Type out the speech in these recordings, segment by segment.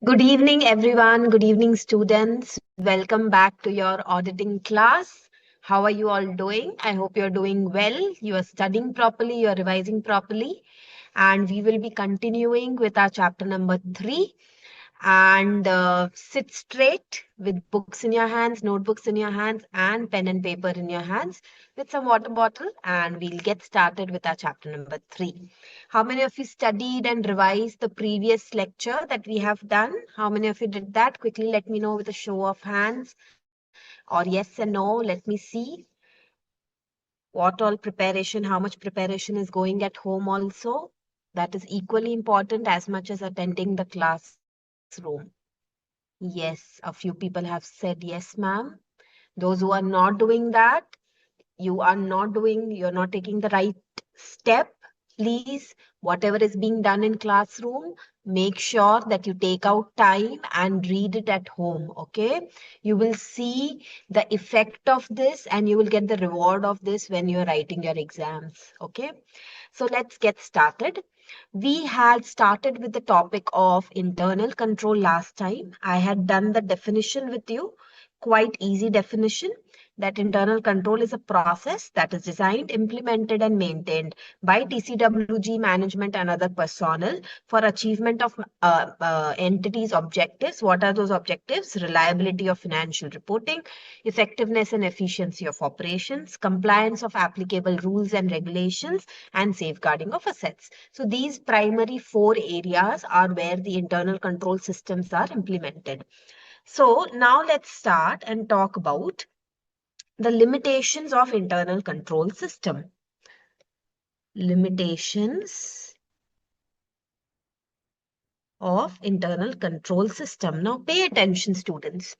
Good evening, everyone. Good evening, students. Welcome back to your auditing class. How are you all doing? I hope you're doing well. You are studying properly, you're revising properly. And we will be continuing with our chapter number 3. And sit straight with books in your hands, notebooks in your hands, and pen and paper in your hands with some water bottle. And we'll get started with our chapter number 3. How many of you studied and revised the previous lecture that we have done? How many of you did that? Quickly let me know with a show of hands or yes and no. Let me see what all preparation, how much preparation is going at home also. That is equally important as much as attending the classroom. Yes, a few people have said yes, ma'am. Those who are not doing that, you're not taking the right step. Please, whatever is being done in classroom, make sure that you take out time and read it at home. Okay, you will see the effect of this and you will get the reward of this when you're writing your exams. Okay, so let's get started. We had started with the topic of internal control last time. I had done the definition with you, quite easy definition, that internal control is a process that is designed, implemented, and maintained by TCWG management and other personnel for achievement of entities' objectives. What are those objectives? Reliability of financial reporting, effectiveness and efficiency of operations, compliance of applicable rules and regulations, and safeguarding of assets. So these primary 4 areas are where the internal control systems are implemented. So now let's start and talk about the limitations of internal control system. Limitations of internal control system. Now pay attention, students.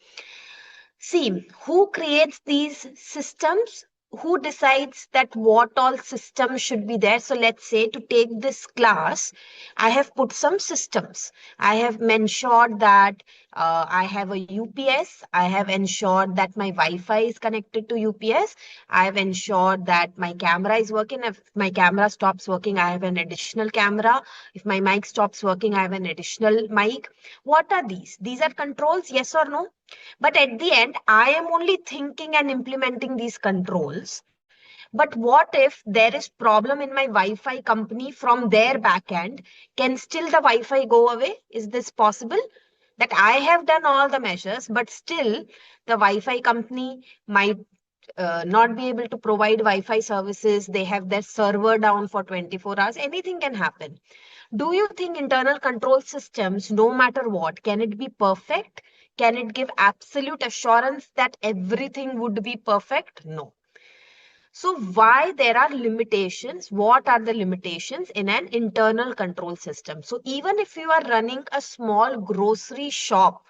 See, who creates these systems? Who decides that what all systems should be there? So let's say to take this class, I have put some systems. I have ensured that I have a UPS. I have ensured that my Wi-Fi is connected to UPS. I have ensured that my camera is working. If my camera stops working, I have an additional camera. If my mic stops working, I have an additional mic. What are these? These are controls, yes or no? But at the end, I am only thinking and implementing these controls. But what if there is problem in my Wi-Fi company from their back end? Can still the Wi-Fi go away? Is this possible? That I have done all the measures, but still the Wi-Fi company might not be able to provide Wi-Fi services. They have their server down for 24 hours. Anything can happen. Do you think internal control systems, no matter what, can it be perfect? Can it give absolute assurance that everything would be perfect? No. So why there are limitations? What are the limitations in an internal control system? So even if you are running a small grocery shop,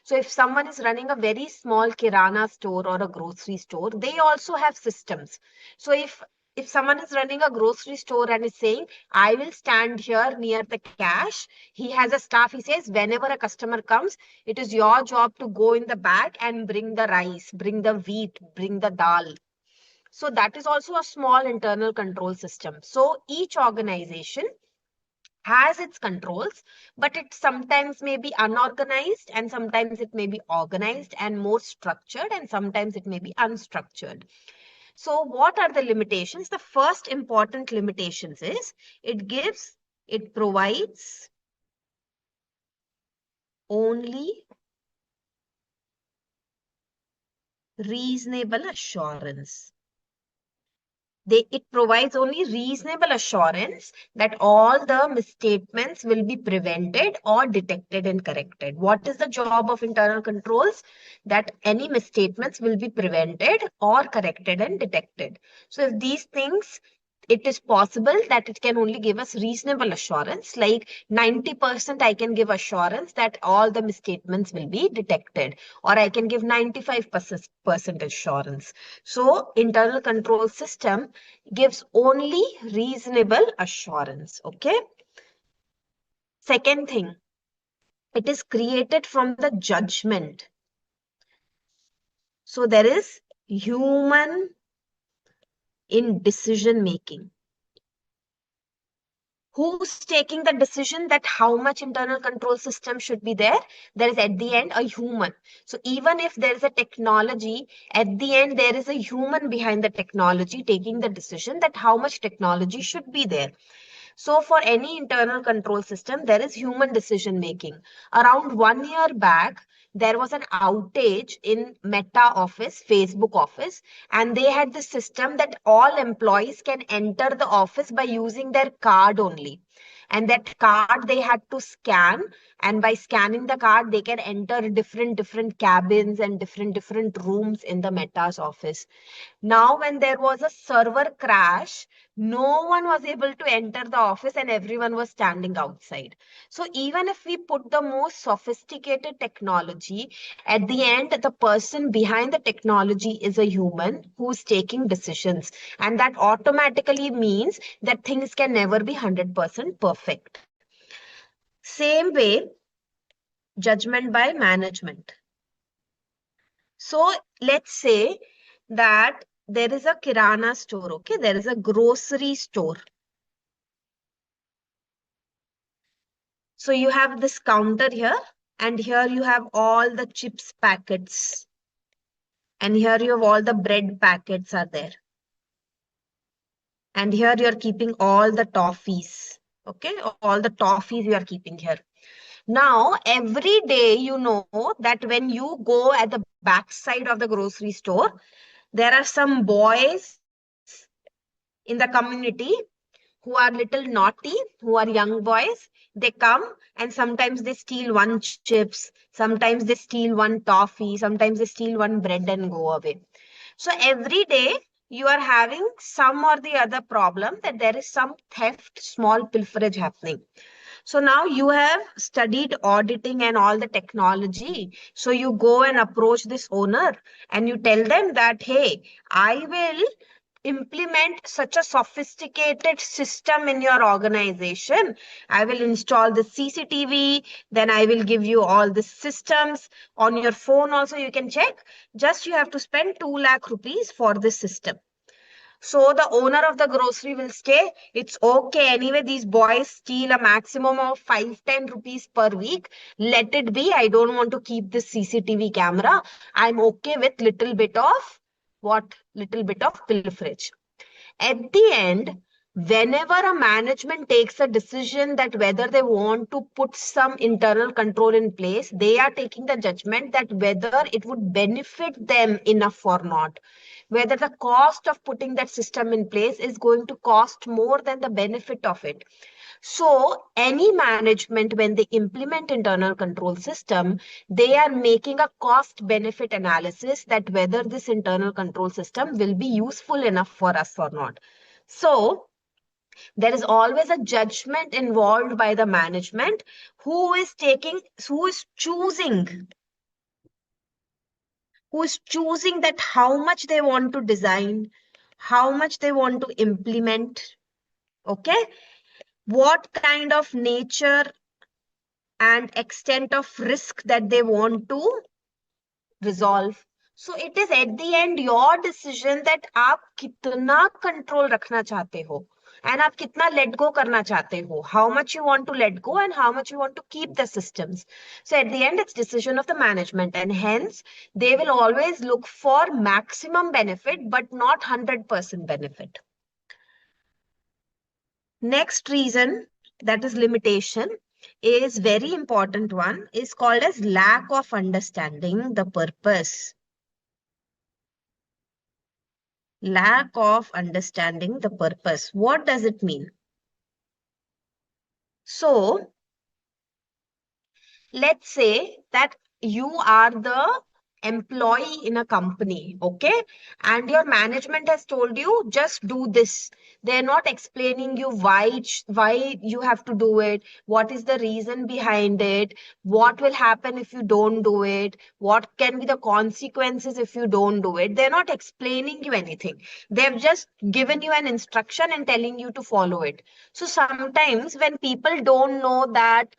so if someone is running a very small kirana store or a grocery store, they also have systems. So if someone is running a grocery store and is saying, I will stand here near the cash, he has a staff, he says, whenever a customer comes, it is your job to go in the back and bring the rice, bring the wheat, bring the dal. So that is also a small internal control system. So each organization has its controls, but it sometimes may be unorganized and sometimes it may be organized and more structured and sometimes it may be unstructured. So what are the limitations? The first important limitations is it provides only reasonable assurance. It provides only reasonable assurance that all the misstatements will be prevented or detected and corrected. What is the job of internal controls? That any misstatements will be prevented or corrected and detected. So if these things, it is possible that it can only give us reasonable assurance, like 90% I can give assurance that all the misstatements will be detected, or I can give 95% assurance. So internal control system gives only reasonable assurance. Okay. Second thing, it is created from the judgment. So there is human in decision making. Who's taking the decision that how much internal control system should be there? There is at the end a human. So even if there is a technology, at the end there is a human behind the technology taking the decision that how much technology should be there. So for any internal control system, there is human decision making. Around 1 year back, there was an outage in Meta office, Facebook office, and they had the system that all employees can enter the office by using their card only. And that card they had to scan, and by scanning the card, they can enter different cabins and different rooms in the Meta's office. Now, when there was a server crash, no one was able to enter the office and everyone was standing outside. So, even if we put the most sophisticated technology, at the end, the person behind the technology is a human who's taking decisions. And that automatically means that things can never be 100% perfect. Same way, judgment by management. So let's say that there is a kirana store, okay? There is a grocery store. So you have this counter here, and here you have all the chips packets, and here you have all the bread packets are there. And here you are keeping all the toffees, okay? All the toffees you are keeping here. Now, every day you know that when you go at the back side of the grocery store, there are some boys in the community who are little naughty, who are young boys. They come and sometimes they steal one chips, sometimes they steal one toffee, sometimes they steal one bread and go away. So every day you are having some or the other problem that there is some theft, small pilferage happening. So now you have studied auditing and all the technology. So you go and approach this owner and you tell them that, hey, I will implement such a sophisticated system in your organization. I will install the CCTV, then I will give you all the systems on your phone also you can check. Just you have to spend 2 lakh rupees for this system. So the owner of the grocery will say, it's okay. Anyway, these boys steal a maximum of 5-10 rupees per week. Let it be. I don't want to keep this CCTV camera. I'm okay with little bit of what? Little bit of pilferage. At the end, whenever a management takes a decision that whether they want to put some internal control in place, they are taking the judgment that whether it would benefit them enough or not, whether the cost of putting that system in place is going to cost more than the benefit of it. So any management, when they implement internal control system, they are making a cost benefit analysis that whether this internal control system will be useful enough for us or not. So there is always a judgment involved by the management who is choosing that how much they want to design, how much they want to implement, okay? What kind of nature and extent of risk that they want to resolve. So it is at the end your decision that आप कितना control रखना चाहते हो and आप कितना let go करना चाहते हो. How much you want to let go and how much you want to keep the systems. So at the end, it's decision of the management, and hence they will always look for maximum benefit but not 100% benefit. Next reason, that is limitation, is very important one, is called as lack of understanding the purpose. Lack of understanding the purpose. What does it mean? So let's say that you are the employee in a company, okay? And your management has told you, just do this. They're not explaining you why you have to do it, what is the reason behind it, what will happen if you don't do it, what can be the consequences if you don't do it. They're not explaining you anything. They've just given you an instruction and telling you to follow it. So sometimes when people don't know that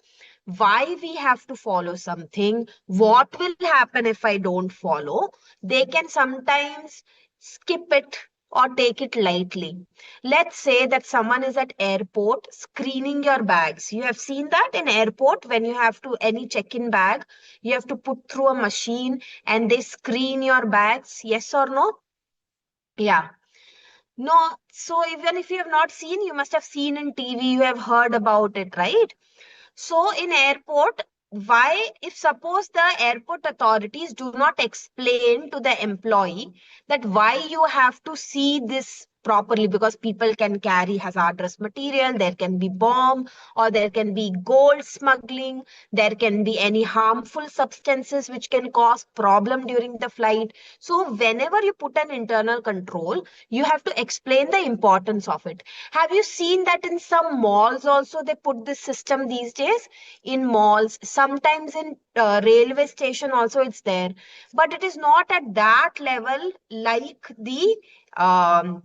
why we have to follow something, what will happen if I don't follow, they can sometimes skip it, or take it lightly. Let's say that someone is at airport screening your bags. You have seen that in airport when you have to any check-in bag, you have to put through a machine and they screen your bags. Yes or no? Yeah. No. So even if you have not seen, you must have seen in TV, you have heard about it, right? So in airport, why, if suppose the airport authorities do not explain to the employee that why you have to see this properly, because people can carry hazardous material, there can be bomb, or there can be gold smuggling, there can be any harmful substances which can cause problem during the flight. So whenever you put an internal control, you have to explain the importance of it. Have you seen that in some malls also they put this system these days? In malls, sometimes in railway station also it's there, but it is not at that level like the um,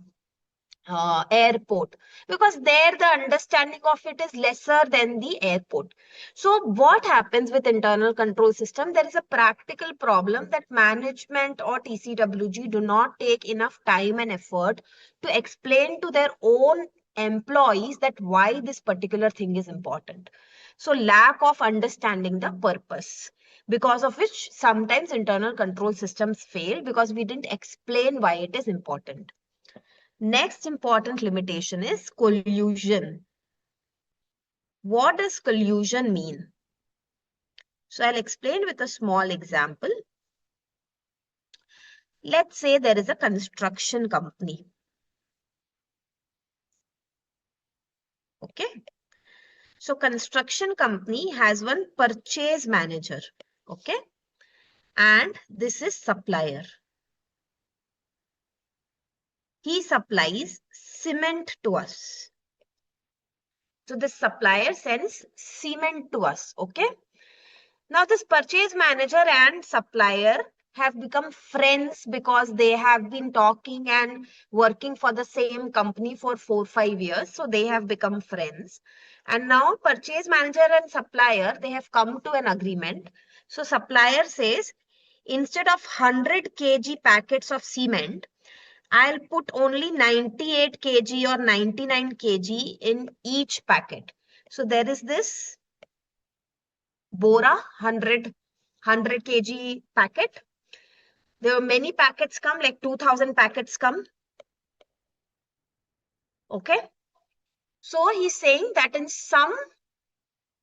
airport, because there the understanding of it is lesser than the airport. So what happens with internal control system? There is a practical problem that management or TCWG do not take enough time and effort to explain to their own employees that why this particular thing is important. So lack of understanding the purpose, because of which sometimes internal control systems fail because we didn't explain why it is important. Next important limitation is collusion. What does collusion mean? So I'll explain with a small example. Let's say there is a construction company. Okay. So construction company has one purchase manager. Okay. And this is supplier. He supplies cement to us. So the supplier sends cement to us. Okay. Now, this purchase manager and supplier have become friends because they have been talking and working for the same company for 4 5 years. So they have become friends. And now purchase manager and supplier, they have come to an agreement. So supplier says, instead of 100 kg packets of cement, I'll put only 98 kg or 99 kg in each packet. So there is this Bora 100 kg packet. There were many packets come, like 2000 packets come. Okay. So he's saying that in some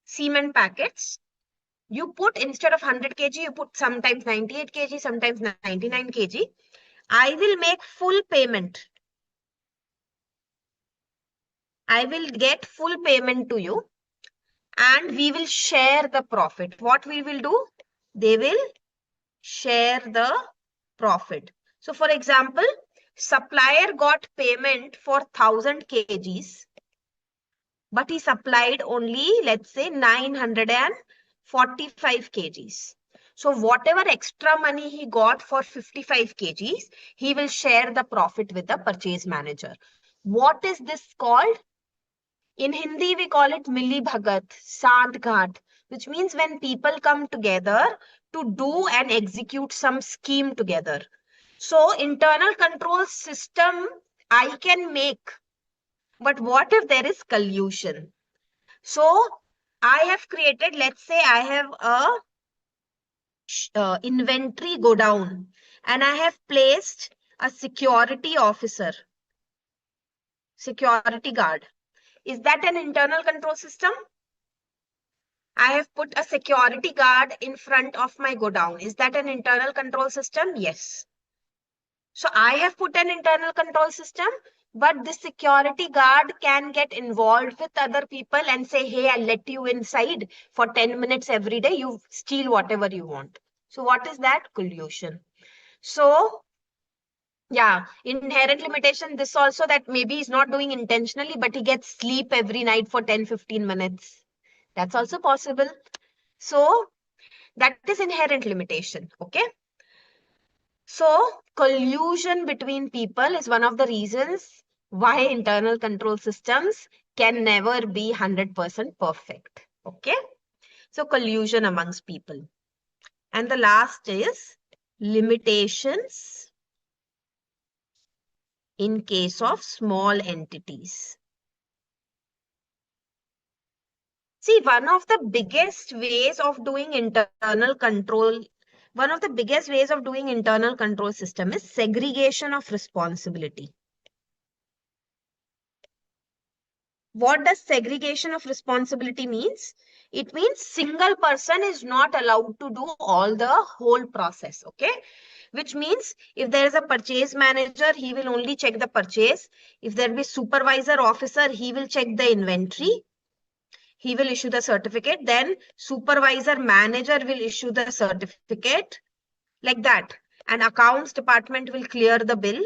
cement packets, you put instead of 100 kg, you put sometimes 98 kg, sometimes 99 kg. I will make full payment. I will get full payment to you and we will share the profit. What we will do? They will share the profit. So for example, supplier got payment for 1000 kgs, but he supplied only, let's say, 945 kgs. So whatever extra money he got for 55 kgs, he will share the profit with the purchase manager. What is this called? In Hindi, we call it Milli Bhagat, Sant Ghat, which means when people come together to do and execute some scheme together. So internal control system I can make, but what if there is collusion? So I have created, let's say I have a inventory go down and I have placed a security officer, security guard. Is that an internal control system? I have put a security guard in front of my go down. Is that an internal control system? Yes. So I have put an internal control system, but the security guard can get involved with other people and say, hey, I'll let you inside for 10 minutes every day. You steal whatever you want. So what is that? Collusion. So yeah, inherent limitation, this also that maybe he's not doing intentionally, but he gets sleep every night for 10 15 minutes. That's also possible. So that is inherent limitation. Okay. So collusion between people is one of the reasons why internal control systems can never be 100% perfect. Okay. So collusion amongst people. And the last is limitations in case of small entities. See, one of the biggest ways of doing internal control system is segregation of responsibility. What does segregation of responsibility means? It means single person is not allowed to do all the whole process, okay? Which means if there is a purchase manager, he will only check the purchase. If there be supervisor officer, he will check the inventory. He will issue the certificate. Then supervisor manager will issue the certificate, like that. And accounts department will clear the bill.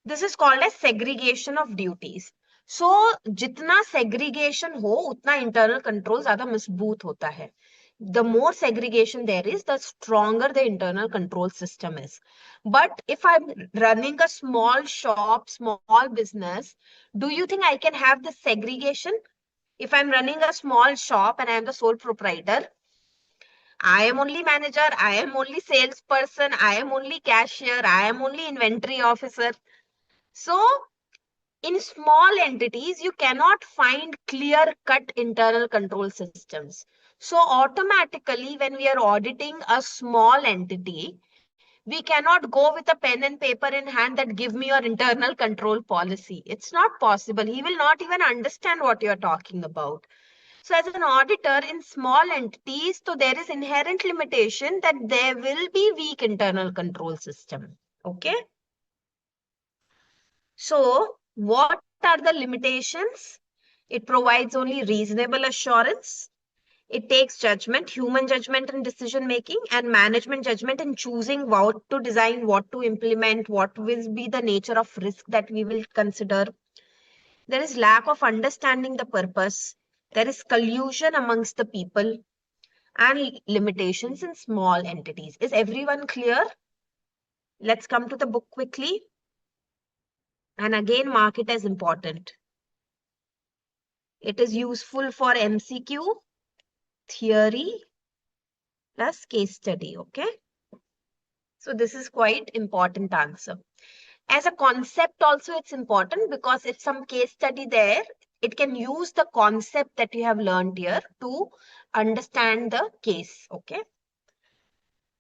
This is called as segregation of duties. So जितना segregation हो उतना internal control ज़्यादा मजबूत होता है. The more segregation there is, the stronger the internal control system is. But if I'm running a small shop, small business, do you think I can have this segregation? If I'm running a small shop and I am the sole proprietor, I am only manager, I am only salesperson, I am only cashier, I am only inventory officer. So in small entities, you cannot find clear-cut internal control systems. So automatically, when we are auditing a small entity, we cannot go with a pen and paper in hand that give me your internal control policy. It's not possible. He will not even understand what you're talking about. So as an auditor in small entities, so there is inherent limitation that there will be weak internal control system. Okay. So what are the limitations? It provides only reasonable assurance. It takes judgment, human judgment in decision making, and management judgment in choosing what to design, what to implement, what will be the nature of risk that we will consider. There is lack of understanding the purpose. There is collusion amongst the people and limitations in small entities. Is everyone clear? Let's come to the book quickly. And again, mark it as important. It is useful for MCQ, theory, plus case study, okay? So this is quite important answer. As a concept also it's important because if some case study there, it can use the concept that you have learned here to understand the case, okay?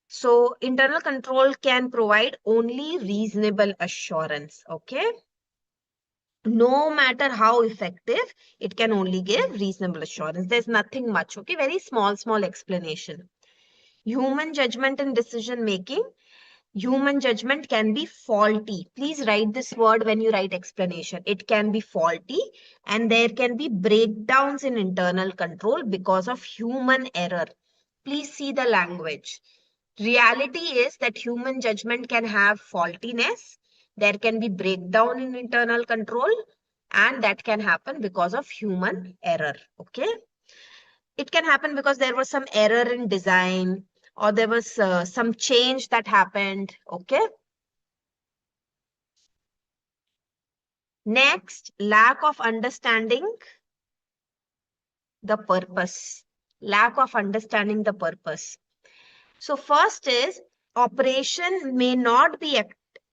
So internal control can provide only reasonable assurance, okay? No matter how effective, it can only give reasonable assurance. There's nothing much, okay? Very small explanation. Human judgment and decision making. Human judgment can be faulty. Please write this word when you write explanation. It can be faulty and there can be breakdowns in internal control because of human error. Please see the language. Reality is that human judgment can have faultiness. There can be breakdown in internal control and that can happen because of human error. Okay. It can happen because there was some error in design or there was some change that happened. Okay. Next, lack of understanding the purpose. Lack of understanding the purpose. So first is operation may not be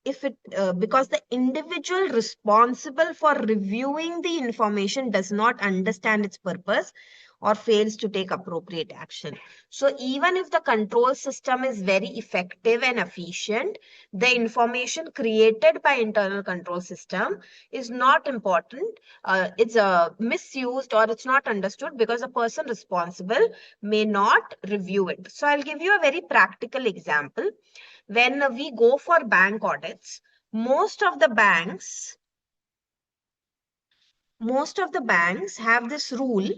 if it because the individual responsible for reviewing the information does not understand its purpose or fails to take appropriate action. So even if the control system is very effective and efficient, the information created by internal control system is not important. It's misused or it's not understood because the person responsible may not review it. So I'll give you a very practical example. When we go for bank audits, most of the banks have this rule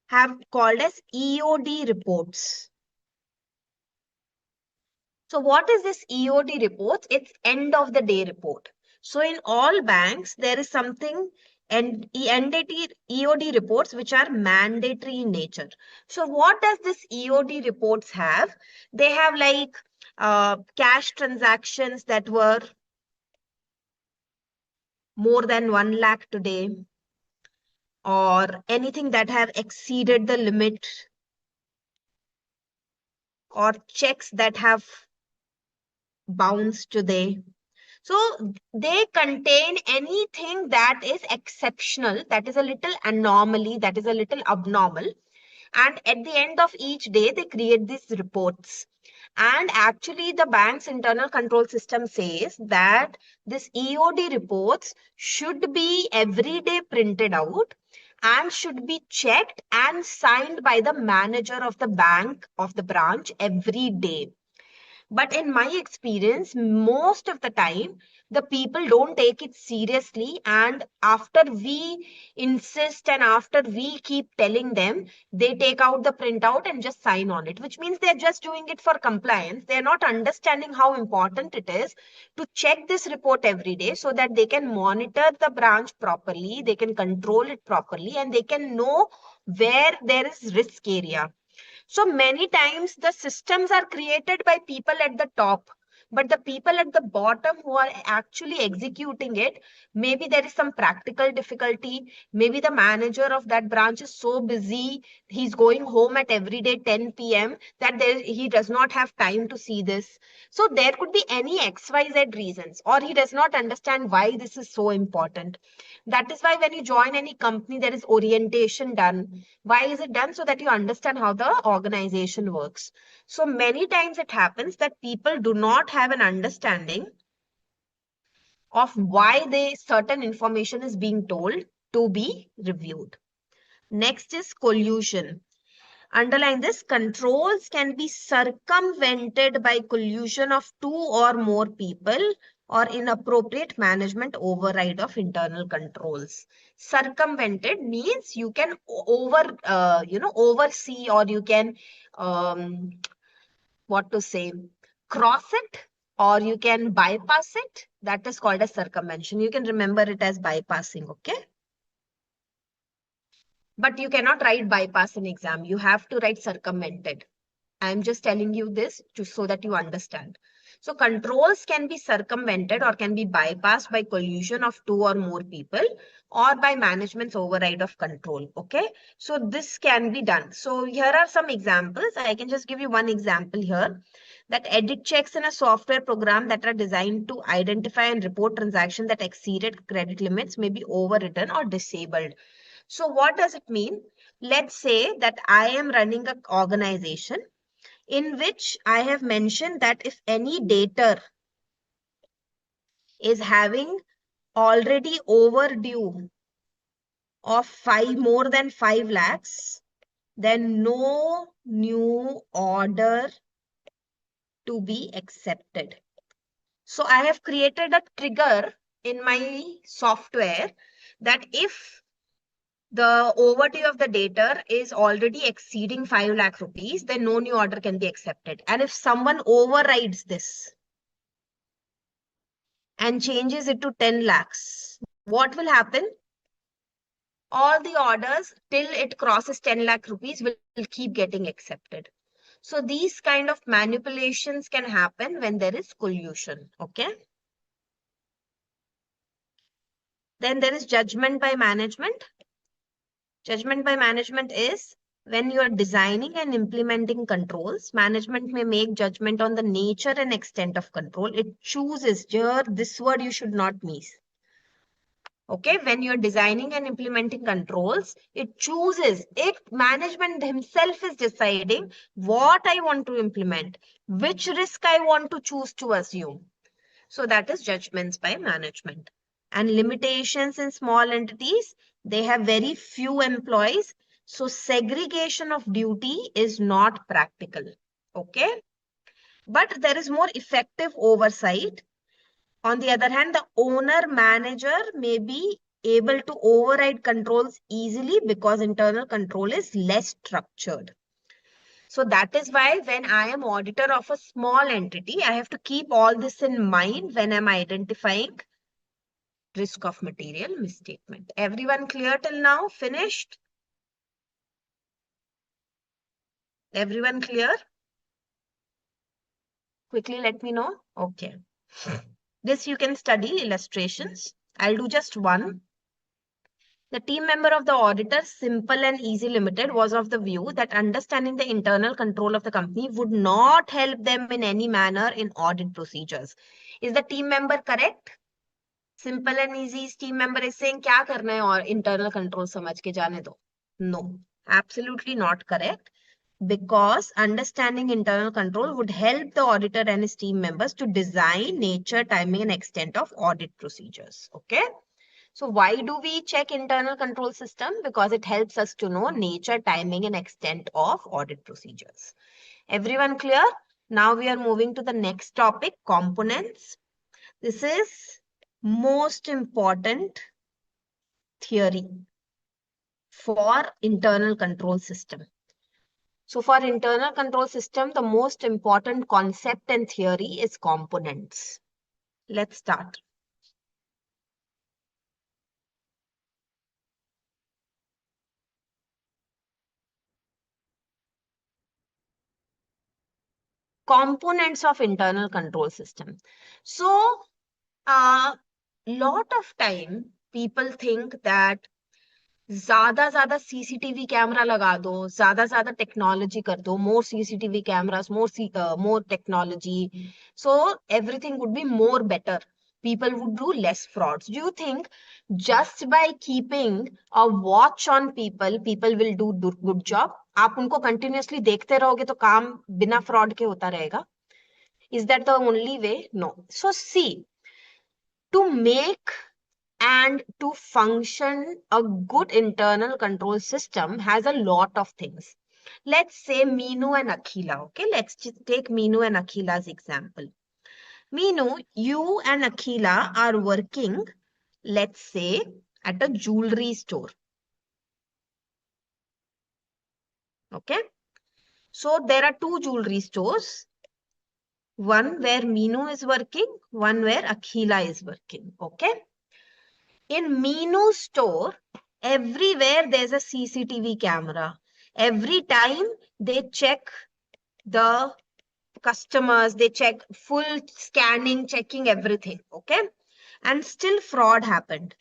have called as EOD reports. So what is this EOD reports? It's end of the day report. So in all banks, there is something and EOD reports which are mandatory in nature. So what does this EOD reports have? They have like cash transactions that were more than 1 lakh today or anything that have exceeded the limit or checks that have bounced today. So they contain anything that is exceptional, that is a little anomaly, that is a little abnormal. And at the end of each day, they create these reports. And actually, the bank's internal control system says that this EOD reports should be every day printed out and should be checked and signed by the manager of the bank of the branch every day. But in my experience, most of the time, the people don't take it seriously. And after we insist and after we keep telling them, they take out the printout and just sign on it, which means they're just doing it for compliance. They're not understanding how important it is to check this report every day so that they can monitor the branch properly, they can control it properly, and they can know where there is risk area. So many times the systems are created by people at the top, but the people at the bottom who are actually executing it, maybe there is some practical difficulty. Maybe the manager of that branch is so busy, he's going home at every day 10 p.m. that he does not have time to see this. So there could be any XYZ reasons, or he does not understand why this is so important. That is why when you join any company, there is orientation done. Why is it done? So that you understand how the organization works. So many times it happens that people do not have an understanding of why they certain information is being told to be reviewed. Next is collusion. Underline this: controls can be circumvented by collusion of two or more people or inappropriate management override of internal controls. Circumvented means you can oversee, or you can, um, what to say, cross it, or you can bypass it. That is called as circumvention. You can remember it as bypassing, okay? But you cannot write bypass in exam. You have to write circumvented. I'm just telling you this just so that you understand. So controls can be circumvented or can be bypassed by collusion of two or more people or by management's override of control. Okay. So this can be done. So here are some examples. I can just give you one example here, that edit checks in a software program that are designed to identify and report transactions that exceeded credit limits may be overwritten or disabled. So what does it mean? Let's say that I am running an organization in which I have mentioned that if any debtor is having already overdue of more than 5 lakhs, then no new order to be accepted. So I have created a trigger in my software that if the overdue of the debtor is already exceeding 5 lakh rupees, then no new order can be accepted. And if someone overrides this and changes it to 10 lakhs, what will happen? All the orders till it crosses 10 lakh rupees will keep getting accepted. So these kind of manipulations can happen when there is collusion. Okay. Then there is judgment by management. Judgment by management is when you are designing and implementing controls, management may make judgment on the nature and extent of control. It chooses, here, this word you should not miss. Okay, when you're designing and implementing controls, it chooses, it management himself is deciding what I want to implement, which risk I want to choose to assume. So that is judgments by management. And limitations in small entities, they have very few employees. So segregation of duty is not practical. Okay. But there is more effective oversight. On the other hand, the owner manager may be able to override controls easily because internal control is less structured. So that is why when I am auditor of a small entity, I have to keep all this in mind when I'm identifying risk of material misstatement. Everyone clear till now? Finished? Everyone clear? Quickly let me know. Okay. This you can study illustrations. I'll do just one. The team member of the auditor, Simple and Easy Limited, was of the view that understanding the internal control of the company would not help them in any manner in audit procedures. Is the team member correct? Simple and Easy's team member is saying क्या करना है और internal control समझ के जाने दो. No, absolutely not correct. Because understanding internal control would help the auditor and his team members to design nature, timing, and extent of audit procedures. Okay. So why do we check internal control system? Because it helps us to know nature, timing, and extent of audit procedures. Everyone clear? Now we are moving to the next topic, components. This is most important theory for internal control system. So for internal control system, the most important concept and theory is components. Let's start. Components of internal control system. So a lot of time people think that ज्यादा CCTV camera लगा दो, ज्यादा technology कर दो, more CCTV cameras, more technology, so everything would be more better, people would do less frauds. Do you think just by keeping a watch on people will do good job? आप उनको continuously देखते रहोगे तो काम बिना fraud के होता रहेगा? Is that the only way? No. So see, to make and to function a good internal control system has a lot of things. Let's say Meenu and Akhila. Okay, let's just take Meenu and Akhila's example. Meenu, you and Akhila are working, let's say, at a jewelry store. Okay, so there are two jewelry stores, one where Meenu is working, one where Akhila is working. Okay, in Meenu's store, everywhere there's a CCTV camera. Every time they check the customers, they check full scanning, checking everything. Okay. And still fraud happened.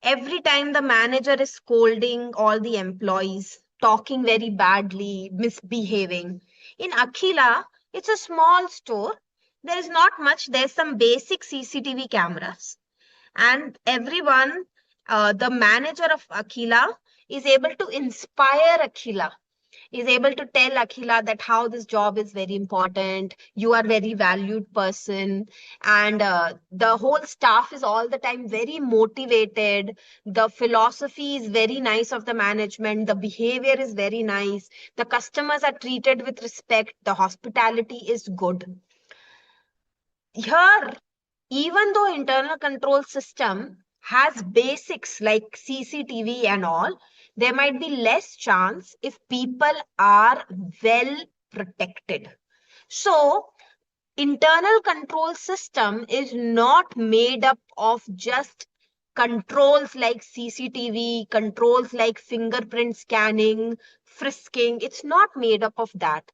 Every time the manager is scolding all the employees, talking very badly, misbehaving. In Akhila, it's a small store. There is not much. There's some basic CCTV cameras. And everyone, the manager of Akhila is able to inspire Akhila, is able to tell Akhila that how this job is very important, you are very valued person, and the whole staff is all the time very motivated. The philosophy is very nice of the management, the behavior is very nice, the customers are treated with respect, the hospitality is good. Here, even though internal control system has basics like CCTV and all, there might be less chance if people are well protected. So internal control system is not made up of just controls like CCTV, controls like fingerprint scanning, frisking. It's not made up of that.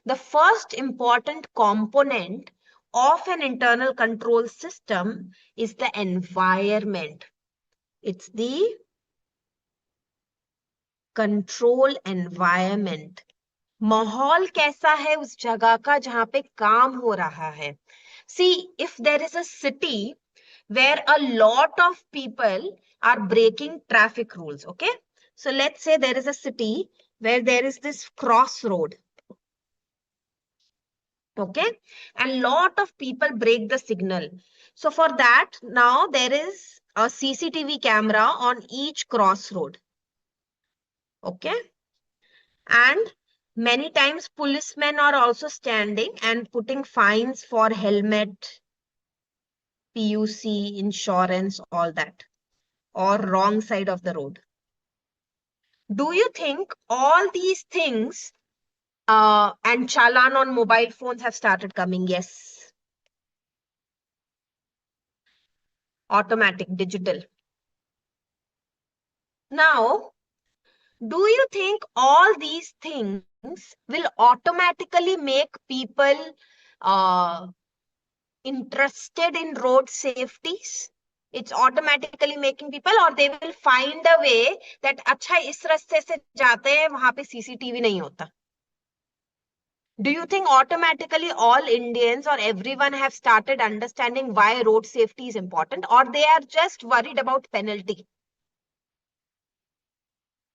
The first important component of an internal control system is the environment. It's the control environment. माहौल कैसा है उस जगह का जहां पे काम हो रहा है. See, if there is a city where a lot of people are breaking traffic rules, okay? So let's say there is a city where there is this crossroad. Okay, and lot of people break the signal. So for that, now there is a CCTV camera on each crossroad. Okay, and many times policemen are also standing and putting fines for helmet, PUC, insurance, all that, or wrong side of the road. Do you think all these things and challan on mobile phones have started coming? Yes. Automatic, digital. Now, do you think all these things will automatically make people uh, interested in road safeties? It's automatically making people, or they will find a way that अच्छा इस रास्ते से जाते हैं वहां पे CCTV नहीं होता. Do you think automatically all Indians or everyone have started understanding why road safety is important, or they are just worried about penalty?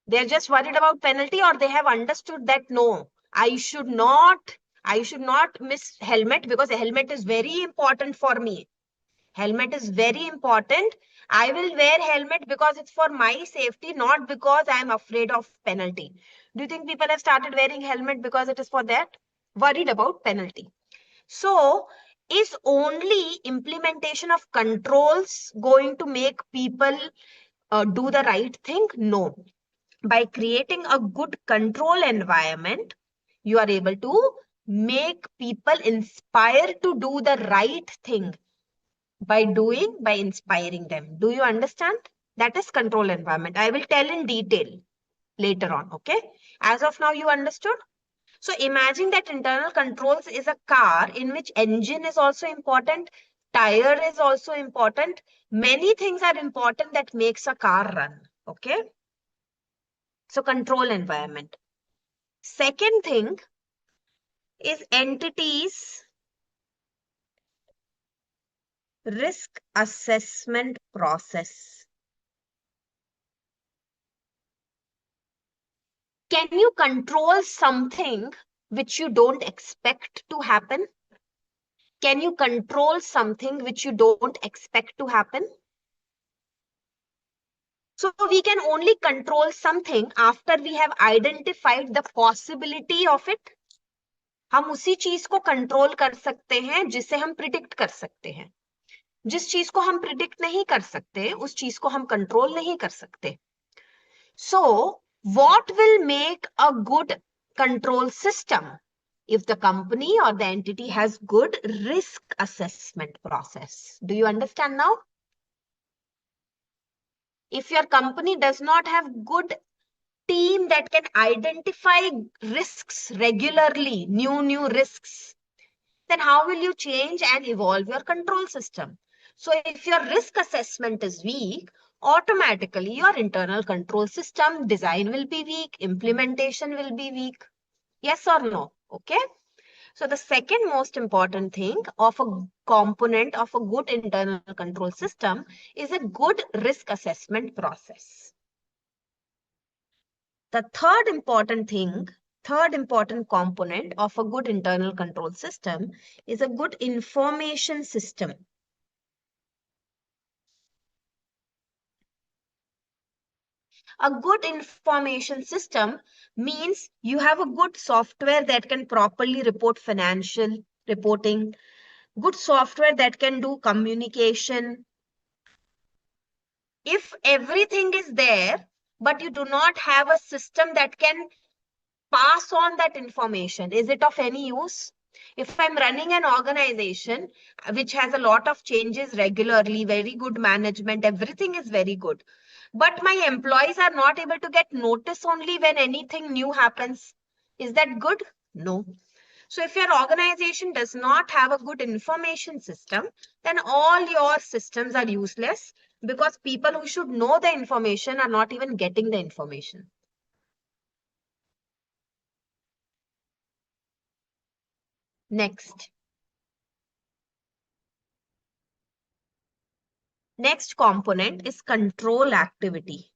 They're just worried about penalty, or they have understood that no, I should not, I should not miss helmet because helmet is very important for me. Helmet is very important. I will wear helmet because it's for my safety, not because I am afraid of penalty. Do you think people have started wearing helmet because it is for that? Worried about penalty. So, is only implementation of controls going to make people do the right thing? No. By creating a good control environment, you are able to make people inspire to do the right thing by inspiring them. Do you understand? That is control environment. I will tell in detail later on. Okay. As of now, you understood? So imagine that internal controls is a car in which engine is also important, tire is also important. Many things are important that makes a car run. Okay. So control environment. Second thing is entities risk assessment process. Can you control something which you don't expect to happen? Can you control something which you don't expect to happen? So we can only control something after we have identified the possibility of it. हम उसी चीज को control कर सकते हैं जिसे हम predict कर सकते हैं. जिस चीज को हम प्रिडिक्ट नहीं कर सकते उस चीज को हम कंट्रोल नहीं कर सकते. So what will make a good control system? If the company or the entity has good risk assessment process. Do you understand now? If your company does not have good team that can identify risks regularly, new risks, then how will you change and evolve your control system? So if your risk assessment is weak, automatically your internal control system design will be weak, implementation will be weak. Yes or no? Okay. So the second most important thing of a component of a good internal control system is a good risk assessment process. The third important component of a good internal control system is a good information system. A good information system means you have a good software that can properly report financial reporting, good software that can do communication. If everything is there, but you do not have a system that can pass on that information, is it of any use? If I'm running an organization which has a lot of changes regularly, very good management, everything is very good, but my employees are not able to get notice only when anything new happens, is that good? No. So if your organization does not have a good information system, then all your systems are useless because people who should know the information are not even getting the information. Next. Next component is control activity.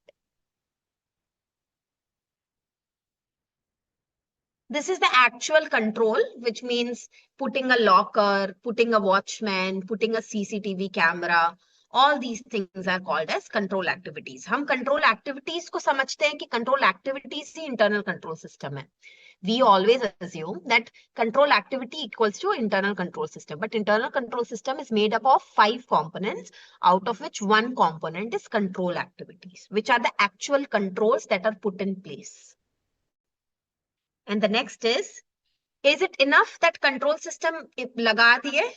This is the actual control, which means putting a locker, putting a watchman, putting a CCTV camera. All these things are called as control activities. हम control activities को समझते हैं कि control activities ही internal control system है. We always assume that control activity equals to internal control system. But internal control system is made up of 5 components, out of which one component is control activities, which are the actual controls that are put in place. And the next is it enough that control system laga diye?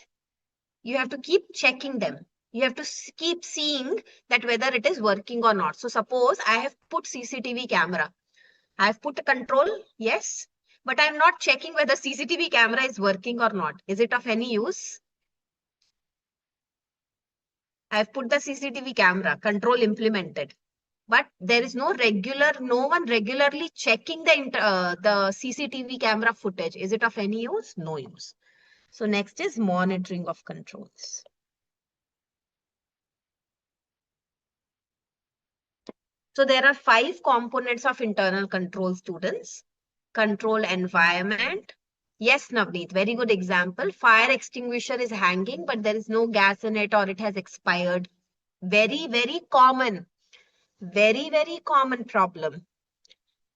You have to keep checking them. You have to keep seeing that whether it is working or not. So suppose I have put CCTV camera. I have put a control, yes, but I'm not checking whether CCTV camera is working or not. Is it of any use? I've put the CCTV camera, control implemented. But there is no one regularly checking the CCTV camera footage. Is it of any use? No use. So next is monitoring of controls. So there are 5 components of internal control, students. Control environment. Yes, Navneet, very good example. Fire extinguisher is hanging, but there is no gas in it or it has expired. Very, very common. Very common problem.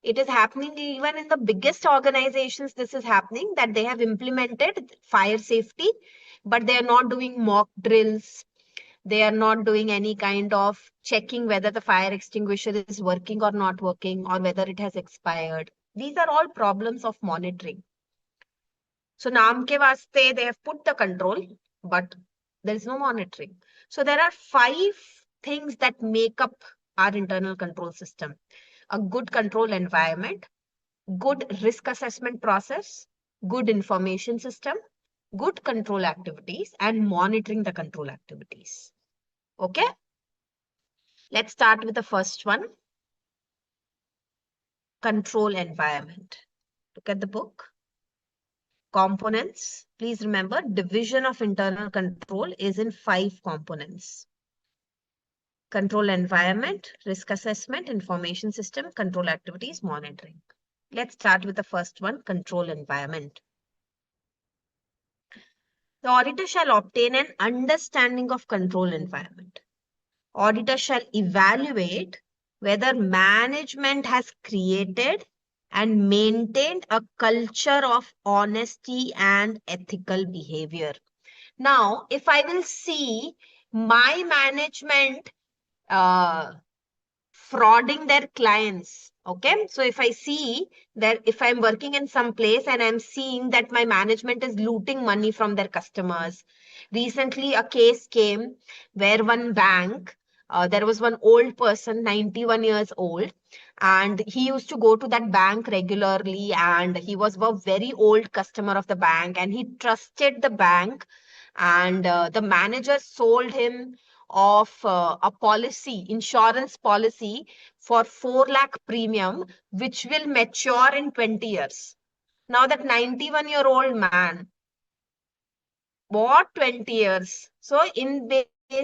It is happening even in the biggest organizations. This is happening that they have implemented fire safety, but they are not doing mock drills. They are not doing any kind of checking whether the fire extinguisher is working or not working or whether it has expired. These are all problems of monitoring. So naam ke vaste, they have put the control, but there is no monitoring. So there are 5 things that make up our internal control system. A good control environment, good risk assessment process, good information system, good control activities, and monitoring the control activities. Okay, let's start with the first one, control environment. Look at the book. Components. Please remember, division of internal control is in 5 components. Control environment, risk assessment, information system, control activities, monitoring. Let's start with the first one, control environment. The auditor shall obtain an understanding of control environment. Auditor shall evaluate whether management has created and maintained a culture of honesty and ethical behavior. Now, if I will see my management uh, frauding their clients. Okay. So if I see that if I'm working in some place and I'm seeing that my management is looting money from their customers. Recently, a case came where one bank, there was one old person, 91 years old, and he used to go to that bank regularly, and he was a very old customer of the bank, and he trusted the bank, and the manager sold him of a policy, insurance policy for 4 lakh premium, which will mature in 20 years. Now that 91-year-old man, what 20 years? So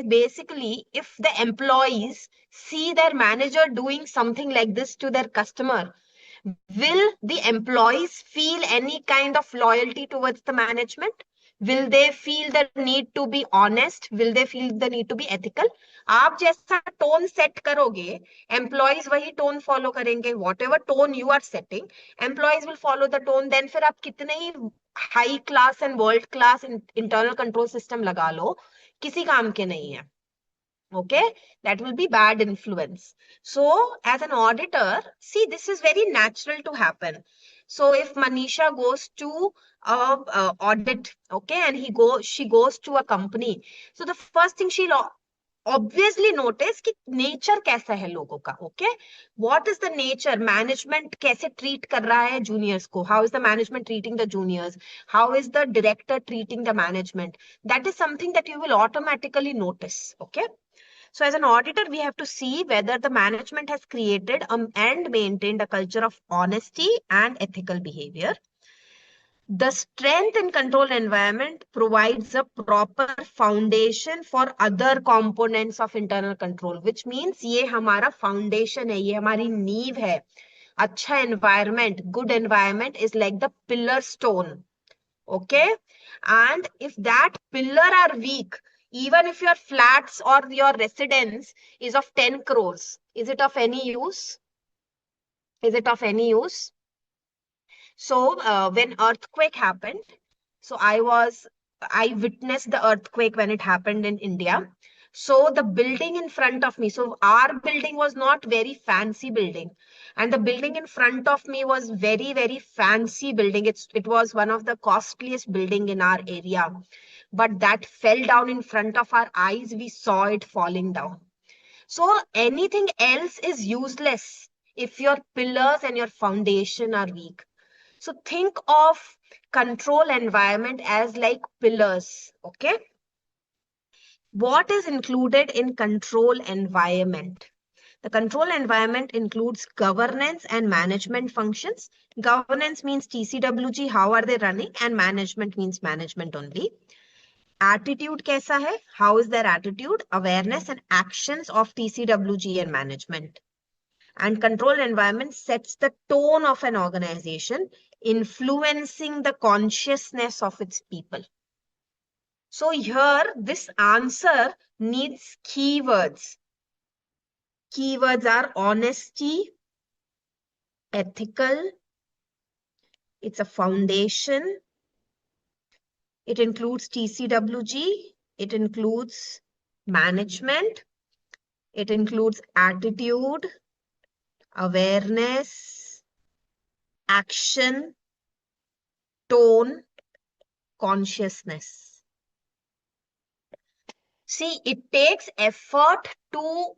basically, if the employees see their manager doing something like this to their customer, will the employees feel any kind of loyalty towards the management? Will they feel the need to be honest? Will they feel the need to be ethical? आप जैसा tone set करोगे, employees वही tone follow करेंगे. Whatever tone you are setting, employees will follow the tone. Then फिर आप कितने ही high class and world class internal control system लगा लो, किसी काम के नहीं है. Okay, that will be bad influence. So as an auditor, see, this is very natural to happen. So if Manisha goes to a audit, okay, and she goes to a company, so the first thing she'll obviously notice कि nature कैसा है लोगों का. Okay, what is the nature? Management कैसे treat कर रहा है juniors को? How is the management treating the juniors? How is the director treating the management? That is something that you will automatically notice. Okay. So as an auditor, we have to see whether the management has created and maintained a culture of honesty and ethical behavior. The strength and control environment provides a proper foundation for other components of internal control, which means ये हमारा foundation है, ये हमारी नींव है. अच्छा environment, good environment is like the pillar stone. Okay. And if that pillar are weak, even if your flats or your residence is of 10 crores, is it of any use? Is it of any use? So when earthquake happened, so I witnessed the earthquake when it happened in India. So the building in front of me, so our building was not very fancy building, and the building in front of me was very fancy building. It was one of the costliest building in our area, but that fell down in front of our eyes. We saw it falling down. So anything else is useless if your pillars and your foundation are weak. So think of control environment as like pillars. Okay. What is included in control environment? The control environment includes governance and management functions. Governance means TCWG, how are they running, and management means management only. Attitude kaisa hai? How is their attitude, awareness, and actions of TCWG and management. And control environment sets the tone of an organization, influencing the consciousness of its people. So here, this answer needs keywords. Keywords are honesty, ethical, it's a foundation, it includes TCWG, it includes management, it includes attitude, awareness, action, tone, consciousness. See, it takes effort to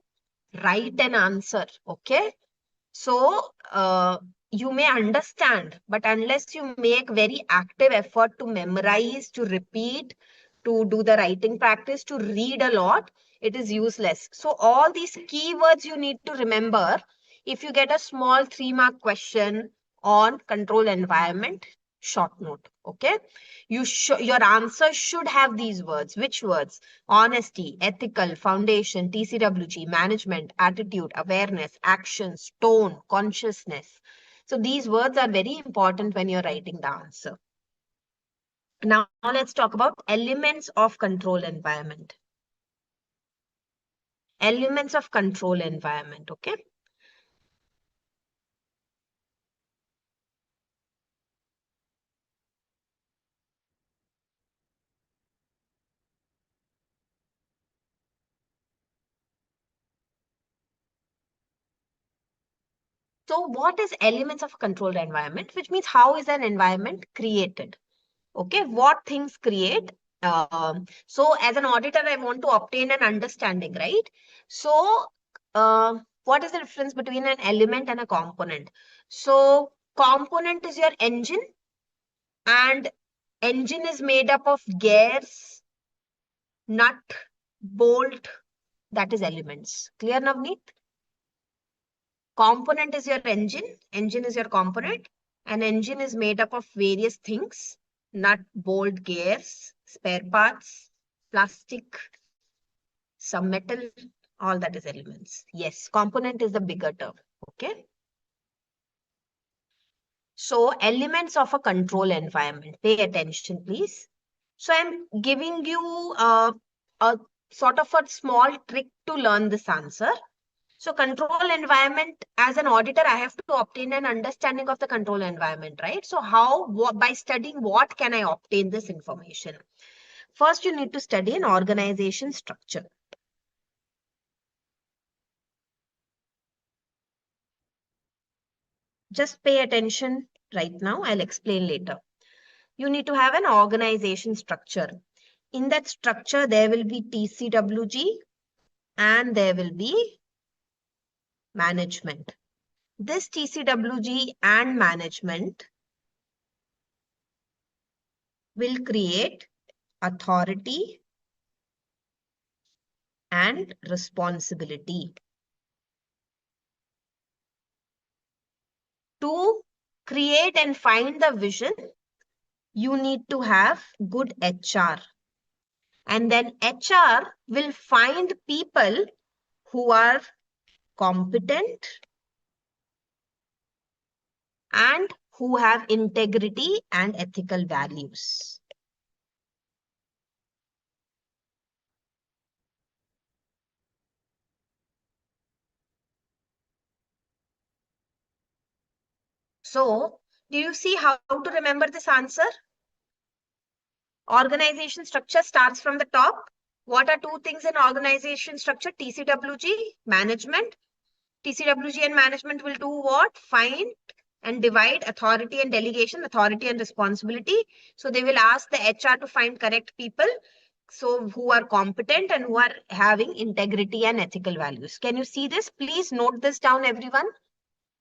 write an answer, okay? So, you may understand, but unless you make very active effort to memorize, to repeat, to do the writing practice, to read a lot, it is useless. So, all these keywords you need to remember. If you get a small 3-mark question on control environment, short note, okay? Your answer should have these words. Which words? Honesty, ethical, foundation, TCWG, management, attitude, awareness, actions, tone, consciousness. So these words are very important when you're writing the answer. Now let's talk about elements of control environment. Elements of control environment, okay? So what is elements of a controlled environment? Which means how is an environment created? Okay, what things create? So as an auditor, I want to obtain an understanding, right? So what is the difference between an element and a component? So component is your engine, and engine is made up of gears, nut, bolt, that is elements. Clear, Navneet? Component is your engine is your component. An engine is made up of various things, nut, bolt, gears, spare parts, plastic, some metal, all that is elements. Yes, component is the bigger term. Okay. So elements of a control environment. Pay attention, please. So I'm giving you a sort of a small trick to learn this answer. So control environment, as an auditor, I have to obtain an understanding of the control environment, right? So by studying what can I obtain this information? First, you need to study an organization structure. Just pay attention right now. I'll explain later. You need to have an organization structure. In that structure, there will be TCWG and there will be management. This TCWG and management will create authority and responsibility. To create and find the vision, you need to have good HR. And then HR will find people who are competent and who have integrity and ethical values. So, do you see how to remember this answer? Organization structure starts from the top. What are two things in organization structure? TCWG, management. TCWG and management will do what? Find and divide authority and delegation, authority and responsibility. So they will ask the HR to find correct people. So who are competent and who are having integrity and ethical values. Can you see this? Please note this down, everyone.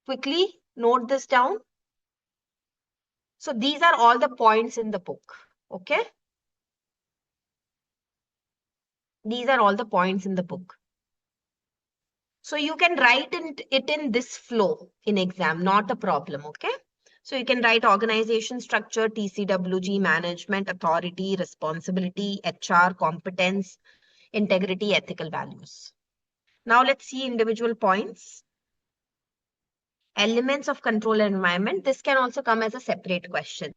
Quickly note this down. So these are all the points in the book. Okay. These are all the points in the book. So you can write it in this flow in exam, not a problem, okay? So you can write organization structure, TCWG, management, authority, responsibility, HR, competence, integrity, ethical values. Now let's see individual points. Elements of control environment. This can also come as a separate question.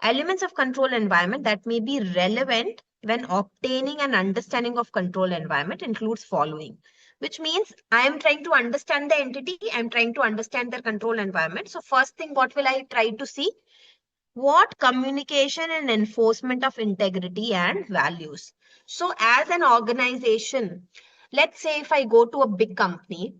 Elements of control environment that may be relevant when obtaining an understanding of control environment includes following, which means I am trying to understand the entity, I'm trying to understand their control environment. So first thing, what will I try to see? What communication and enforcement of integrity and values. So as an organization, let's say if I go to a big company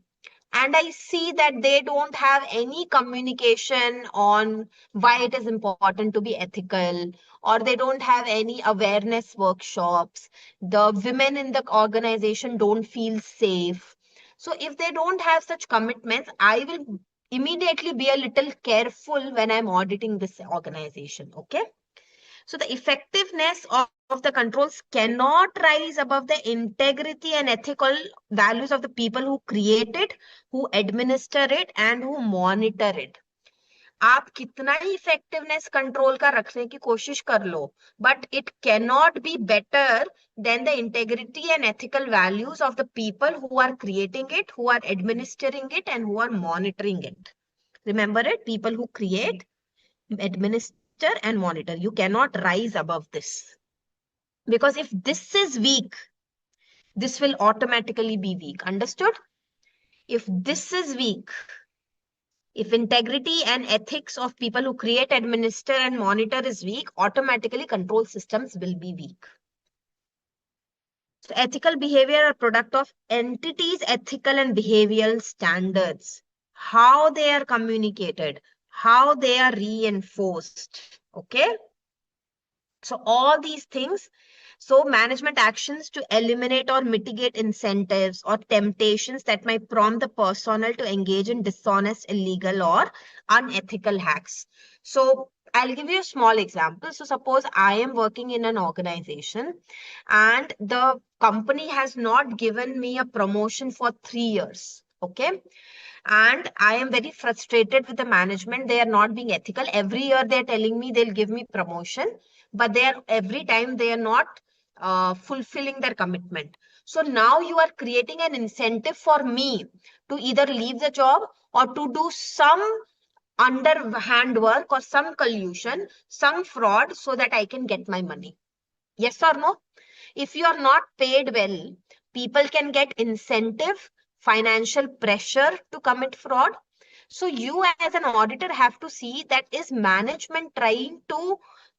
and I see that they don't have any communication on why it is important to be ethical, or they don't have any awareness workshops, the women in the organization don't feel safe. So if they don't have such commitments, I will immediately be a little careful when I'm auditing this organization. Okay. So the effectiveness of the controls cannot rise above the integrity and ethical values of the people who create it, who administer it, and who monitor it. आप कितना ही effectiveness control का रखने की कोशिश कर लो, but it cannot be better than the integrity and ethical values of the people who are creating it, who are administering it, and who are monitoring it. Remember it, people who create, administer, and monitor. You cannot rise above this. Because if this is weak, this will automatically be weak. Understood? If this is weak, if integrity and ethics of people who create, administer, and monitor is weak, automatically control systems will be weak. So ethical behavior are product of entities' ethical and behavioral standards, how they are communicated, how they are reinforced. Okay. So all these things, so management actions to eliminate or mitigate incentives or temptations that might prompt the personnel to engage in dishonest, illegal, or unethical hacks. So I'll give you a small example. So suppose I am working in an organization and the company has not given me a promotion for 3 years. Okay. And I am very frustrated with the management. They are not being ethical. Every year they're telling me they'll give me promotion, but they are every time they are not fulfilling their commitment. So now you are creating an incentive for me to either leave the job or to do some underhand work or some collusion, some fraud so that I can get my money. Yes or no? If you are not paid well, people can get incentive, financial pressure to commit fraud. So you as an auditor have to see that is management trying to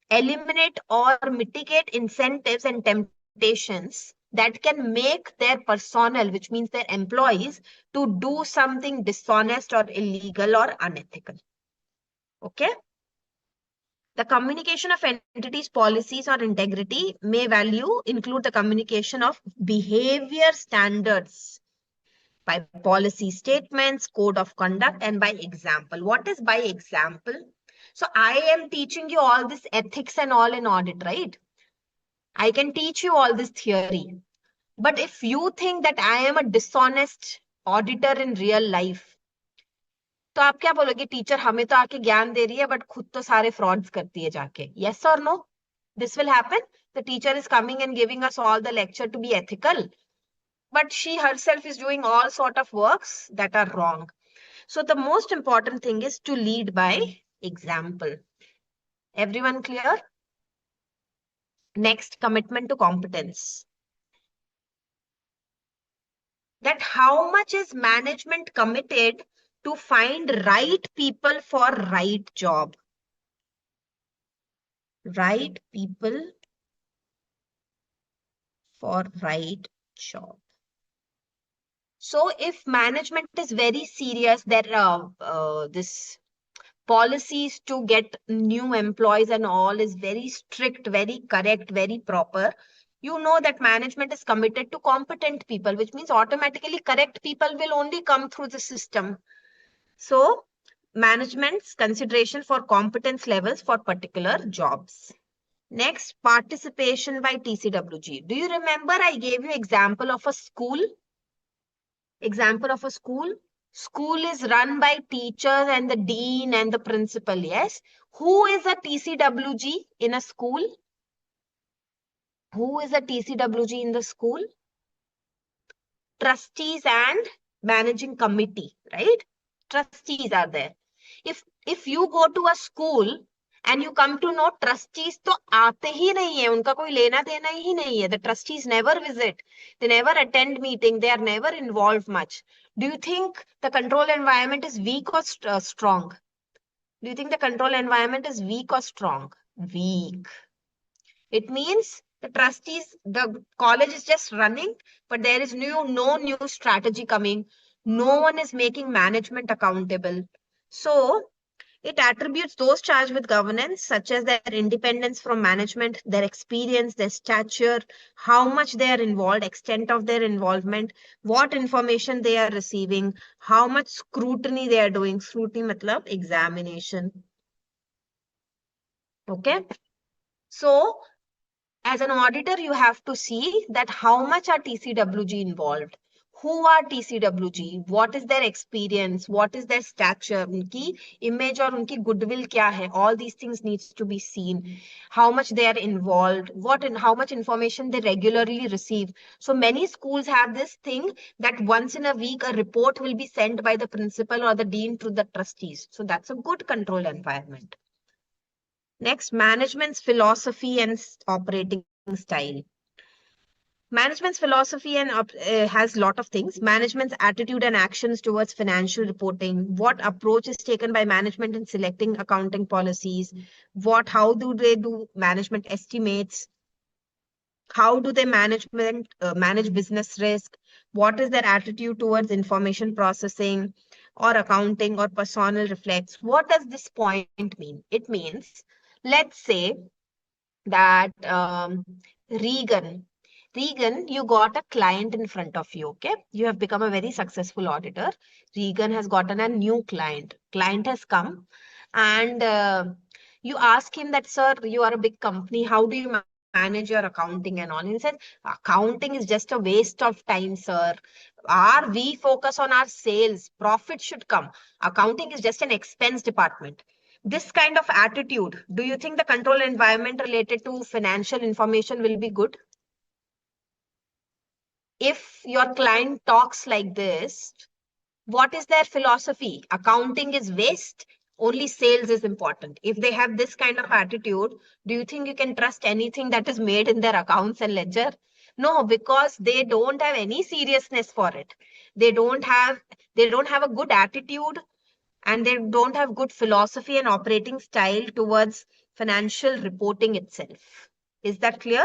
eliminate or mitigate incentives and temptations that can make their personnel, which means their employees, to do something dishonest or illegal or unethical. Okay. The communication of entities, policies, or integrity may value include the communication of behavior standards by policy statements, code of conduct, and by example. What is by example? So I am teaching you all this ethics and all in audit, right? I can teach you all this theory. But if you think that I am a dishonest auditor in real life, तो आप क्या बोलोगे? Teacher हमें तो आके ज्ञान दे रही है बट खुद तो सारे फ्रॉड्स करती है जाके. Yes or no? This will happen. The teacher is coming and giving us all the lecture to be ethical, but she herself is doing all sort of works that are wrong. So the most important thing is to lead by example. Everyone clear? Next, commitment to competence. That how much is management committed to find right people for right job? Right people for right job. So if management is very serious, there are this policies to get new employees and all is very strict, very correct, very proper. You know that management is committed to competent people, which means automatically correct people will only come through the system. So management's consideration for competence levels for particular jobs. Next, participation by TCWG. Do you remember I gave you example of a school? Example of a school? School is run by teachers and the dean and the principal, yes? Who is a TCWG in a school? Who is a TCWG in the school? Trustees and managing committee, right? Trustees are there. If you go to a school and you come to know trustees तो आते ही नहीं है, उनका कोई लेना देना ही नहीं है. The trustees never visit, they never attend meeting, they are never involved much. Do you think the control environment is weak or strong? Do you think the control environment is weak or strong? Weak. It means the trustees, the college is just running, but there is no new strategy coming. No one is making management accountable. So it attributes those charged with governance, such as their independence from management, their experience, their stature, how much they are involved, extent of their involvement, what information they are receiving, how much scrutiny they are doing. Scrutiny matlab examination. Okay. So as an auditor, you have to see that how much are TCWG involved, who are TCWG, what is their experience, what is their stature, उनकी image और उनकी goodwill क्या है. All these things needs to be seen. How much they are involved, what and how much information they regularly receive. So many schools have this thing that once in a week a report will be sent by the principal or the dean to the trustees. So that's a good control environment. Next, management's philosophy and operating style. Management's philosophy and has lot of things. Management's attitude and actions towards financial reporting. What approach is taken by management in selecting accounting policies? How do they do management estimates? How do they manage business risk? What is their attitude towards information processing or accounting or personnel reflects? What does this point mean? It means, let's say that Regan, you got a client in front of you, okay? You have become a very successful auditor. Regan has gotten a new client. Client has come and you ask him that, sir, you are a big company. How do you manage your accounting and all? And he says, accounting is just a waste of time, sir. We focus on our sales. Profit should come. Accounting is just an expense department. This kind of attitude, do you think the control environment related to financial information will be good? If your client talks like this, what is their philosophy? Accounting is waste, only sales is important. If they have this kind of attitude, do you think you can trust anything that is made in their accounts and ledger? No, because they don't have any seriousness for it. They don't have a good attitude and they don't have good philosophy and operating style towards financial reporting itself. Is that clear?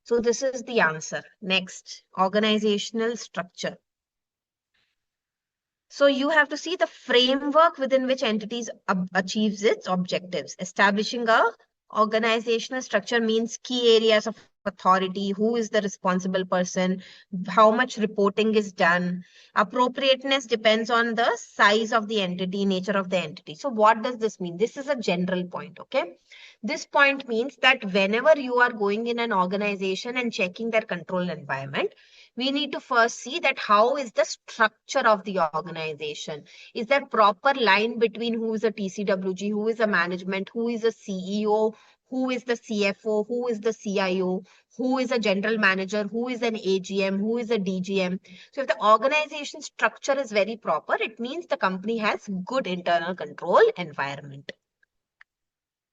So this is the answer. Next, organizational structure. So you have to see the framework within which entities achieves its objectives. Establishing a organizational structure means key areas of authority, who is the responsible person, how much reporting is done. Appropriateness depends on the size of the entity, nature of the entity. So what does this mean? This is a general point, okay? This point means that whenever you are going in an organization and checking their control environment, we need to first see that how is the structure of the organization. Is there proper line between who is a TCWG, who is a management, who is a CEO, who is the CFO, who is the CIO, who is a general manager, who is an AGM, who is a DGM. So if the organization structure is very proper, it means the company has good internal control environment.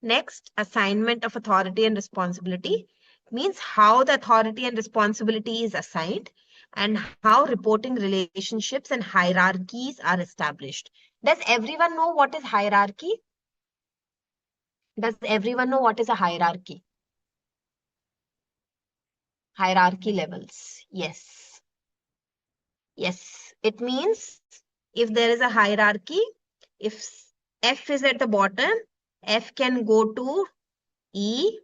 Next, assignment of authority and responsibility means how the authority and responsibility is assigned and how reporting relationships and hierarchies are established. Does everyone know what is hierarchy? Does everyone know what is a hierarchy? Hierarchy levels. Yes. Yes. It means if there is a hierarchy, if F is at the bottom, F can go to E,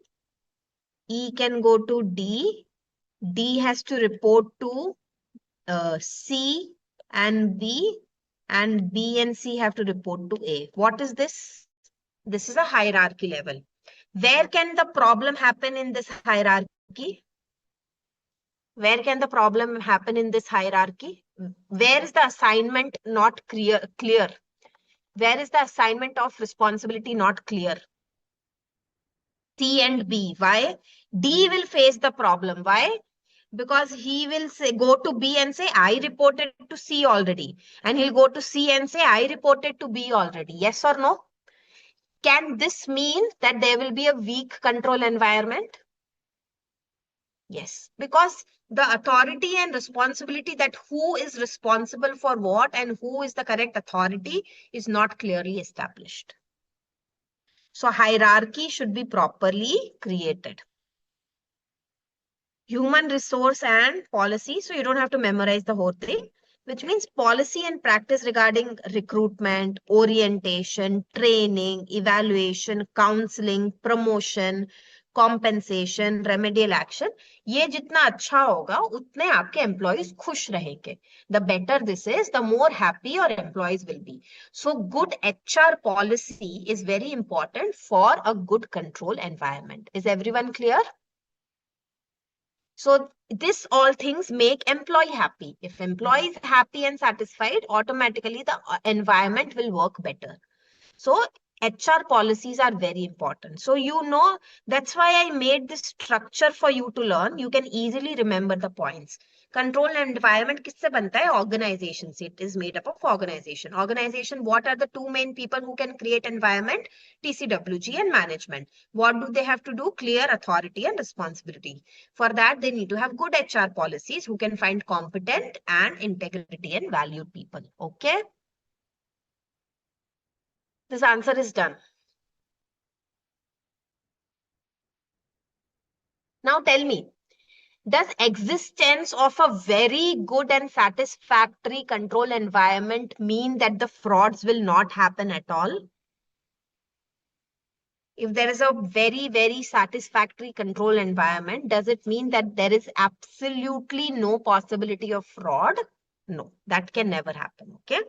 E can go to D, D has to report to C and B, and B and C have to report to A. What is this? This is a hierarchy level. Where can the problem happen in this hierarchy? Where can the problem happen in this hierarchy? Where is the assignment not clear? Where is the assignment of responsibility not clear? C and B. Why? D will face the problem. Why? Because he will say, go to B and say, I reported to C already. And he'll go to C and say, I reported to B already. Yes or no? Can this mean that there will be a weak control environment? Yes, because the authority and responsibility, that who is responsible for what and who is the correct authority, is not clearly established. So hierarchy should be properly created. Human resource and policy. So you don't have to memorize the whole thing, which means policy and practice regarding recruitment, orientation, training, evaluation, counseling, promotion, compensation, remedial action. ये जितना अच्छा होगा उतने आपके employees खुश रहेंगे. The better this is, the more happy your employees will be. So good HR policy is very important for a good control environment. Is everyone clear? So this all things make employee happy. If employee is happy and satisfied, automatically the environment will work better. So HR policies are very important. So that's why I made this structure for you to learn. You can easily remember the points. Control and environment किससे बनता है? Organization से. It is made up of organization. Organization, what are the two main people who can create environment? TCWG and management. What do they have to do? Clear authority and responsibility. For that, they need to have good HR policies who can find competent and integrity and valued people. Okay. This answer is done. Now tell me, does existence of a very good and satisfactory control environment mean that the frauds will not happen at all? If there is a very, very satisfactory control environment, does it mean that there is absolutely no possibility of fraud? No, that can never happen. Okay.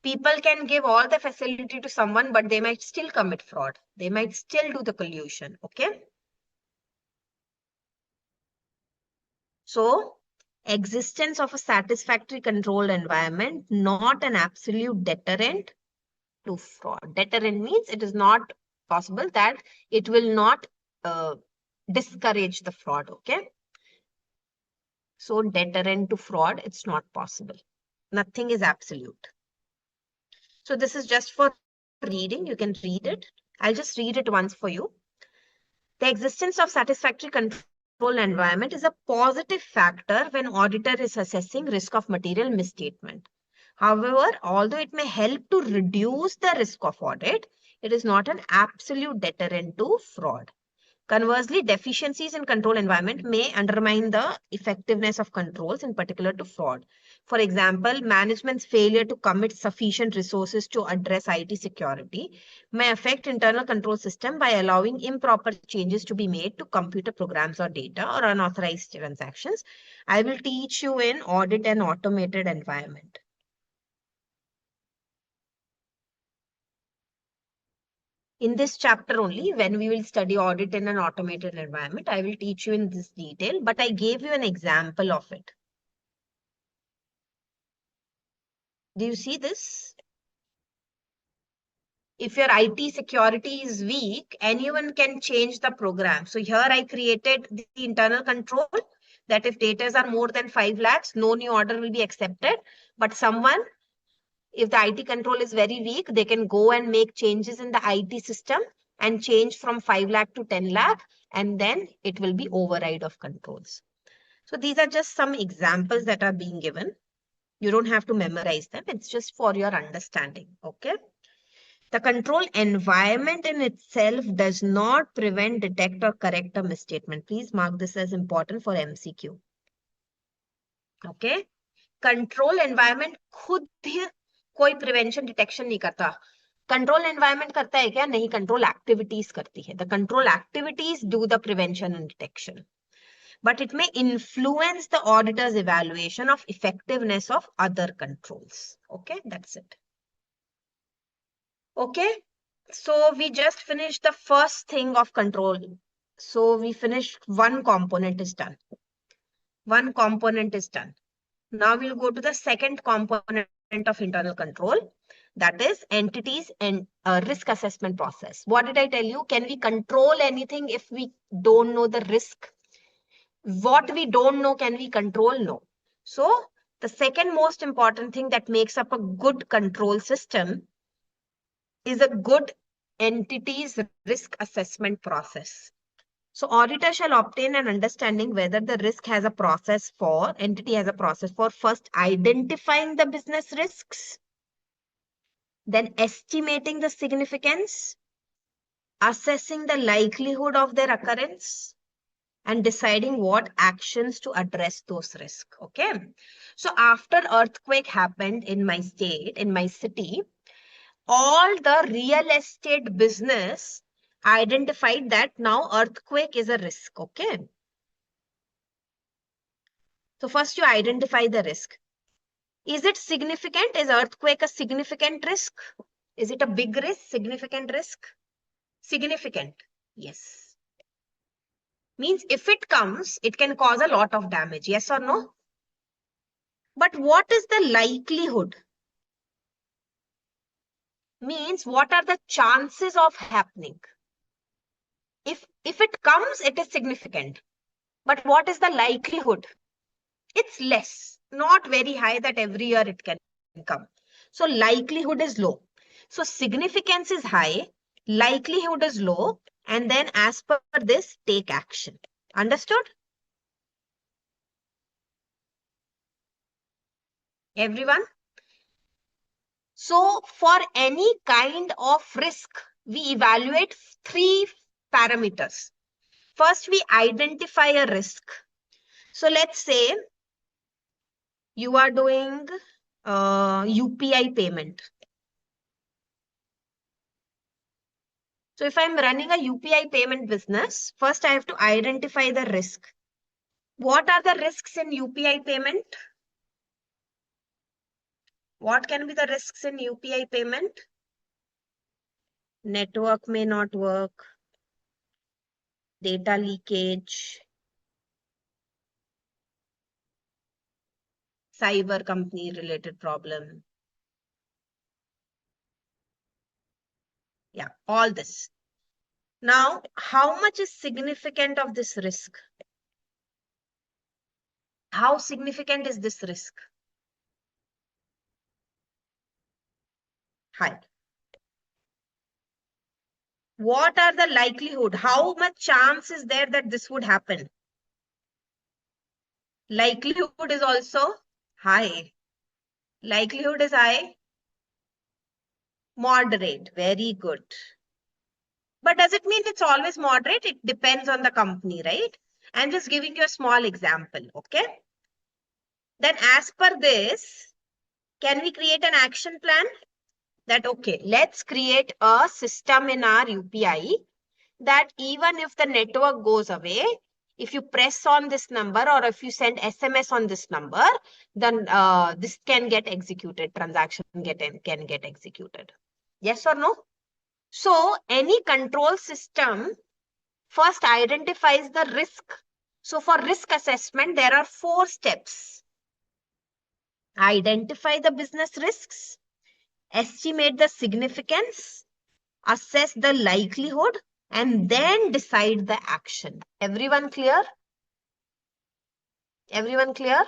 People can give all the facility to someone, but they might still commit fraud. They might still do the collusion. Okay. So, existence of a satisfactory controlled environment, not an absolute deterrent to fraud. Deterrent means it is not possible that it will not discourage the fraud. Okay. So, deterrent to fraud, it's not possible. Nothing is absolute. So, this is just for reading. You can read it. I'll just read it once for you. The existence of satisfactory control environment is a positive factor when auditor is assessing risk of material misstatement. However, although it may help to reduce the risk of audit, it is not an absolute deterrent to fraud. Conversely, deficiencies in control environment may undermine the effectiveness of controls, in particular to fraud. For example, management's failure to commit sufficient resources to address IT security may affect internal control system by allowing improper changes to be made to computer programs or data or unauthorized transactions. I will teach you in audit and automated environment. In this chapter only, when we will study audit in an automated environment, I will teach you in this detail, but I gave you an example of it. Do you see this? If your IT security is weak, anyone can change the program. So here I created the internal control that if data are more than 5 lakhs, no new order will be accepted. But if the IT control is very weak, they can go and make changes in the IT system and change from 5 lakh to 10 lakh, and then it will be override of controls. So these are just some examples that are being given. You don't have to memorize them. It's just for your understanding. Okay. The control environment in itself does not prevent, detect, or correct a misstatement. Please mark this as important for MCQ. Okay. Control environment खुद ही कोई prevention detection नहीं करता. Control environment करता है क्या? नहीं, control activities करती है. The control activities do the prevention and detection. But it may influence the auditor's evaluation of effectiveness of other controls. Okay, that's it. Okay. So we just finished the first thing of control. So we finished one component is done. One component is done. Now we'll go to the second component of internal control. That is entities and risk assessment process. What did I tell you? Can we control anything if we don't know the risk? What we don't know, can we control? No. So the second most important thing that makes up a good control system is a good entities risk assessment process. So auditor shall obtain an understanding whether the risk has a process for, entity has a process for first identifying the business risks, then estimating the significance, assessing the likelihood of their occurrence, and deciding what actions to address those risks. Okay. So after earthquake happened in my state, in my city, all the real estate business identified that now earthquake is a risk. Okay. So first you identify the risk. Is it significant? Is earthquake a significant risk? Is it a big risk? Significant risk? Significant. Yes. Means if it comes, it can cause a lot of damage. Yes or no? But what is the likelihood? Means what are the chances of happening? If it comes, it is significant. But what is the likelihood? It's less, not very high that every year it can come. So likelihood is low. So significance is high, likelihood is low, and then as per this, take action. Understood? Everyone? So for any kind of risk, we evaluate three parameters. First, we identify a risk. So let's say you are doing UPI payment. So if I'm running a UPI payment business, first I have to identify the risk. What are the risks in UPI payment? What can be the risks in UPI payment? Network may not work, data leakage, cyber company related problem. Yeah, all this. Now, how much is significant of this risk? How significant is this risk? High. What are the likelihood? How much chance is there that this would happen? Likelihood is also high. Likelihood is high. Moderate. Very good. But does it mean it's always moderate? It depends on the company, right? I'm just giving you a small example. Okay. Then as per this, can we create an action plan? That, okay, let's create a system in our UPI that even if the network goes away, if you press on this number or if you send SMS on this number, then this can get executed, transaction can get executed. Yes or no? So any control system first identifies the risk. So for risk assessment, there are 4 steps. Identify the business risks, estimate the significance, assess the likelihood, and then decide the action. Everyone clear? Everyone clear?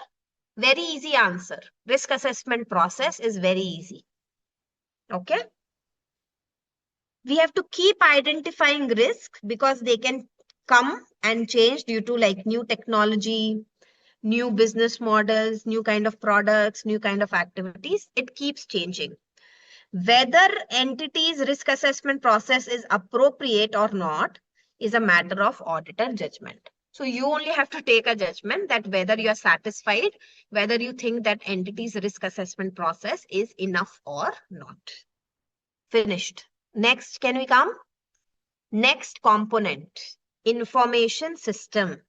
Very easy answer. Risk assessment process is very easy. Okay. We have to keep identifying risks because they can come and change due to like new technology, new business models, new kind of products, new kind of activities. It keeps changing. Whether entity's risk assessment process is appropriate or not is a matter of auditor judgment. So you only have to take a judgment that whether you are satisfied, whether you think that entity's risk assessment process is enough or not. Finished. Next, can we come? Next component, information system.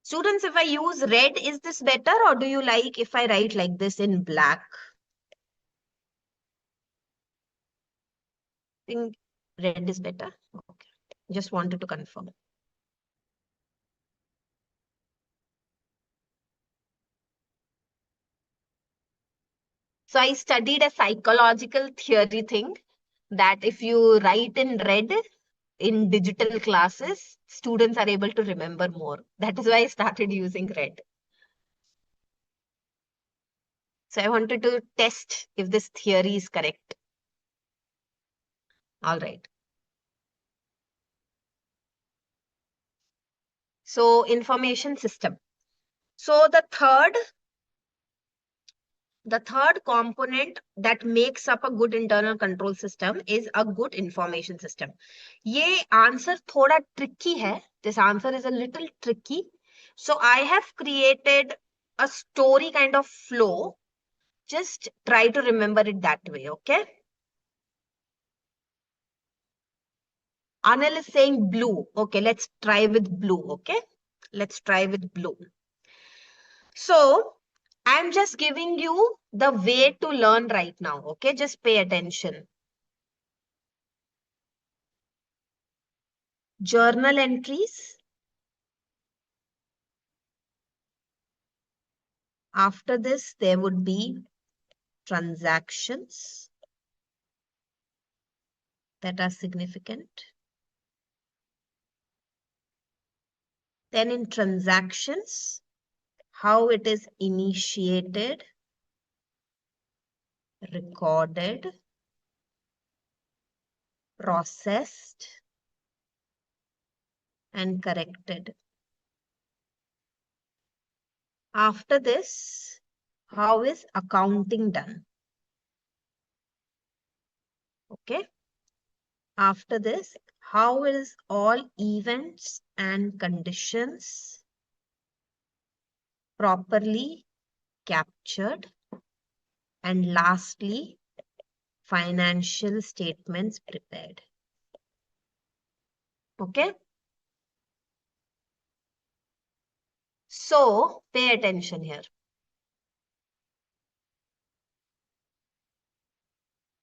Students, if I use red, is this better, or do you like if I write like this in black? Think red is better? Okay. Just wanted to confirm. So I studied a psychological theory thing that if you write in red in digital classes, students are able to remember more. That is why I started using red. So I wanted to test if this theory is correct. All right. So information system. So the third component that makes up a good internal control system is a good information system. ये answer थोड़ा tricky है. This answer is a little tricky. So I have created a story kind of flow. Just try to remember it that way, okay? Anil is saying blue. Okay, let's try with blue, okay? Let's try with blue. So I'm just giving you the way to learn right now, okay? Just pay attention. Journal entries. After this, there would be transactions that are significant. Then in transactions, how it is initiated, recorded, processed, and corrected. After this, how is accounting done? Okay. After this, how is all events and conditions properly captured? And lastly, financial statements prepared. Okay. So pay attention here.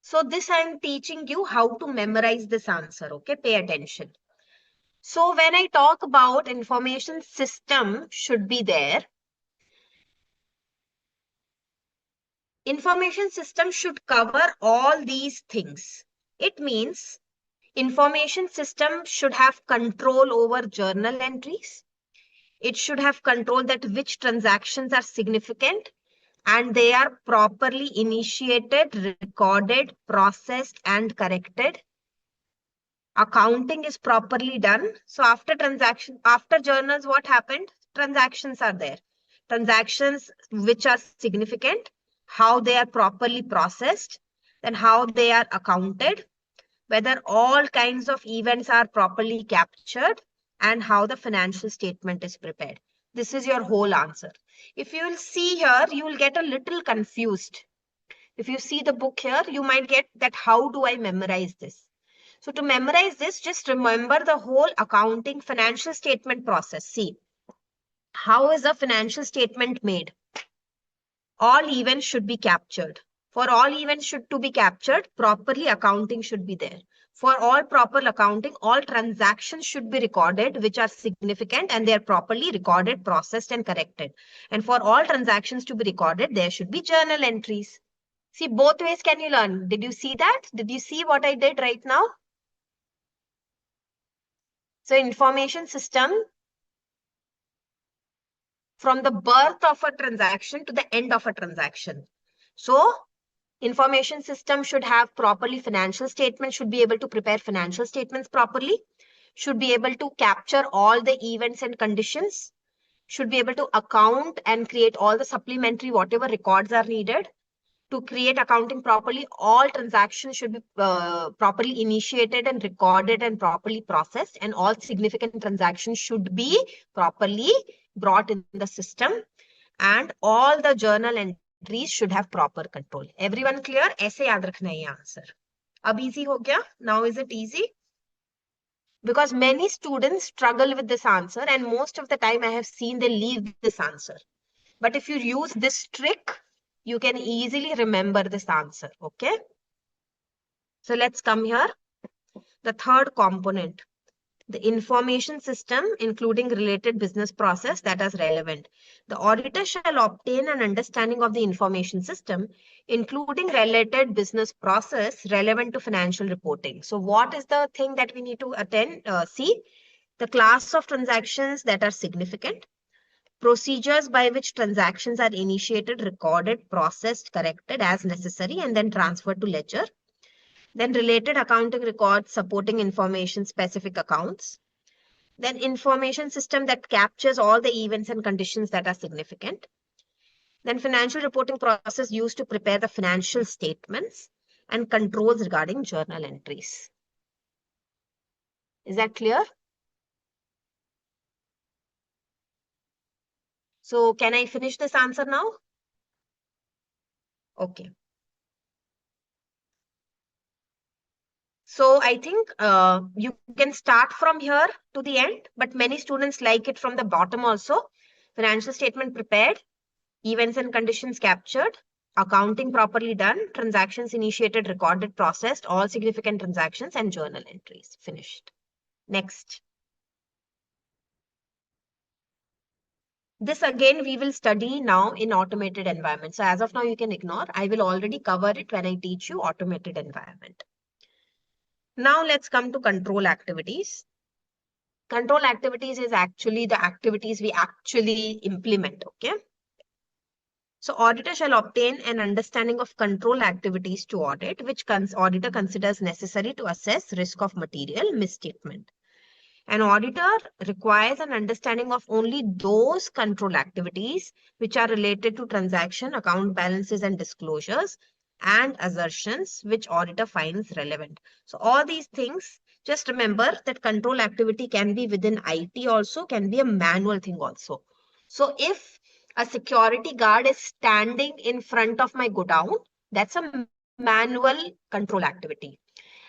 So this I am teaching you how to memorize this answer. Okay. Pay attention. So when I talk about information system should be there, information system should cover all these things. It means information system should have control over journal entries. It should have control that which transactions are significant and they are properly initiated, recorded, processed, and corrected. Accounting is properly done. So after journals, what happened? Transactions are there. Transactions which are significant, how they are properly processed, then how they are accounted, whether all kinds of events are properly captured, and how the financial statement is prepared. This is your whole answer. If you will see here, you will get a little confused. If you see the book here, you might get that how do I memorize this? So to memorize this, just remember the whole accounting financial statement process. See, how is a financial statement made? All events should be captured. For all events should to be captured, properly accounting should be there. For all proper accounting, all transactions should be recorded, which are significant, and they are properly recorded, processed, and corrected. And for all transactions to be recorded, there should be journal entries. See, both ways can you learn. Did you see that? Did you see what I did right now? So information system, from the birth of a transaction to the end of a transaction. So information system should have properly financial statements, should be able to prepare financial statements properly, should be able to capture all the events and conditions, should be able to account and create all the supplementary whatever records are needed. To create accounting properly, all transactions should be properly initiated and recorded and properly processed, and all significant transactions should be properly brought in the system, and all the journal entries should have proper control. Everyone clear? ऐसे याद रखना है ये answer. अब easy हो गया? Now is it easy? Because many students struggle with this answer, and most of the time I have seen they leave this answer. But if you use this trick, you can easily remember this answer. Okay. So let's come here. The third component, the information system, including related business process that is relevant. The auditor shall obtain an understanding of the information system, including related business process relevant to financial reporting. So what is the thing that we need to see? The class of transactions that are significant, procedures by which transactions are initiated, recorded, processed, corrected as necessary, and then transferred to ledger. Then related accounting records supporting information specific accounts. Then information system that captures all the events and conditions that are significant. Then financial reporting process used to prepare the financial statements and controls regarding journal entries. Is that clear? So can I finish this answer now? Okay. So I think you can start from here to the end, but many students like it from the bottom also. Financial statement prepared, events and conditions captured, accounting properly done, transactions initiated, recorded, processed, all significant transactions, and journal entries. Finished. Next. This again we will study now in automated environment. So as of now you can ignore. I will already cover it when I teach you automated environment. Now let's come to control activities. Control activities is actually the activities we actually implement. Okay. So auditor shall obtain an understanding of control activities to audit, which auditor considers necessary to assess risk of material misstatement. An auditor requires an understanding of only those control activities which are related to transaction, account balances and disclosures and assertions which auditor finds relevant. So all these things, just remember that control activity can be within IT also, can be a manual thing also. So if a security guard is standing in front of my godown, that's a manual control activity.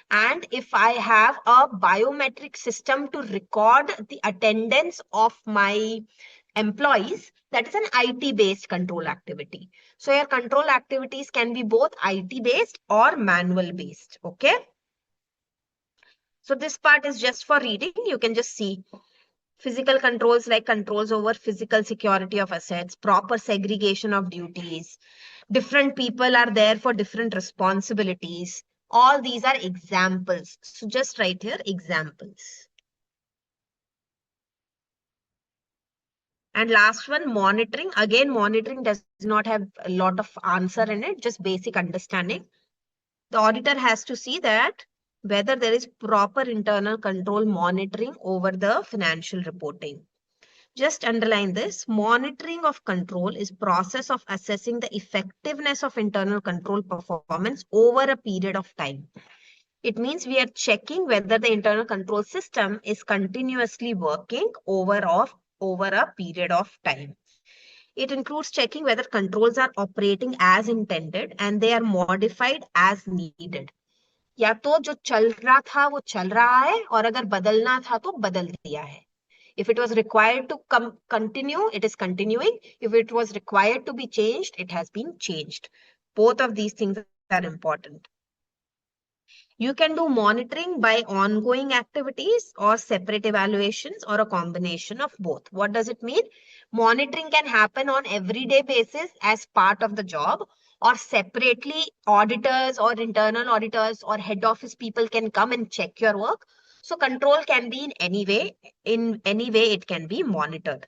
And if I have a biometric system to record the attendance of my employees, that is an IT based control activity. So your control activities can be both IT based or manual based. Okay. So this part is just for reading. You can just see physical controls like controls over physical security of assets, proper segregation of duties. Different people are there for different responsibilities. All these are examples. So just write here examples. And last one, monitoring. Again, monitoring does not have a lot of answer in it, just basic understanding. The auditor has to see that whether there is proper internal control monitoring over the financial reporting. Just underline this. Monitoring of control is process of assessing the effectiveness of internal control performance over a period of time. It means we are checking whether the internal control system is continuously working over a period of time. It includes checking whether controls are operating as intended and they are modified as needed. या तो जो चल रहा था वो चल रहा है और अगर बदलना था तो बदल दिया है. If it was required to continue, it is continuing. If it was required to be changed, it has been changed. Both of these things are important. You can do monitoring by ongoing activities or separate evaluations or a combination of both. What does it mean? Monitoring can happen on everyday basis as part of the job, or separately auditors or internal auditors or head office people can come and check your work. So control can be in any way it can be monitored.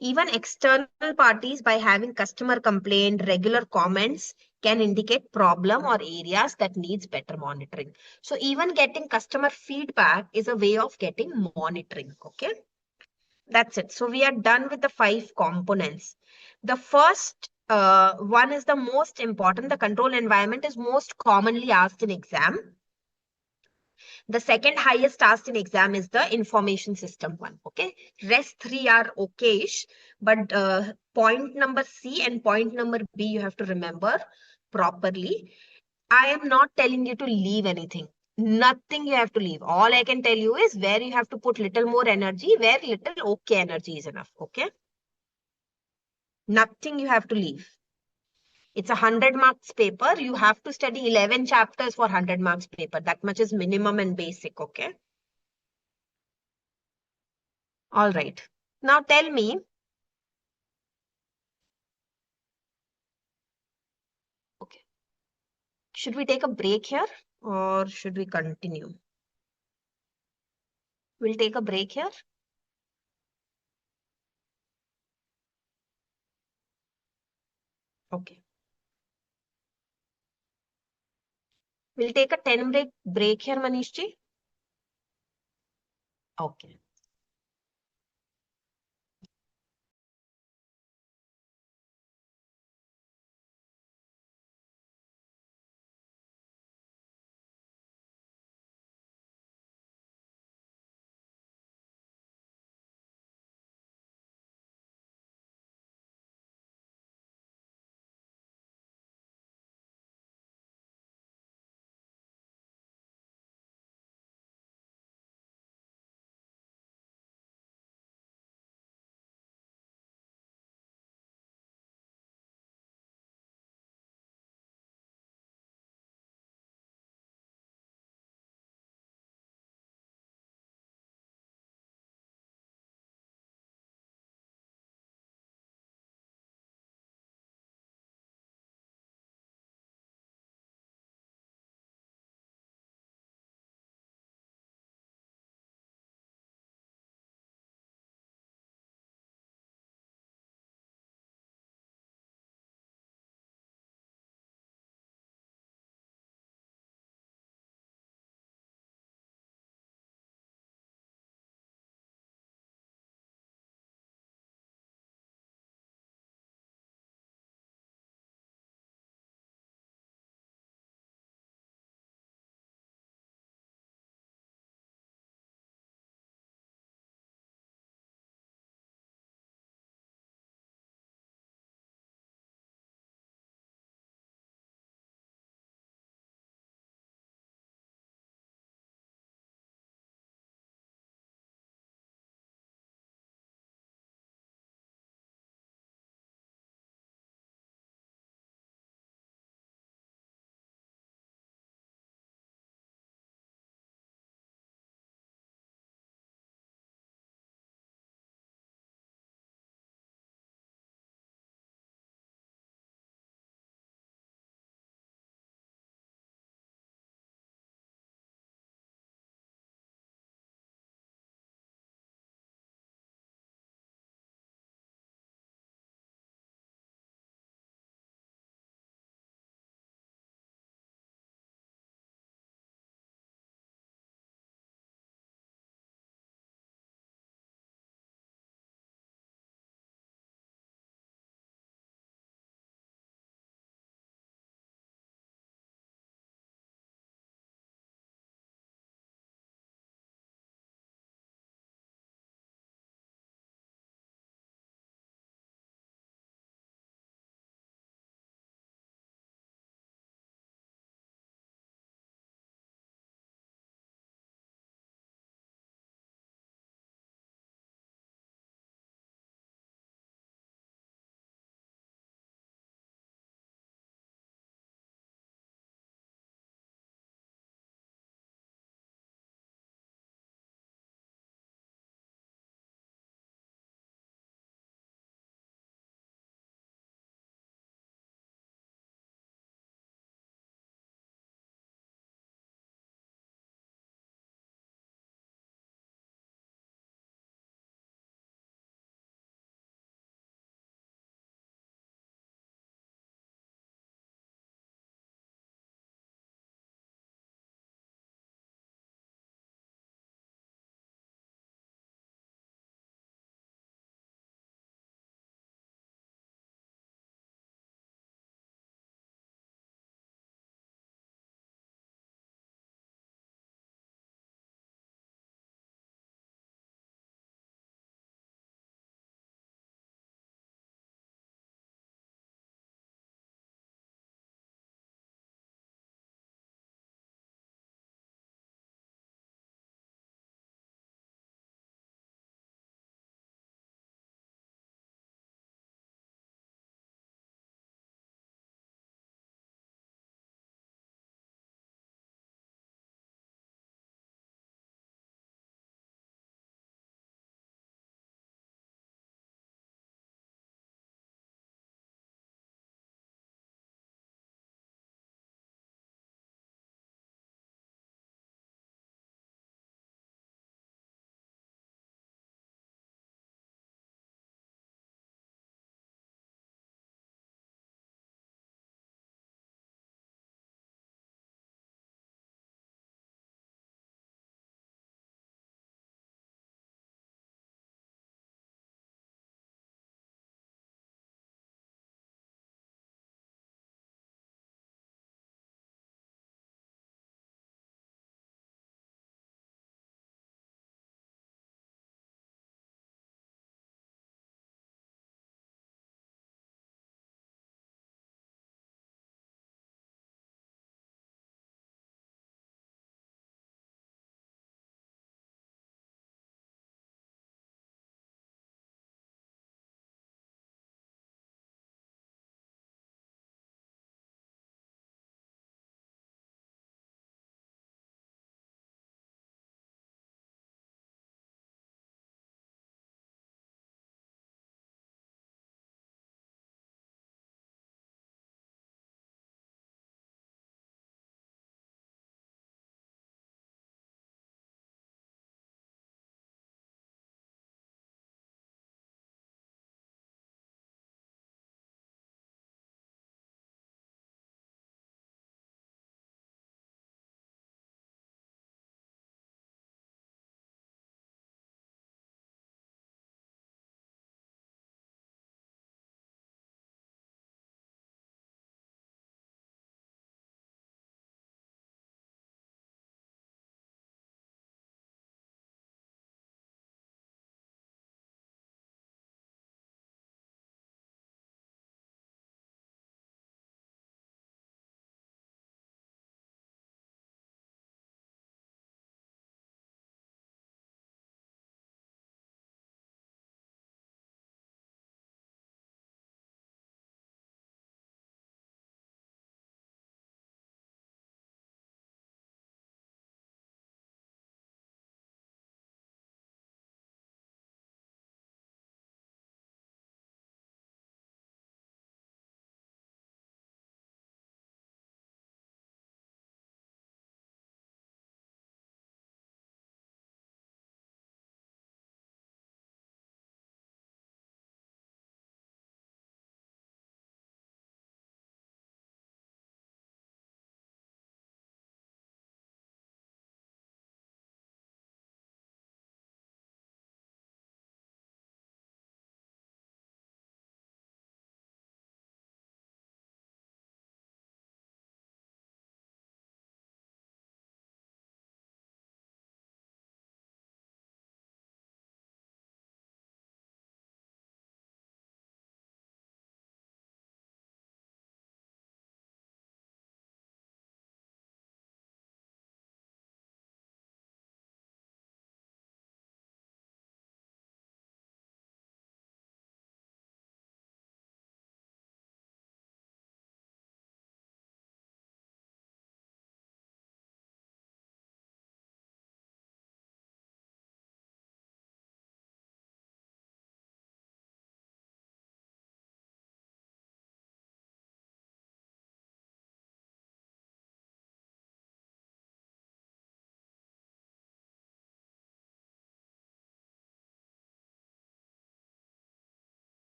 Even external parties, by having customer complaint, regular comments, can indicate problem or areas that needs better monitoring. So even getting customer feedback is a way of getting monitoring. Okay. That's it. So we are done with the 5 components. The first one is the most important. The control environment is most commonly asked in exam. The second highest asked in exam is the information system one. Okay. Rest 3 are okayish, but point number C and point number B you have to remember properly. I am not telling you to leave anything. Nothing you have to leave. All I can tell you is where you have to put little more energy, where little okay energy is enough. Okay. Nothing you have to leave. It's a 100 marks paper. You have to study 11 chapters for 100 marks paper. That much is minimum and basic. Okay. All right. Now tell me, okay, should we take a break here or should we continue? We'll take a break here. Okay. We'll take a 10 break here, Manishji. Okay.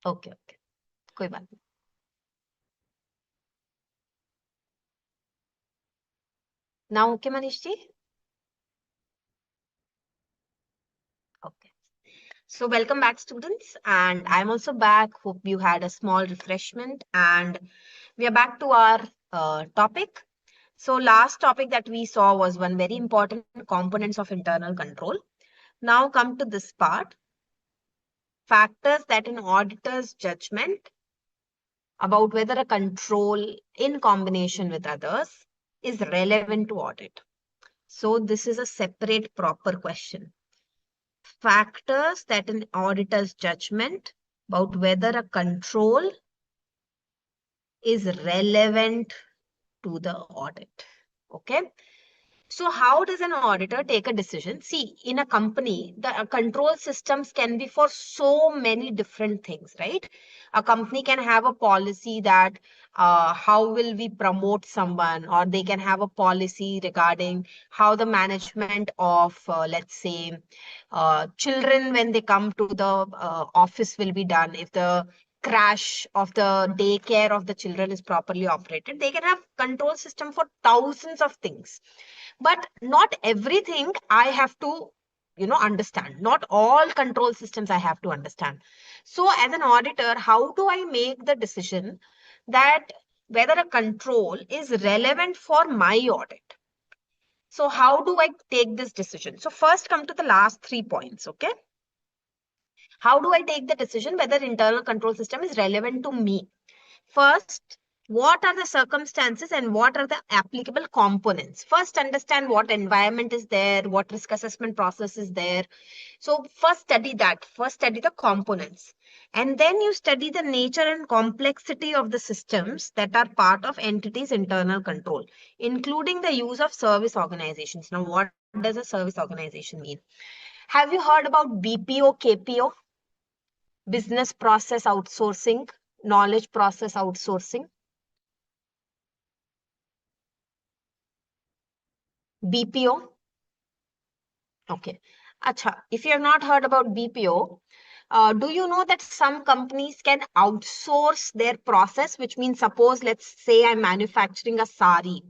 Okay okay, कोई बात नहीं। Now okay Manish ji? Okay. So welcome back, students, and I'm also back. Hope you had a small refreshment, and we are back to our topic. So last topic that we saw was one very important components of internal control. Now come to this part, factors that an auditor's judgment about whether a control in combination with others is relevant to audit. So this is a separate proper question. Factors that an auditor's judgment about whether a control is relevant to the audit. Okay. So how does an auditor take a decision? See, in a company, the control systems can be for so many different things, right? A company can have a policy that how will we promote someone, or they can have a policy regarding how the management of, let's say, children when they come to the office will be done. If the crash of the daycare of the children is properly operated, they can have control system for thousands of things, but not everything I have to understand. Not all control systems I have to understand. So as an auditor, how do I make the decision that whether a control is relevant for my audit? So how do I take this decision? So first come to the last 3 points. Okay, how do I take the decision whether internal control system is relevant to me? First, what are the circumstances and what are the applicable components? First, understand what environment is there, what risk assessment process is there. So first study that, first study the components. And then you study the nature and complexity of the systems that are part of entities' internal control, including the use of service organizations. Now, what does a service organization mean? Have you heard about BPO, KPO? Business process outsourcing, knowledge process outsourcing? BPO? Okay. Acha, if you have not heard about BPO, do you know that some companies can outsource their process, which means suppose, let's say I'm manufacturing a sari,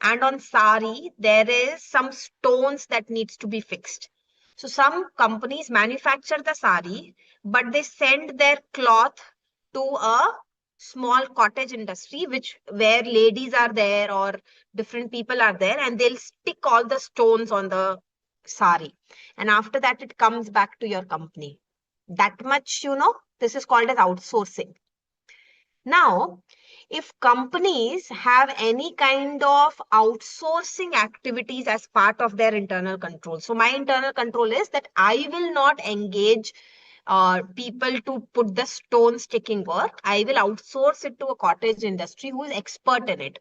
and on sari, there is some stones that needs to be fixed. So some companies manufacture the sari, but they send their cloth to a small cottage industry, which where ladies are there or different people are there, and they'll stick all the stones on the sari, and after that it comes back to your company. That much, this is called as outsourcing. Now, if companies have any kind of outsourcing activities as part of their internal control, so my internal control is that I will not engage people to put the stone sticking work. I will outsource it to a cottage industry who is expert in it.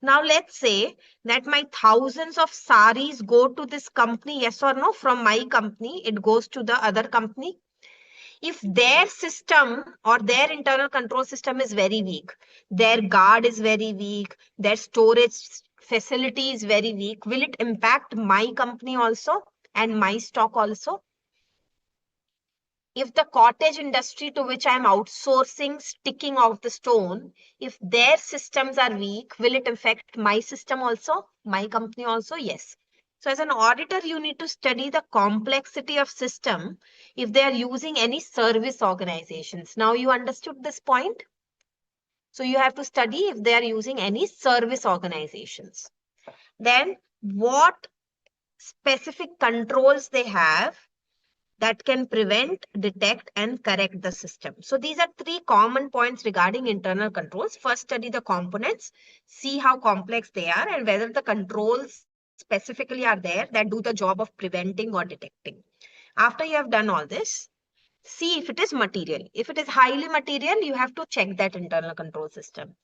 Now, let's say that my thousands of saris go to this company, yes or no? From my company, it goes to the other company. If their system or their internal control system is very weak, their guard is very weak, their storage facility is very weak, will it impact my company also and my stock also? If the cottage industry to which I'm outsourcing sticking of the stone, if their systems are weak, will it affect my system also, my company also? Yes. So as an auditor, you need to study the complexity of system if they are using any service organizations. Now you understood this point? So you have to study if they are using any service organizations. Then what specific controls they have that can prevent, detect, and correct the system. So these are 3 common points regarding internal controls. First, study the components, see how complex they are, and whether the controls specifically are there that do the job of preventing or detecting. After you have done all this, see if it is material. If it is highly material, you have to check that internal control system.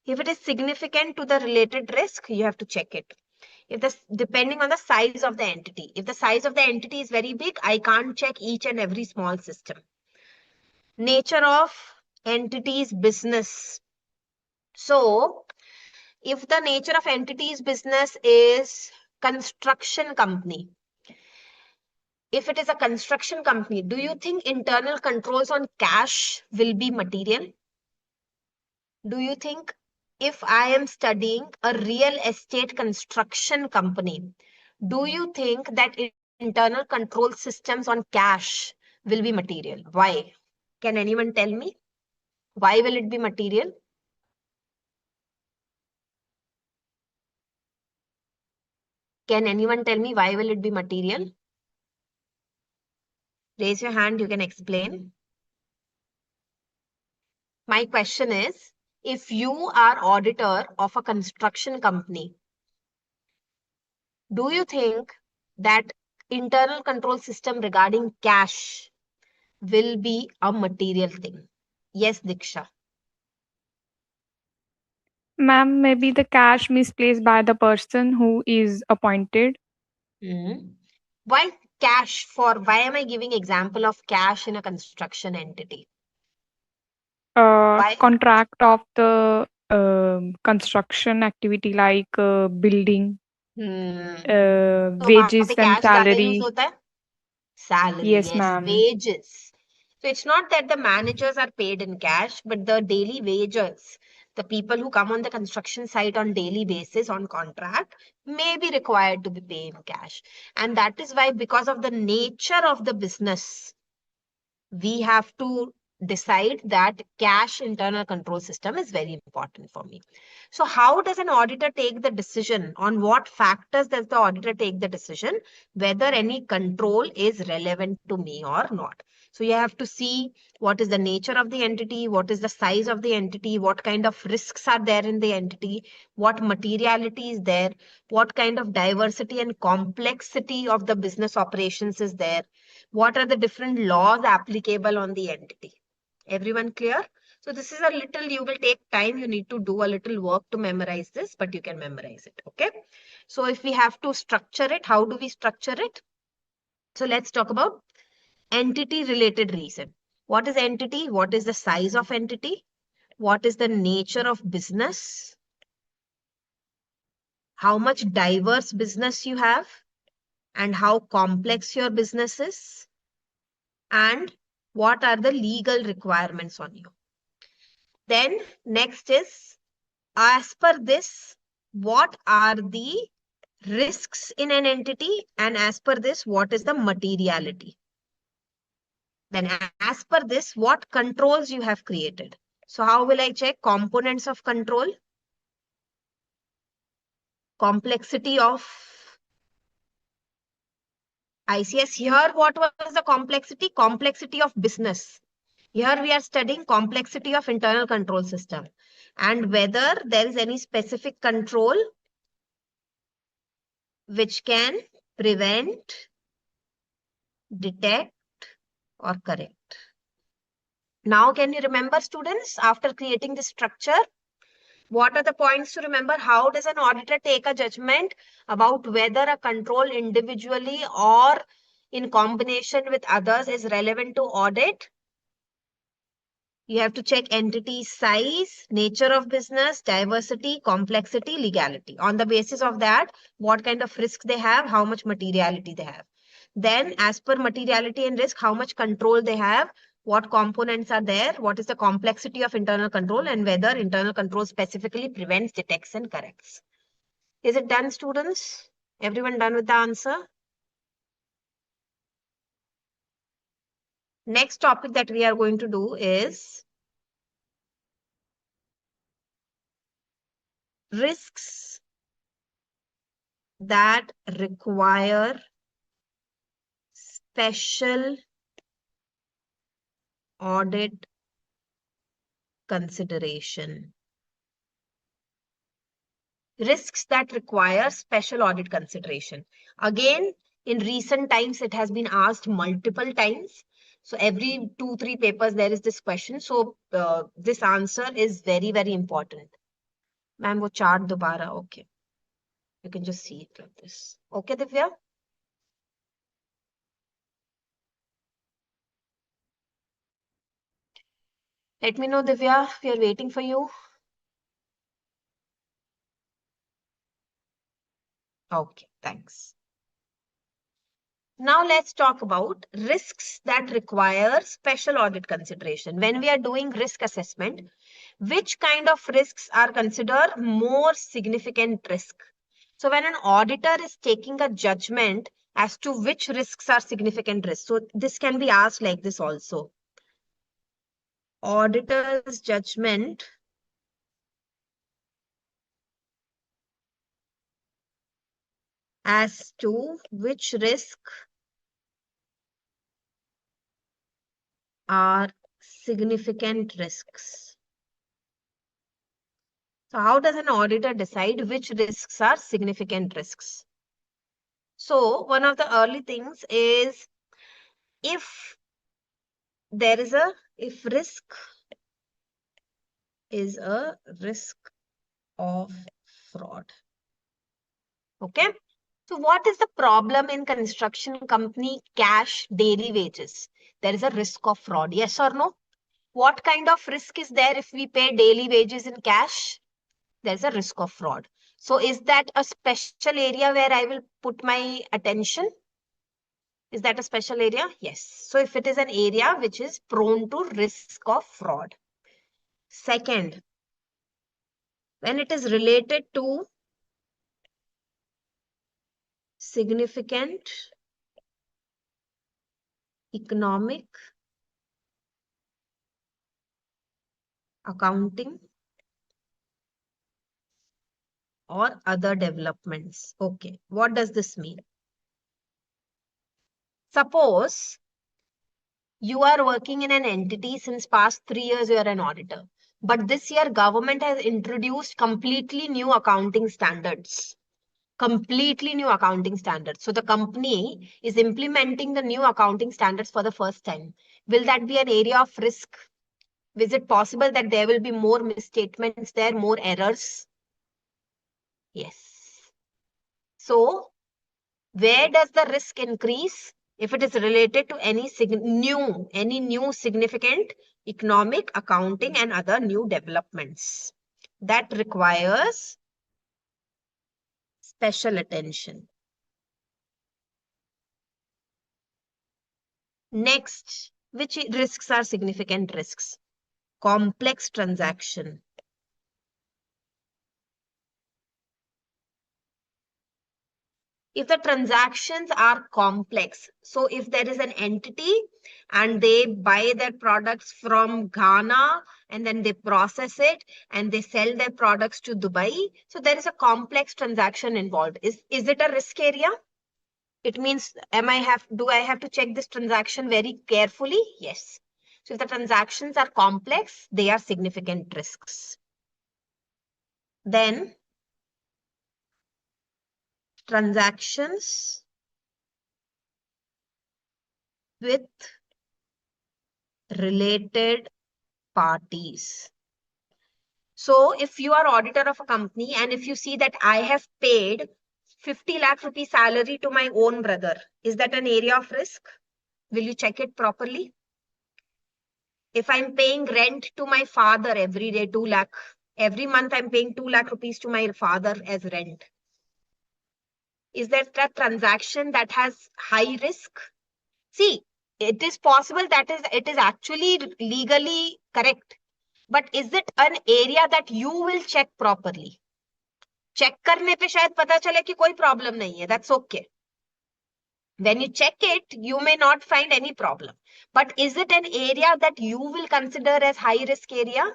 If it is significant to the related risk, you have to check it. If this, depending on the size of the entity, if the size of the entity is very big, I can't check each and every small system. Nature of entity's business. So if the nature of entity's business is construction company, if it is a construction company, do you think internal controls on cash will be material? Do you think if I am studying a real estate construction company, do you think that internal control systems on cash will be material? Why? Can anyone tell me? Why will it be material? Can anyone tell me why will it be material? Raise your hand, you can explain. My question is, if you are auditor of a construction company, do you think that internal control system regarding cash will be a material thing? Yes, Diksha. Ma'am, maybe the cash misplaced by the person who is appointed. Mhm. Why cash for? Why am I giving example of cash in a construction entity? Why? Contract of the construction activity like building, Hmm. तो वहां wages पे and cash ज्यादा use salary. होता है. Salary, Yes, yes, ma'am. wages. So it's not that the managers are paid in cash, but the daily wages, the people who come on the construction site on daily basis on contract may be required to be paid in cash. And that is why, because of the nature of the business, we have to decide that cash internal control system is very important for me. So how does an auditor take the decision? On what factors does the auditor take the decision whether any control is relevant to me or not? So you have to see what is the nature of the entity, what is the size of the entity, what kind of risks are there in the entity, what materiality is there, what kind of diversity and complexity of the business operations is there, what are the different laws applicable on the entity. Everyone clear? So this is a little, you will take time, you need to do a little work to memorize this, but you can memorize it. Okay, so if we have to structure it, how do we structure it? So let's talk about entity related reason. What is entity? What is the size of entity? What is the nature of business? How much diverse business you have, and how complex your business is, and what are the legal requirements on you. Then next is, as per this, what are the risks in an entity, and as per this, what is the materiality. Then as per this, what controls you have created. So how will I check components of control? Complexity of ICS. Here what was the complexity? Complexity of business. Here we are studying complexity of internal control system and whether there is any specific control which can prevent, detect, or correct. Now, can you remember, students, after creating this structure, what are the points to remember? How does an auditor take a judgment about whether a control individually or in combination with others is relevant to audit? You have to check entity size, nature of business, diversity, complexity, legality. On the basis of that, what kind of risk they have, how much materiality they have. Then, as per materiality and risk, how much control they have, what components are there, what is the complexity of internal control, and whether internal control specifically prevents, detects, and corrects. Is it done, students? Everyone done with the answer? Next topic that we are going to do is risks that require special audit consideration. Risks that require special audit consideration. Again, in recent times, it has been asked multiple times. So every 2, 3 papers, there is this question. So this answer is very, very important. Ma'am, wo chart dobara. Okay. You can just see it like this. Okay, Divya? Let me know, Divya. We are waiting for you. Okay, thanks. Now let's talk about risks that require special audit consideration. When we are doing risk assessment, which kind of risks are considered more significant risk? So when an auditor is taking a judgment as to which risks are significant risks, so this can be asked like this also. Auditor's judgment as to which risk are significant risks. So how does an auditor decide which risks are significant risks? So one of the early things is if there is a, if risk is a risk of fraud. Okay. So what is the problem in construction company cash daily wages? There is a risk of fraud. Yes or no? What kind of risk is there if we pay daily wages in cash? There's a risk of fraud. So is that a special area where I will put my attention? Is that a special area? Yes. So if it is an area which is prone to risk of fraud. Second, when it is related to significant economic, accounting, or other developments. Okay, what does this mean? Suppose you are working in an entity since past 3 years, you are an auditor. But this year, government has introduced completely new accounting standards. Completely new accounting standards. So the company is implementing the new accounting standards for the first time. Will that be an area of risk? Is it possible that there will be more misstatements there, more errors? Yes. So where does the risk increase? If it is related to any new significant economic, accounting, and other new developments that requires special attention. Next, which risks are significant risks? Complex transaction. If the transactions are complex, so if there is an entity and they buy their products from Ghana and then they process it and they sell their products to Dubai, so there is a complex transaction involved. Is it a risk area? It means do I have to check this transaction very carefully? Yes. So if the transactions are complex, they are significant risks. Then transactions with related parties. So if you are auditor of a company and if you see that I have paid 50 lakh rupee salary to my own brother, is that an area of risk? Will you check it properly? If I'm paying rent to my father every day, 2 lakh, every month I'm paying 2 lakh rupees to my father as rent. Is that a transaction that has high risk? See, it is possible that it is actually legally correct. But is it an area that you will check properly? Check करने पे शायद पता चले कि कोई problem नहीं है, that's okay. When you check it, you may not find any problem. But is it an area that you will consider as high risk area?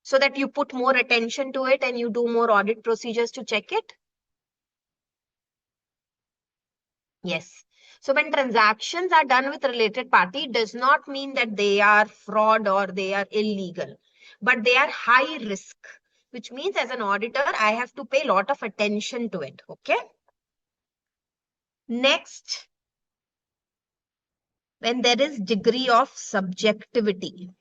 So that you put more attention to it and you do more audit procedures to check it? Yes. So when transactions are done with related party, it does not mean that they are fraud or they are illegal, but they are high risk, which means as an auditor, I have to pay a lot of attention to it. Okay. Next, when there is degree of subjectivity.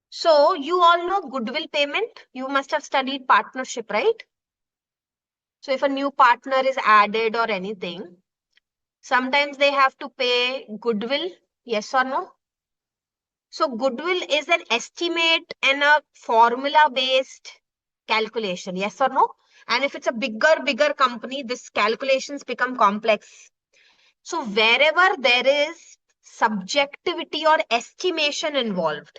So you all know goodwill payment. You must have studied partnership, right? So if a new partner is added or anything, sometimes they have to pay goodwill. Yes or no? So goodwill is an estimate and a formula based calculation. Yes or no? And if it's a bigger company, this calculations become complex. So wherever there is subjectivity or estimation involved,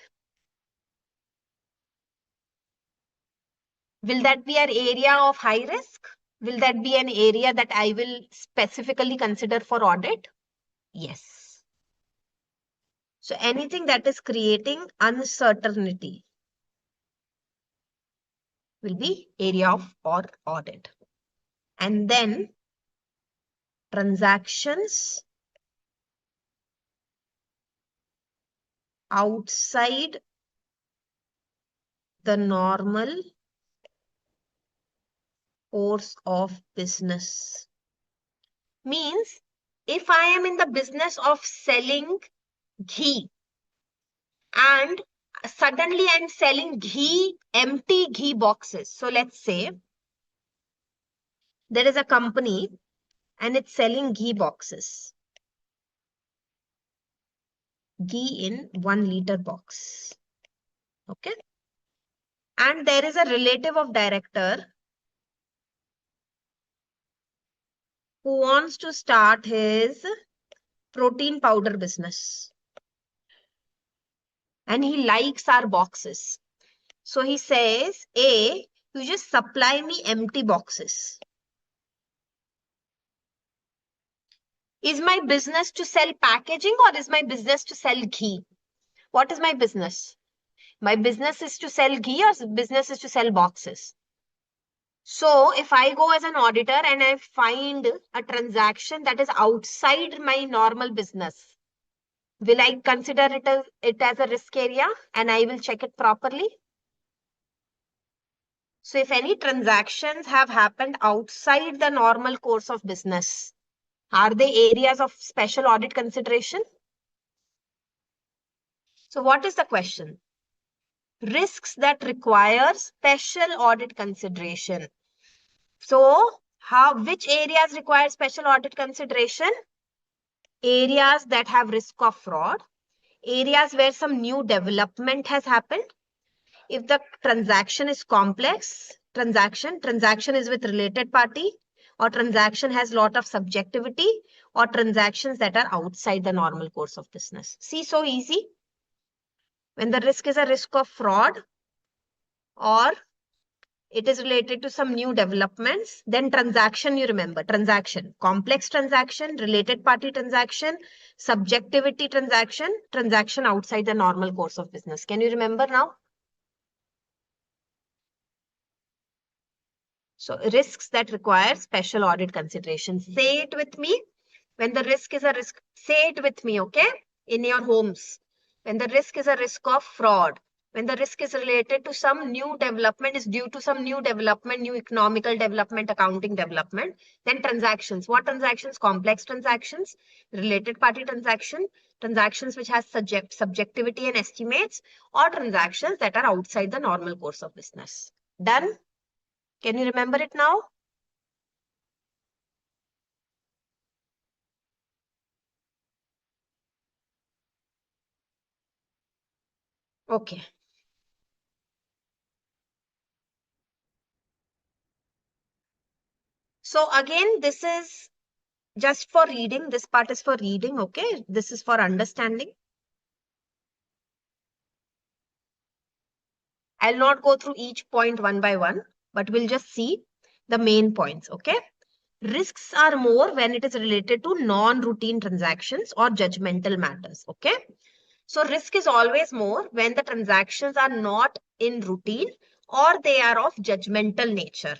will that be an area of high risk? Will that be an area that I will specifically consider for audit? Yes. So anything that is creating uncertainty will be area of or audit. And then transactions outside the normal course of business. Means if I am in the business of selling ghee and suddenly I'm selling ghee, empty ghee boxes. So let's say there is a company and it's selling ghee boxes, ghee in 1 liter box. Okay. And there is a relative of director who wants to start his protein powder business. And he likes our boxes. So he says, A, you just supply me empty boxes. Is my business to sell packaging or is my business to sell ghee? What is my business? My business is to sell ghee or business is to sell boxes? So if I go as an auditor and I find a transaction that is outside my normal business, will I consider it as a risk area and I will check it properly? So if any transactions have happened outside the normal course of business, are they areas of special audit consideration? So what is the question? Risks that require special audit consideration. So which areas require special audit consideration? Areas that have risk of fraud, areas where some new development has happened. If the transaction is complex, transaction is with related party, or transaction has lot of subjectivity, or transactions that are outside the normal course of business. See, so easy. When the risk is a risk of fraud or it is related to some new developments, then transaction, you remember, transaction, complex transaction, related party transaction, subjectivity transaction outside the normal course of business. Can you remember now? So risks that require special audit consideration. Say it with me. When the risk is a risk, say it with me, okay? In your homes. When the risk is a risk of fraud, when the risk is related to some new development, is due to some new development, new economical development, accounting development, then transactions. What transactions? Complex transactions, related party transactions which has subjectivity and estimates, or transactions that are outside the normal course of business. Done? Can you remember it now? Okay. So again, this is just for reading. This part is for reading. Okay. This is for understanding. I'll not go through each point one by one, but we'll just see the main points. Okay. Risks are more when it is related to non-routine transactions or judgmental matters. Okay. So risk is always more when the transactions are not in routine or they are of judgmental nature.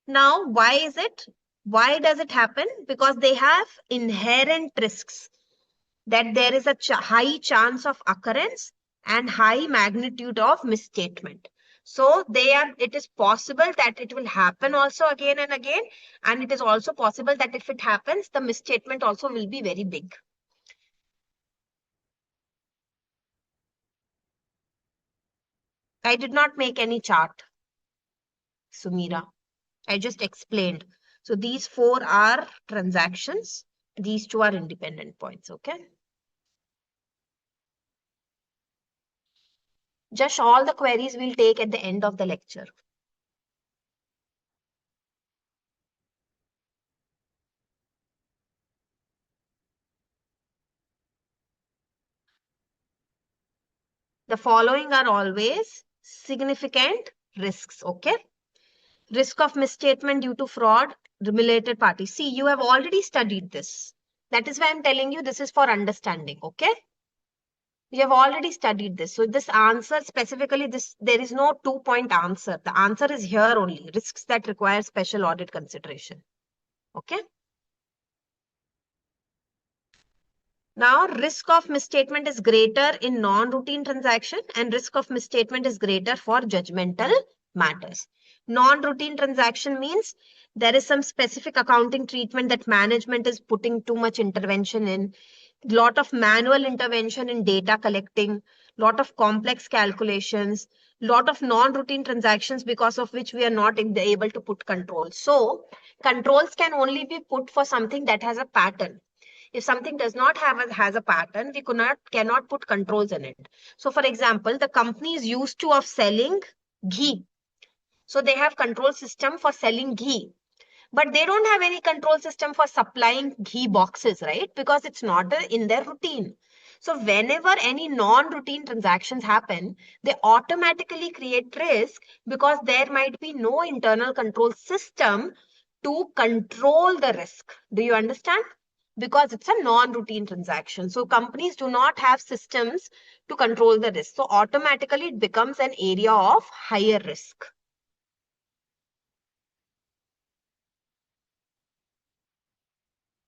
Now, why is it? Why does it happen? Because they have inherent risks that there is a high chance of occurrence and high magnitude of misstatement. So it is possible that it will happen also again and again. And it is also possible that if it happens, the misstatement also will be very big. I did not make any chart, Sumira. I just explained. So these 4 are transactions. These 2 are independent points. Okay. Just all the queries we'll take at the end of the lecture. The following are always significant risks, okay? Risk of misstatement due to fraud, related parties. See, you have already studied this. That is why I'm telling you this is for understanding, okay? You have already studied this. So this answer specifically, this there is no 2-point answer. The answer is here only. Risks that require special audit consideration. Okay. Now, risk of misstatement is greater in non-routine transaction and risk of misstatement is greater for judgmental matters. Non-routine transaction means there is some specific accounting treatment that management is putting too much intervention in, lot of manual intervention in data collecting, lot of complex calculations, lot of non-routine transactions because of which we are not able to put controls. So controls can only be put for something that has a pattern. If something does not has a pattern, we cannot put controls in it. So for example, the company is used to of selling ghee. So they have control system for selling ghee, but they don't have any control system for supplying ghee boxes, right? Because it's not in their routine. So whenever any non-routine transactions happen, they automatically create risk because there might be no internal control system to control the risk. Do you understand? Because it's a non-routine transaction. So companies do not have systems to control the risk. So automatically it becomes an area of higher risk.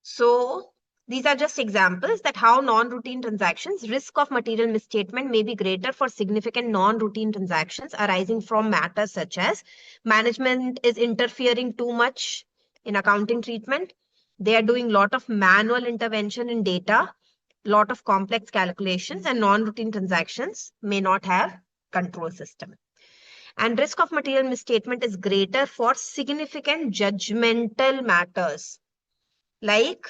So these are just examples that how non-routine transactions, risk of material misstatement may be greater for significant non-routine transactions arising from matters such as management is interfering too much in accounting treatment. They are doing lot of manual intervention in data, lot of complex calculations, and non-routine transactions may not have control system. And risk of material misstatement is greater for significant judgmental matters like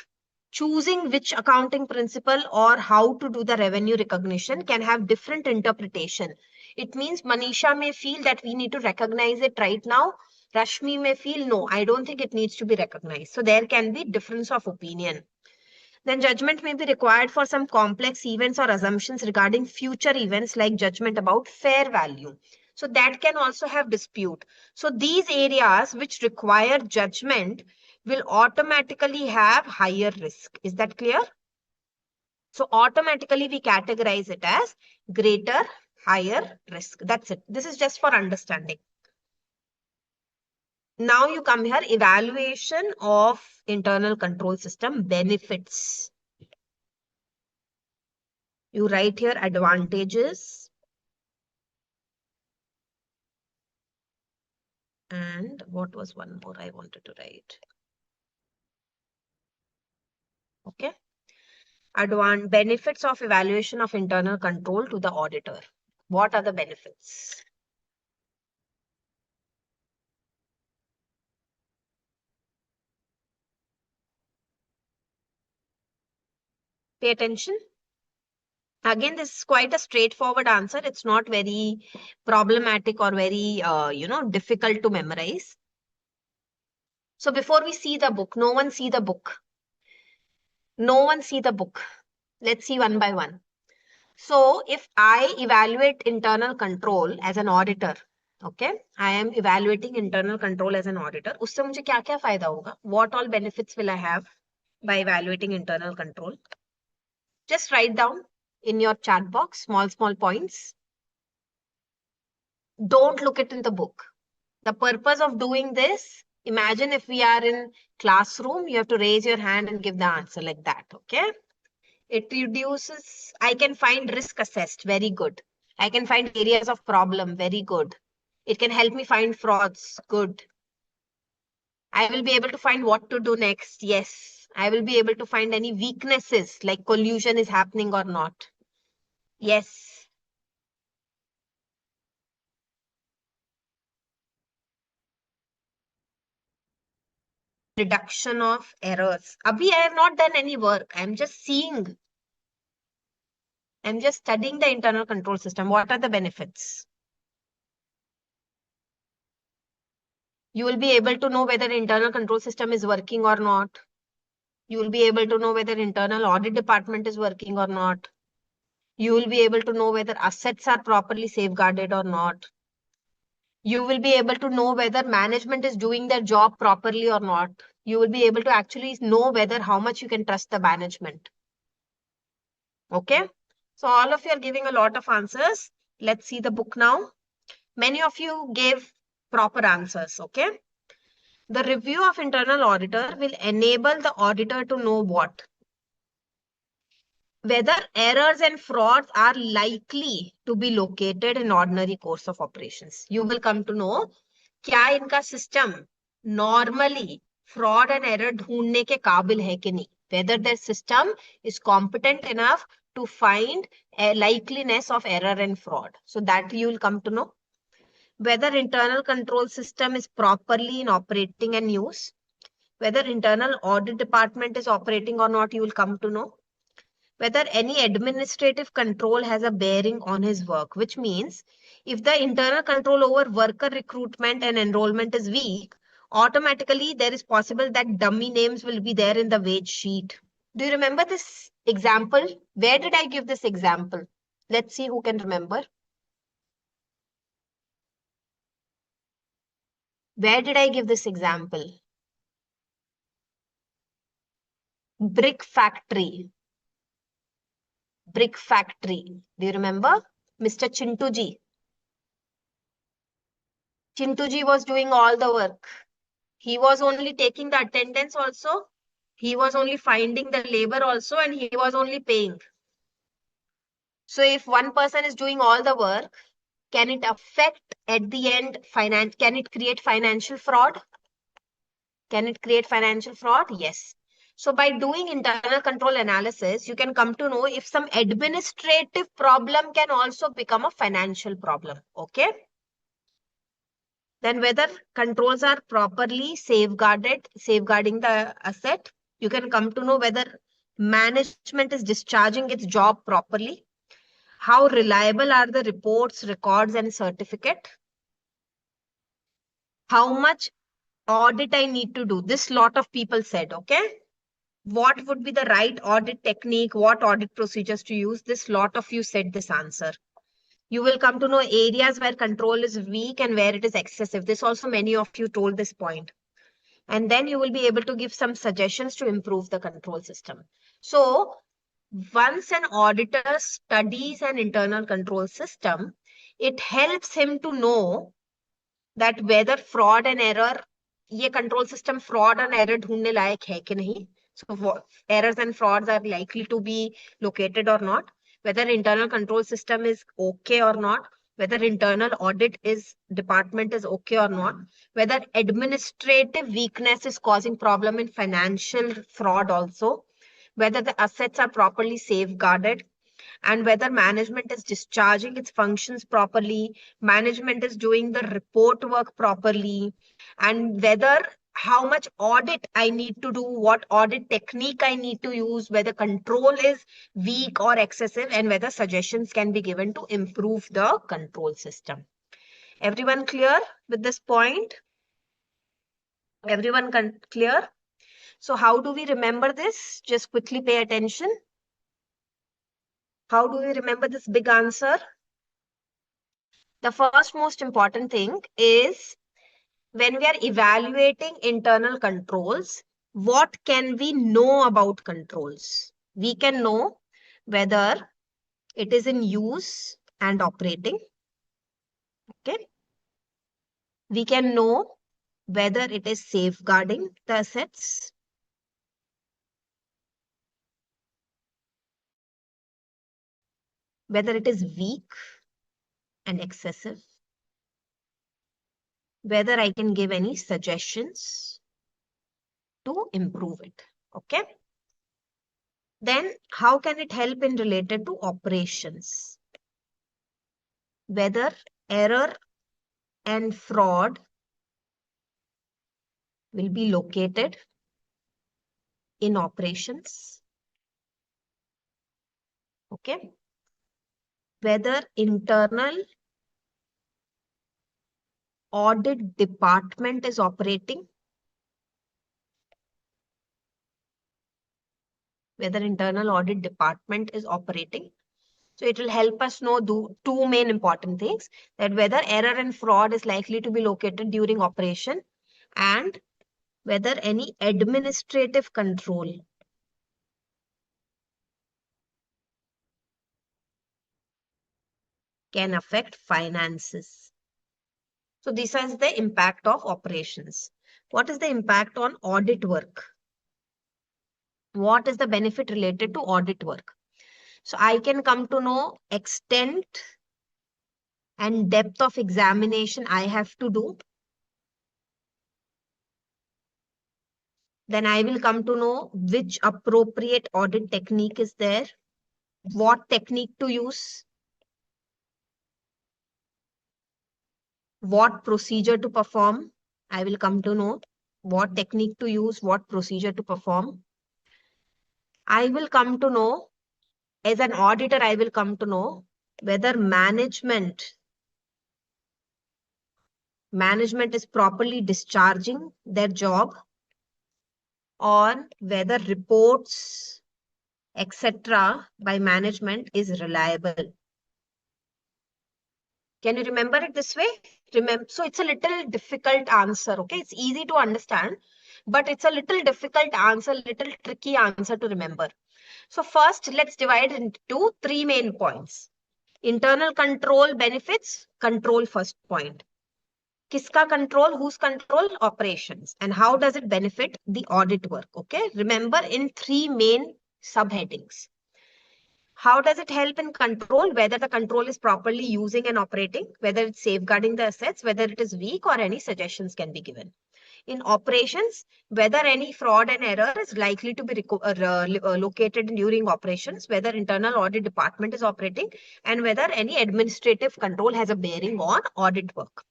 choosing which accounting principle or how to do the revenue recognition can have different interpretation. It means Manisha may feel that we need to recognize it right now. Rashmi may feel no, I don't think it needs to be recognized. So there can be difference of opinion. Then judgment may be required for some complex events or assumptions regarding future events like judgment about fair value. So that can also have dispute. So these areas which require judgment will automatically have higher risk. Is that clear? So automatically we categorize it as greater, higher risk. That's it. This is just for understanding. Now you come here, evaluation of internal control system benefits. You write here advantages and what was one more I wanted to write? Okay. Benefits of evaluation of internal control to the auditor. What are the benefits? Pay attention. Again, this is quite a straightforward answer. It's not very problematic or very, difficult to memorize. So before we see the book, no one see the book. No one see the book. Let's see one by one. So if I evaluate internal control as an auditor, okay, I am evaluating internal control as an auditor. उससे मुझे क्या क्या फायदा होगा? What all benefits will I have by evaluating internal control? Just write down in your chat box small points. Don't look it in the book. The purpose of doing this, imagine if we are in classroom, you have to raise your hand and give the answer like that, okay? It reduces, I can find risk assessed, very good. I can find areas of problem, very good. It can help me find frauds, good. I will be able to find what to do next, yes. I will be able to find any weaknesses like collusion is happening or not. Yes. Reduction of errors. Abhi, I have not done any work. I'm just seeing. I'm just studying the internal control system. What are the benefits? You will be able to know whether internal control system is working or not. You will be able to know whether internal audit department is working or not. You will be able to know whether assets are properly safeguarded or not. You will be able to know whether management is doing their job properly or not. You will be able to actually know whether how much you can trust the management. Okay. So all of you are giving a lot of answers. Let's see the book now. Many of you gave proper answers. Okay. The review of internal auditor will enable the auditor to know what? Whether errors and frauds are likely to be located in ordinary course of operations. You will come to know क्या इनका system normally fraud and error ढूंढने के काबिल है कि नहीं, whether their system is competent enough to find a likeliness of error and fraud. So that you will come to know. Whether internal control system is properly in operating and use. Whether internal audit department is operating or not, you will come to know. Whether any administrative control has a bearing on his work, which means if the internal control over worker recruitment and enrollment is weak, automatically there is possible that dummy names will be there in the wage sheet. Do you remember this example? Where did I give this example? Let's see who can remember. Where did I give this example? Brick factory. Brick factory. Do you remember? Mr. Chintuji. Chintuji was doing all the work. He was only taking the attendance also. He was only finding the labor also, and he was only paying. So if one person is doing all the work, can it affect at the end finance? Can it create financial fraud? Can it create financial fraud? Yes. So by doing internal control analysis, you can come to know if some administrative problem can also become a financial problem. Okay. Then whether controls are properly safeguarded, safeguarding the asset. You can come to know whether management is discharging its job properly. How reliable are the reports, records, and certificate? How much audit I need to do? This lot of people said, okay. What would be the right audit technique? What audit procedures to use? This lot of you said this answer. You will come to know areas where control is weak and where it is excessive. This also many of you told this point. And then you will be able to give some suggestions to improve the control system. So once an auditor studies an internal control system, it helps him to know that whether fraud and error, ये control system fraud and error ढूंढने लायक है कि नहीं. So errors and frauds are likely to be located or not. Whether internal control system is okay or not. Whether internal audit is department is okay or not. Whether administrative weakness is causing problem in financial fraud also. Whether the assets are properly safeguarded, and whether management is discharging its functions properly, management is doing the report work properly, and whether how much audit I need to do, what audit technique I need to use, whether control is weak or excessive, and whether suggestions can be given to improve the control system. Everyone clear with this point? Everyone clear? So how do we remember this? Just quickly pay attention. How do we remember this big answer? The first most important thing is when we are evaluating internal controls, what can we know about controls? We can know whether it is in use and operating. Okay. We can know whether it is safeguarding the assets. Whether it is weak and excessive. Whether I can give any suggestions to improve it. Okay. Then how can it help in related to operations? Whether error and fraud will be located in operations. Okay. Whether internal audit department is operating. Whether internal audit department is operating. So it will help us know two main important things, that whether error and fraud is likely to be located during operation and whether any administrative control can affect finances. So this is the impact of operations. What is the impact on audit work? What is the benefit related to audit work? So I can come to know extent and depth of examination I have to do. Then I will come to know which appropriate audit technique is there, what technique to use, what procedure to perform. I will come to know what technique to use, what procedure to perform. I will come to know, as an auditor, I will come to know whether management is properly discharging their job, or whether reports, etc., by management is reliable. Can you remember it this way? Remember, so it's a little difficult answer, okay? It's easy to understand, but it's a little difficult answer, little tricky answer to remember. So first, let's divide into three main points. Internal control benefits, control first point. Kiska control, whose control? Operations. And how does it benefit the audit work? Okay, remember in three main subheadings. How does it help in control? Whether the control is properly using and operating, whether it's safeguarding the assets, whether it is weak, or any suggestions can be given. In operations, whether any fraud and error is likely to be located during operations, whether internal audit department is operating, and whether any administrative control has a bearing on audit work.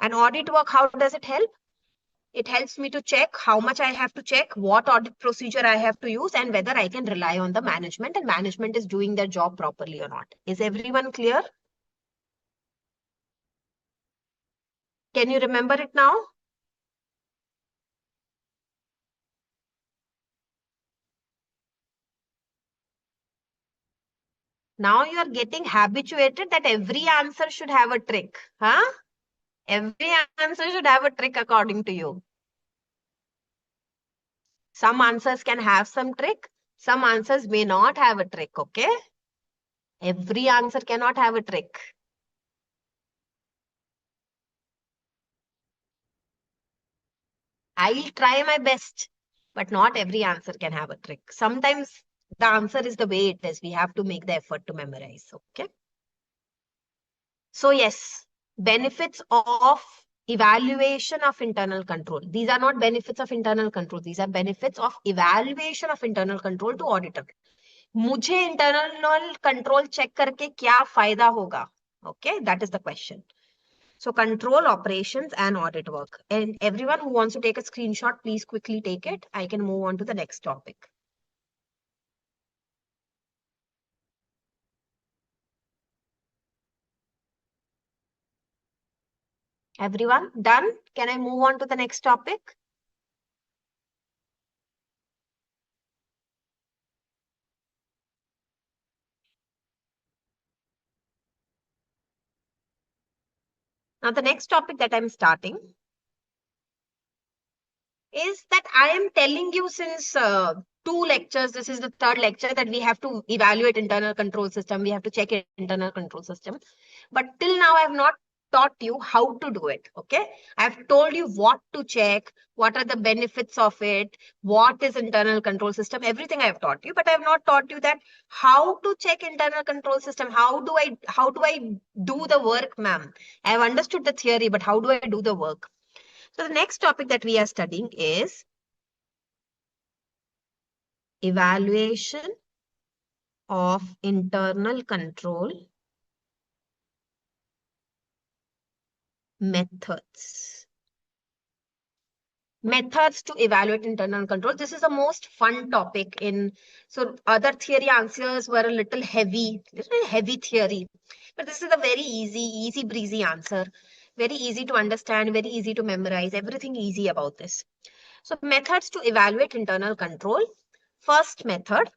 And audit work, how does it help? It helps me to check how much I have to check, what audit procedure I have to use, and whether I can rely on the management and management is doing their job properly or not. Is everyone clear? Can you remember it now? Now you are getting habituated that every answer should have a trick. Huh? Every answer should have a trick according to you. Some answers can have some trick. Some answers may not have a trick, okay? Every answer cannot have a trick. I'll try my best, but not every answer can have a trick. Sometimes the answer is the way it is. We have to make the effort to memorize. Okay. So, yes, benefits of evaluation of internal control. These are not benefits of internal control. These are benefits of evaluation of internal control to auditor. मुझे internal control check करके क्या फायदा होगा? Okay, that is the question. So control, operations, and audit work. And everyone who wants to take a screenshot, please quickly take it. I can move on to the next topic. Everyone done? Can I move on to the next topic? Now the next topic that I'm starting is that I am telling you since two lectures, this is the third lecture, that we have to evaluate internal control system. We have to check internal control system. But till now, I have not taught you how to do it. Okay. I've told you what to check, what are the benefits of it, what is internal control system, everything I've taught you, but I have not taught you that how to check internal control system. How do I do the work, ma'am? I have understood the theory, but how do I do the work? So the next topic that we are studying is evaluation of internal control methods. Methods to evaluate internal control. This is the most fun topic in, so other theory answers were a little heavy theory, but this is a very easy breezy answer. Very easy to understand, very easy to memorize, everything easy about this. So methods to evaluate internal control. First method,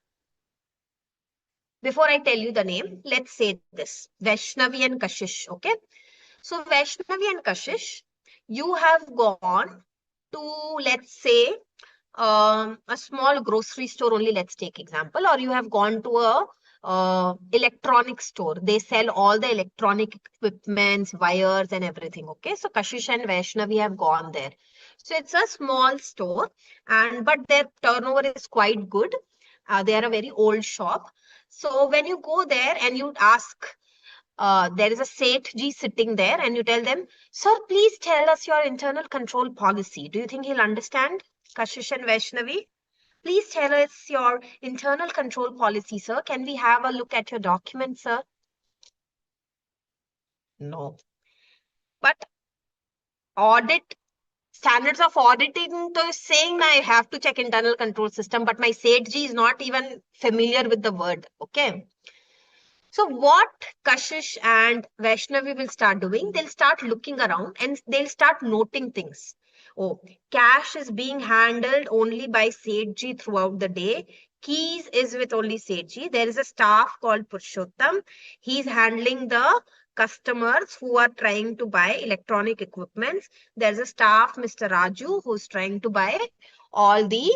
Before I tell you the name, let's say this. Vaishnavi and Kashish, okay? So Vaishnavi and Kashish, you have gone to, let's say, a small grocery store only, let's take example, or you have gone to a electronic store. They sell all the electronic equipments, wires and everything. Okay, so Kashish and Vaishnavi have gone there. So it's a small store, and but their turnover is quite good. They are a very old shop. So when you go there and you ask, there is a Seth Ji sitting there, and you tell them, "Sir, please tell us your internal control policy." Do you think he'll understand? Kashish and Vaishnavi, please tell us your internal control policy, sir. Can we have a look at your document, sir? No. But audit standards of auditing to is saying I have to check internal control system, but my Sethji is not even familiar with the word. Okay. So what Kashish and Vaishnavi will start doing, they'll start looking around and they'll start noting things. Oh, cash is being handled only by Sethji throughout the day. Keys is with only Sethji. There is a staff called Purushottam. He's handling the customers who are trying to buy electronic equipments. There's a staff, Mr. Raju, who's trying to buy all the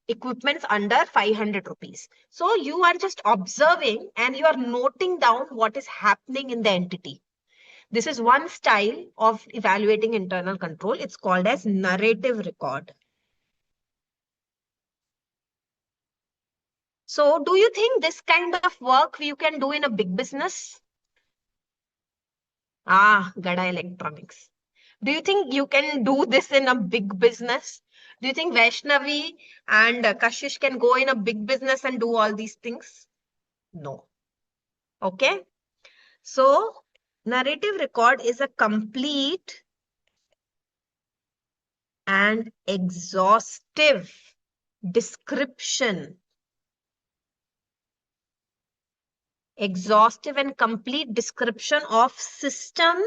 equipments under 500 rupees. So you are just observing and you are noting down what is happening in the entity. This is one style of evaluating internal control. It's called as narrative record. So do you think this kind of work you can do in a big business? Gada Electronics. Do you think you can do this in a big business? Do you think Vaishnavi and Kashish can go in a big business and do all these things? No. Okay. So narrative record is a complete and exhaustive description, exhaustive and complete description of system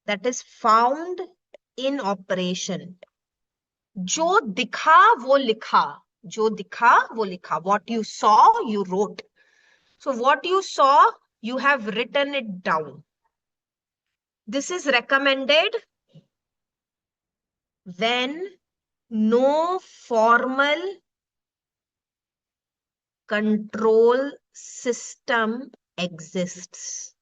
that is found in operation. जो दिखा वो लिखा, जो दिखा वो लिखा. What you saw, you wrote. So what you saw, you have written it down. This is recommended when no formal control system exists.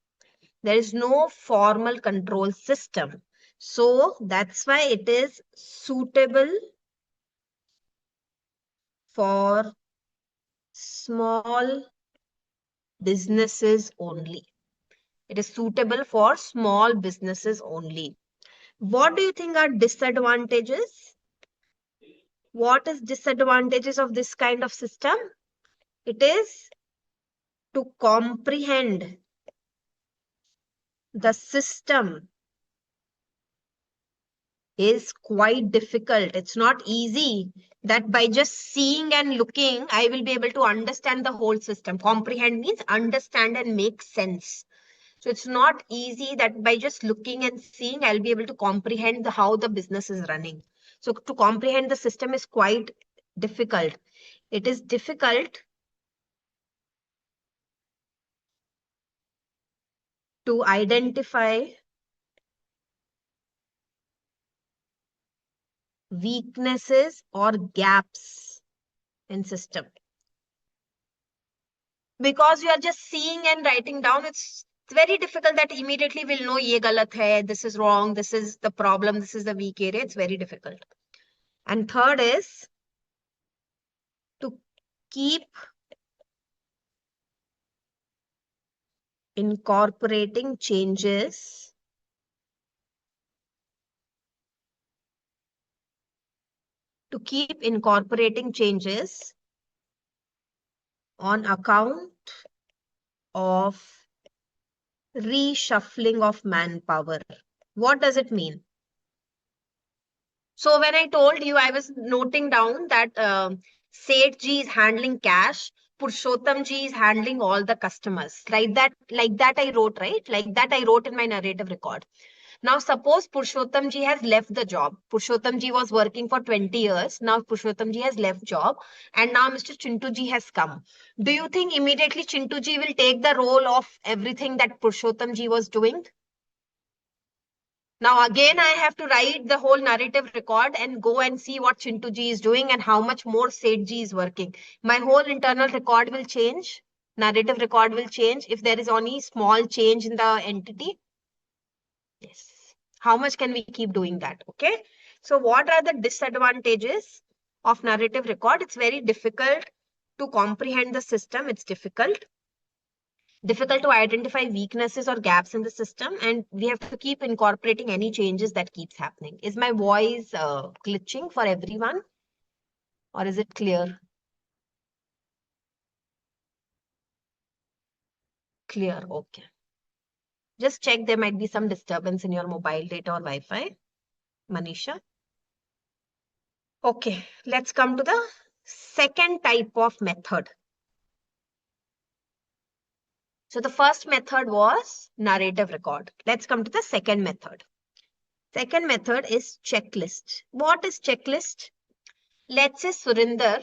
There is no formal control system. So that's why it is suitable for small businesses only. It is suitable for small businesses only. What do you think are disadvantages? What is disadvantages of this kind of system? It is to comprehend the system is quite difficult. It's not easy that by just seeing and looking, I will be able to understand the whole system. Comprehend means understand and make sense. So it's not easy that by just looking and seeing, I'll be able to comprehend how the business is running. So to comprehend the system is quite difficult. It is difficult to identify weaknesses or gaps in system. Because you are just seeing and writing down, it's very difficult that immediately we'll know ye galat hai, this is wrong, this is the problem, this is the weak area. It's very difficult. And third is to keep incorporating changes on account of reshuffling of manpower. What does it mean? So when I told you, I was noting down that Seth Ji is handling cash, Purushottam Ji is handling all the customers. Like that I wrote, right? Like that I wrote in my narrative record. Now, suppose Purushottam ji has left the job. Purushottam ji was working for 20 years. Now, Purushottam ji has left job and now Mr. Chintu ji has come. Do you think immediately Chintu ji will take the role of everything that Purushottam ji was doing? Now, again, I have to write the whole narrative record and go and see what Chintu ji is doing and how much more Seth ji is working. My whole internal record will change. Narrative record will change if there is any small change in the entity. Yes. How much can we keep doing that? Okay. So what are the disadvantages of narrative record? It's very difficult to comprehend the system. It's difficult to identify weaknesses or gaps in the system, and we have to keep incorporating any changes that keeps happening. Is my voice glitching for everyone, or is it clear? Clear. Okay. Just check, there might be some disturbance in your mobile data or Wi-Fi. Manisha. Okay, let's come to the second type of method. So the first method was narrative record. Let's come to the second method. Second method is checklist. What is checklist? Let's say Surinder,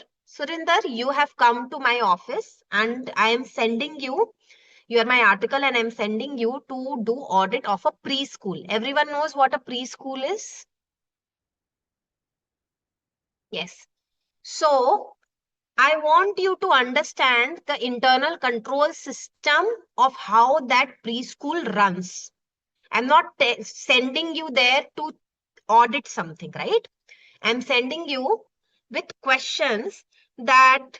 you have come to my office and I am sending you, you are my article and I'm sending you to do audit of a preschool. Everyone knows what a preschool is? Yes. So I want you to understand the internal control system of how that preschool runs. I'm not sending you there to audit something, right? I'm sending you with questions that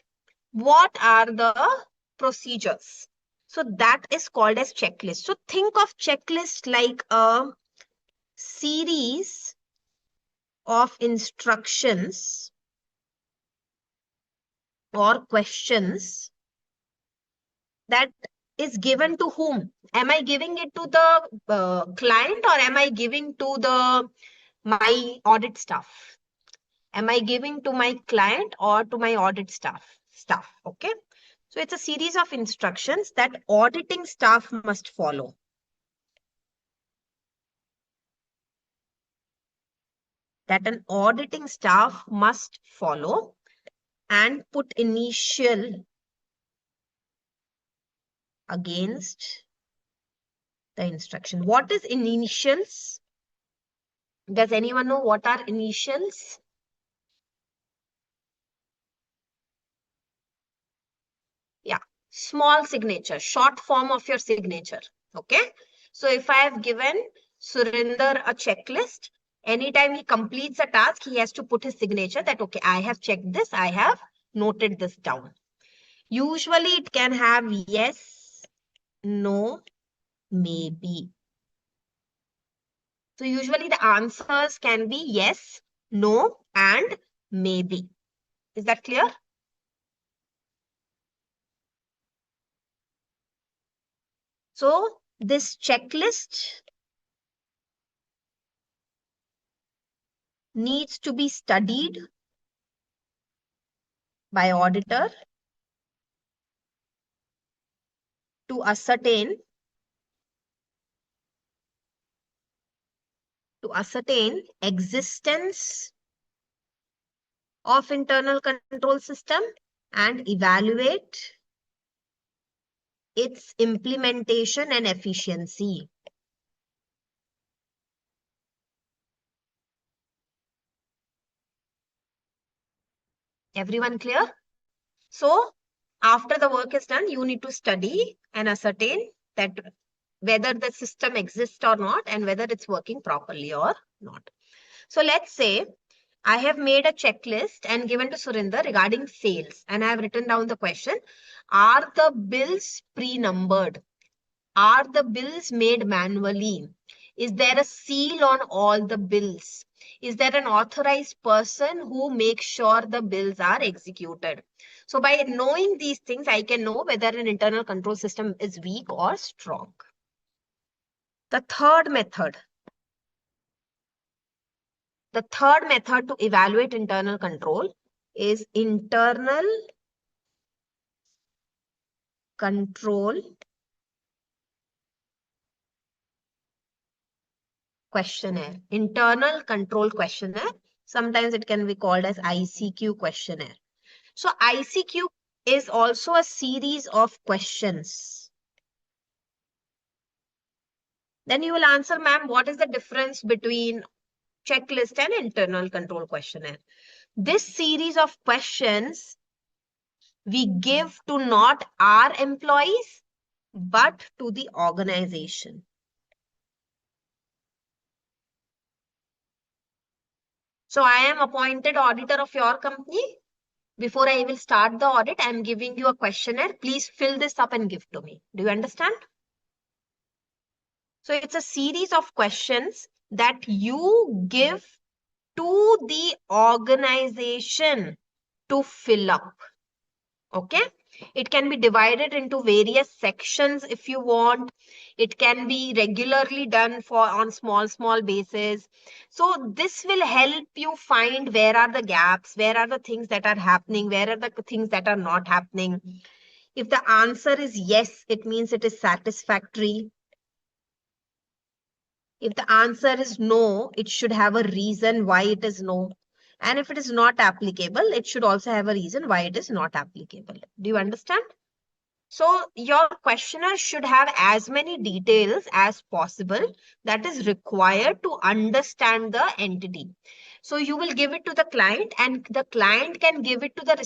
what are the procedures. So that is called as checklist. So think of checklist like a series of instructions or questions that is given to whom? Am I giving it to the client or am I giving to the my audit staff? Am I giving to my client or to my audit staff? Okay. So it's a series of instructions that auditing staff must follow. That an auditing staff must follow and put initial against the instruction. What is initials? Does anyone know what are initials? Yeah, small signature, short form of your signature. Okay. So if I have given Surinder a checklist, anytime he completes a task, he has to put his signature that, okay, I have checked this, I have noted this down. Usually it can have yes, no, maybe. So usually the answers can be yes, no, and maybe. Is that clear? So this checklist needs to be studied by auditor to ascertain existence of internal control system and evaluate its implementation and efficiency. Everyone clear? So after the work is done, you need to study and ascertain that whether the system exists or not and whether it's working properly or not. So let's say I have made a checklist and given to Surinder regarding sales, and I have written down the question, are the bills pre-numbered? Are the bills made manually? Is there a seal on all the bills? Is there an authorized person who makes sure the bills are executed? So by knowing these things, I can know whether an internal control system is weak or strong. The third method to evaluate internal control is internal control questionnaire, internal control questionnaire. Sometimes it can be called as ICQ questionnaire. So ICQ is also a series of questions. Then you will answer, ma'am, what is the difference between checklist and internal control questionnaire? This series of questions we give to not our employees, but to the organization. So I am appointed auditor of your company. Before I will start the audit, I am giving you a questionnaire. Please fill this up and give to me. Do you understand? So it's a series of questions that you give to the organization to fill up. Okay, it can be divided into various sections if you want. It can be regularly done for on small basis. So this will help you find where are the gaps, where are the things that are happening, where are the things that are not happening. If the answer is yes, it means it is satisfactory. If the answer is no, it should have a reason why it is no. And if it is not applicable, it should also have a reason why it is not applicable. Do you understand? So your questionnaire should have as many details as possible that is required to understand the entity. So you will give it to the client and the client can give it to the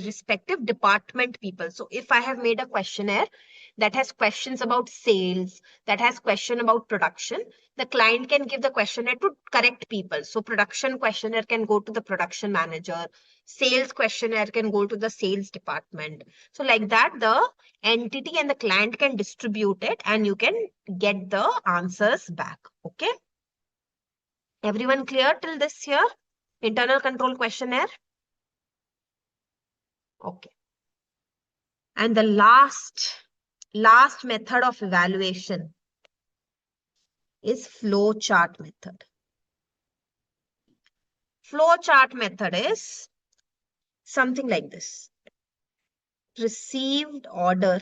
respective department people. So if I have made a questionnaire that has questions about sales, that has question about production, the client can give the questionnaire to correct people. So production questionnaire can go to the production manager, sales questionnaire can go to the sales department. So like that, the entity and the client can distribute it and you can get the answers back. Okay. Everyone clear till this here? Internal control questionnaire. Okay. And the last method of evaluation is flow chart method. Flow chart method is something like this. Received order,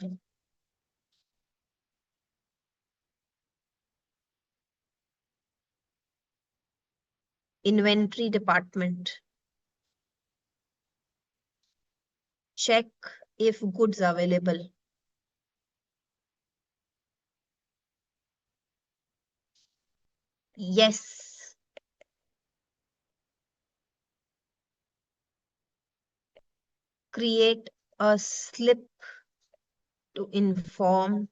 inventory department, check if goods available. Yes. Create a slip to inform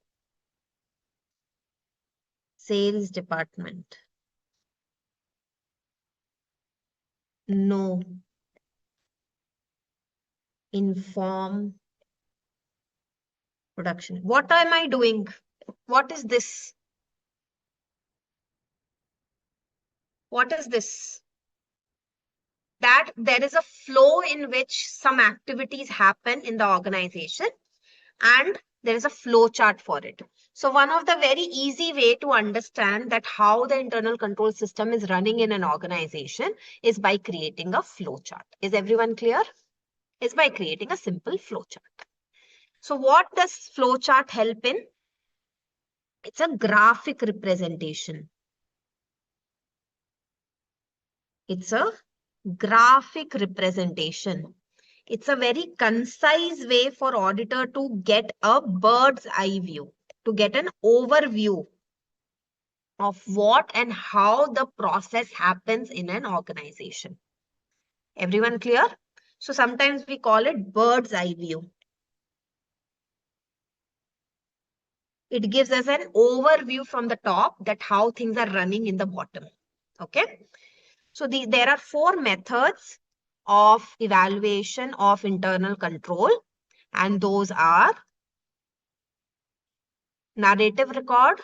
sales department. No. Inform production. What am I doing? What is this? What is this? That there is a flow in which some activities happen in the organization and there is a flow chart for it. So one of the very easy way to understand that how the internal control system is running in an organization is by creating a flow chart. Is everyone clear? Is by creating a simple flow chart. So what does flow chart help in? It's a graphic representation. It's a graphic representation. It's a very concise way for auditor to get a bird's eye view, to get an overview of what and how the process happens in an organization. Everyone clear? So sometimes we call it bird's eye view. It gives us an overview from the top that how things are running in the bottom. Okay. So there are 4 methods of evaluation of internal control, and those are narrative record,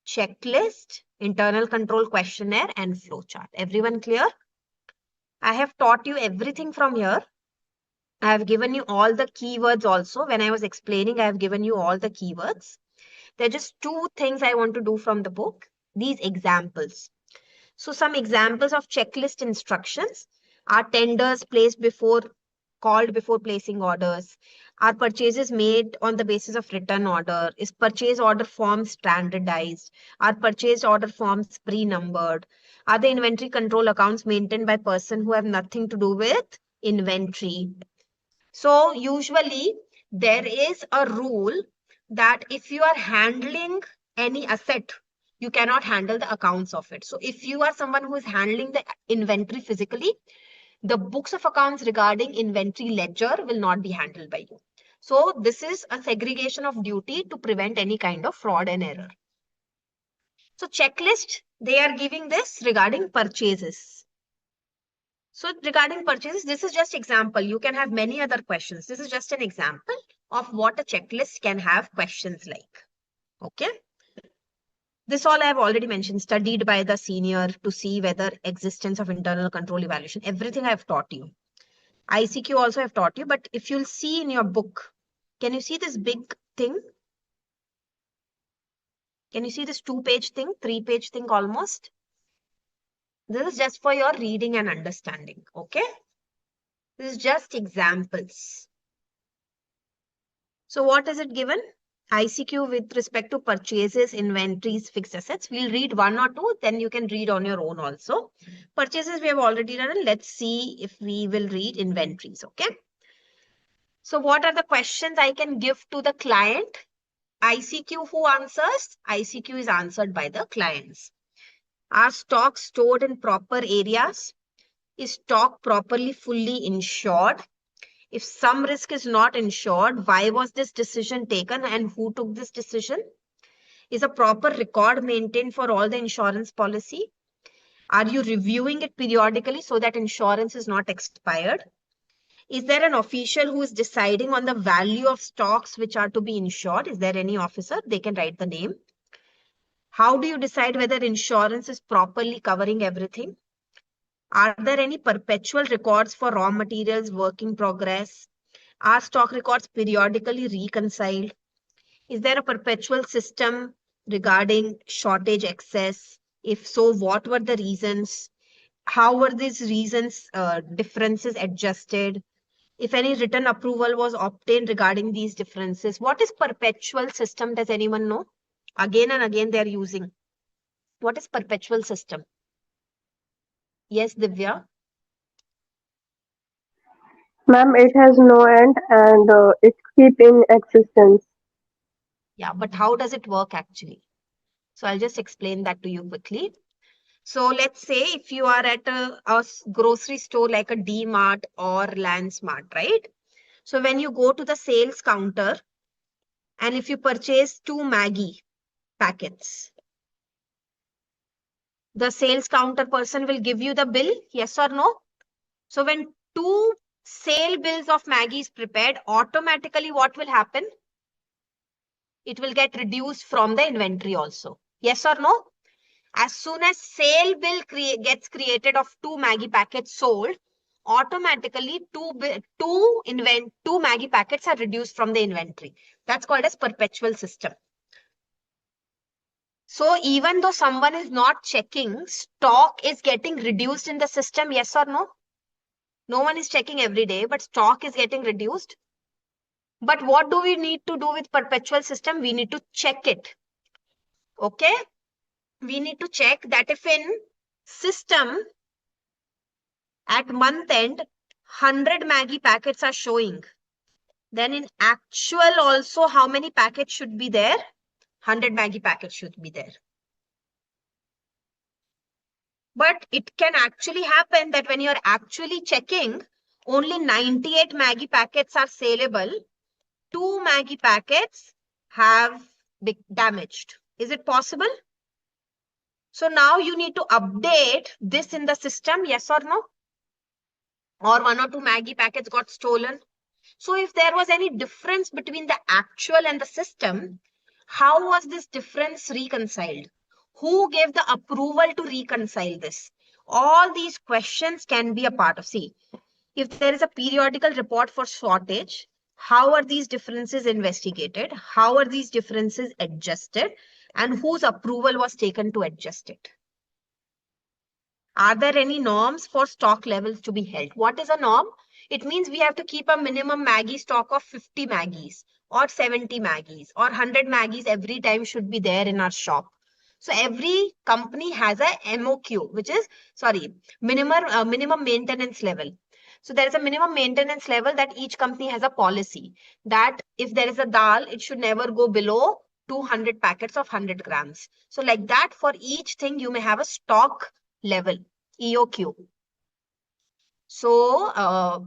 checklist, internal control questionnaire, and flowchart. Everyone clear? I have taught you everything from here. I have given you all the keywords also. When I was explaining, I have given you all the keywords. There are just 2 things I want to do from the book. These examples. So some examples of checklist instructions are tenders placed before called before placing orders? Are purchases made on the basis of written order? Is purchase order form standardized? Are purchase order forms pre-numbered? Are the inventory control accounts maintained by person who have nothing to do with inventory? So usually there is a rule that if you are handling any asset, you cannot handle the accounts of it. So if you are someone who is handling the inventory physically, the books of accounts regarding inventory ledger will not be handled by you. So this is a segregation of duty to prevent any kind of fraud and error. So checklist, they are giving this regarding purchases. So regarding purchases, this is just example. You can have many other questions. This is just an example of what a checklist can have questions like. Okay. This all I have already mentioned, studied by the senior to see whether existence of internal control evaluation, everything I have taught you. ICQ also I have taught you, but if you'll see in your book, can you see this big thing? Can you see this 2-page thing, 3-page thing almost? This is just for your reading and understanding. Okay. This is just examples. So what is it given? ICQ with respect to purchases, inventories, fixed assets. We'll read one or two, then you can read on your own also. Purchases we have already done. Let's see if we will read inventories. Okay. So what are the questions I can give to the client? ICQ who answers? ICQ is answered by the clients. Are stocks stored in proper areas? Is stock properly fully insured? If some risk is not insured, why was this decision taken and who took this decision? Is a proper record maintained for all the insurance policy? Are you reviewing it periodically so that insurance is not expired? Is there an official who is deciding on the value of stocks which are to be insured? Is there any officer? They can write the name. How do you decide whether insurance is properly covering everything? Are there any perpetual records for raw materials, work in progress? Are stock records periodically reconciled? Is there a perpetual system regarding shortage excess? If so, what were the reasons? How were these reasons differences adjusted? If any written approval was obtained regarding these differences, what is perpetual system? Does anyone know? Again and again they are using. What is perpetual system? Yes, Divya. Ma'am, it has no end and it keep in existence. Yeah, but how does it work actually? So I'll just explain that to you quickly. So let's say if you are at a grocery store like a D Mart or Landsmart, right? So when you go to the sales counter and if you purchase 2 Maggie packets, the sales counter person will give you the bill, yes or no? So when 2 sale bills of Maggie is prepared, automatically what will happen? It will get reduced from the inventory also. Yes or no? As soon as sale bill gets created of 2 Maggie packets sold, automatically two Maggie packets are reduced from the inventory. That's called as perpetual system. So even though someone is not checking, stock is getting reduced in the system, yes or no? No one is checking every day, but stock is getting reduced. But what do we need to do with perpetual system? We need to check it. Okay? We need to check that if in system at month end 100 Maggie packets are showing, then in actual also how many packets should be there? 100 Maggie packets should be there. But it can actually happen that when you're actually checking, only 98 Maggie packets are saleable. 2 Maggie packets have been damaged. Is it possible? So now you need to update this in the system, yes or no? Or 1 or 2 Maggie packets got stolen. So if there was any difference between the actual and the system, how was this difference reconciled? Who gave the approval to reconcile this? All these questions can be a part of. See, if there is a periodical report for shortage, how are these differences investigated? How are these differences adjusted? And whose approval was taken to adjust it? Are there any norms for stock levels to be held? What is a norm? It means we have to keep a minimum Maggie stock of 50 Maggies or 70 Maggies or 100 Maggies every time should be there in our shop. So every company has a MOQ, which is, sorry, minimum maintenance level. So there is a minimum maintenance level that each company has a policy that if there is a dal, it should never go below 200 packets of 100 grams. So like that, for each thing, you may have a stock level, EOQ. So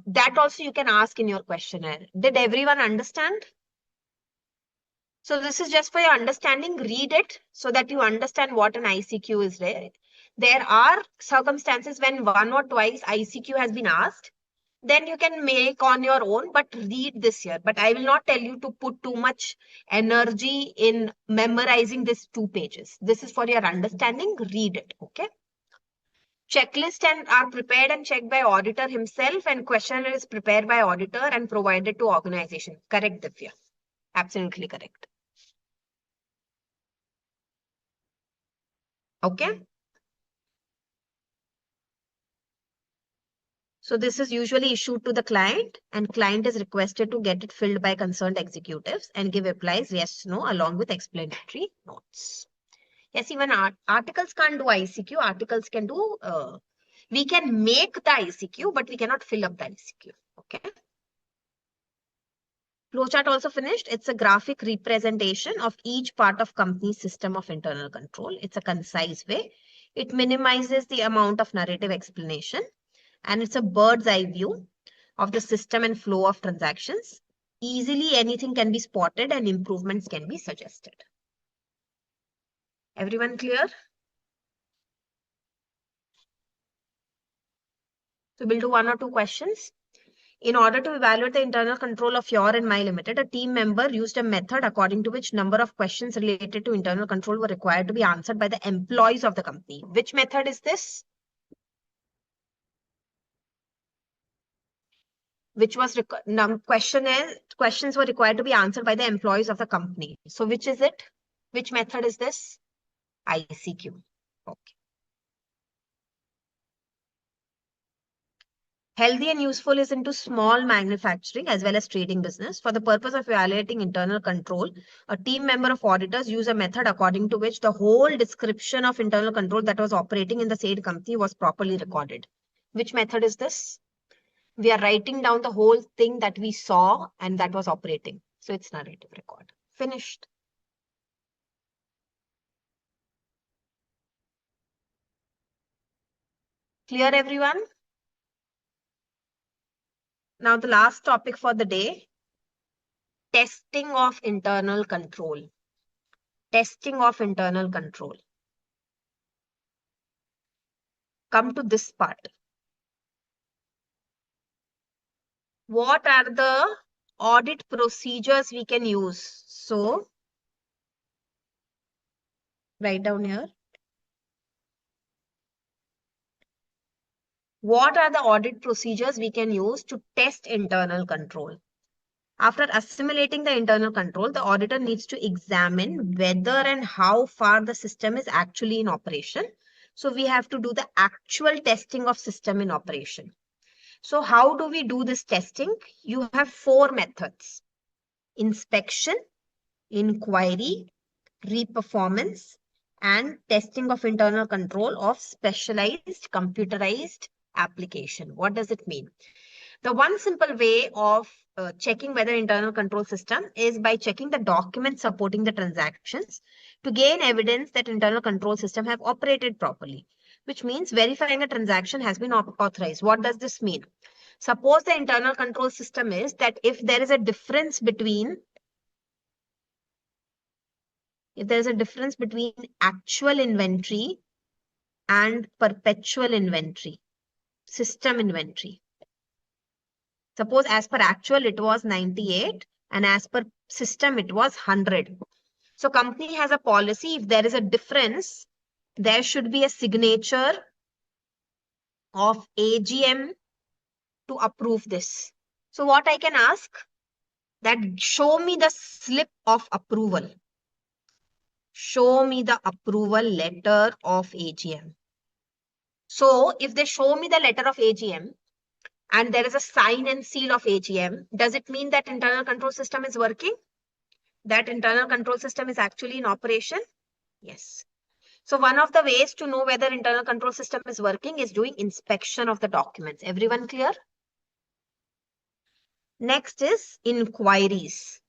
that also you can ask in your questionnaire. Did everyone understand? So this is just for your understanding. Read it so that you understand what an ICQ is. There are circumstances when one or twice ICQ has been asked. Then you can make on your own, but read this here. But I will not tell you to put too much energy in memorizing these 2 pages. This is for your understanding. Read it. Okay. Checklist and are prepared and checked by auditor himself, and questionnaire is prepared by auditor and provided to organization. Correct, Divya. Absolutely correct. Okay. So this is usually issued to the client, and client is requested to get it filled by concerned executives and give replies yes, no, along with explanatory notes. Yes, even articles can't do ICQ. Articles can do, we can make the ICQ, but we cannot fill up the ICQ. Okay. Flowchart also finished. It's a graphic representation of each part of company's system of internal control. It's a concise way. It minimizes the amount of narrative explanation, and it's a bird's eye view of the system and flow of transactions. Easily anything can be spotted and improvements can be suggested. Everyone clear? So we'll do 1 or 2 questions. In order to evaluate the internal control of your and my limited, a team member used a method according to which number of questions related to internal control were required to be answered by the employees of the company. Which method is this? Which was questions were required to be answered by the employees of the company. So which is it? Which method is this? ICQ. Okay. Healthy and useful is into small manufacturing as well as trading business. For the purpose of evaluating internal control, a team member of auditors use a method according to which the whole description of internal control that was operating in the said company was properly recorded. Which method is this? We are writing down the whole thing that we saw and that was operating. So it's narrative record. Finished. Clear, everyone? Now the last topic for the day, testing of internal control. Testing of internal control. Come to this part. What are the audit procedures we can use? So, write down here. What are the audit procedures we can use to test internal control? After assimilating the internal control, the auditor needs to examine whether and how far the system is actually in operation. So we have to do the actual testing of system in operation. So how do we do this testing? You have 4 methods: inspection, inquiry, reperformance, and testing of internal control of specialized computerized application. What does it mean? The one simple way of checking whether internal control system is by checking the documents supporting the transactions to gain evidence that internal control system have operated properly, which means verifying a transaction has been authorized. What does this mean? Suppose the internal control system is that if there is a difference between actual inventory and perpetual inventory, system inventory. Suppose as per actual it was 98 and as per system it was 100. So company has a policy, if there is a difference, there should be a signature of AGM to approve this. So what I can ask, that show me the slip of approval. Show me the approval letter of AGM. So if they show me the letter of AGM and there is a sign and seal of AGM, does it mean that internal control system is working? That internal control system is actually in operation? Yes. So one of the ways to know whether internal control system is working is doing inspection of the documents. Everyone clear? Next is inquiries.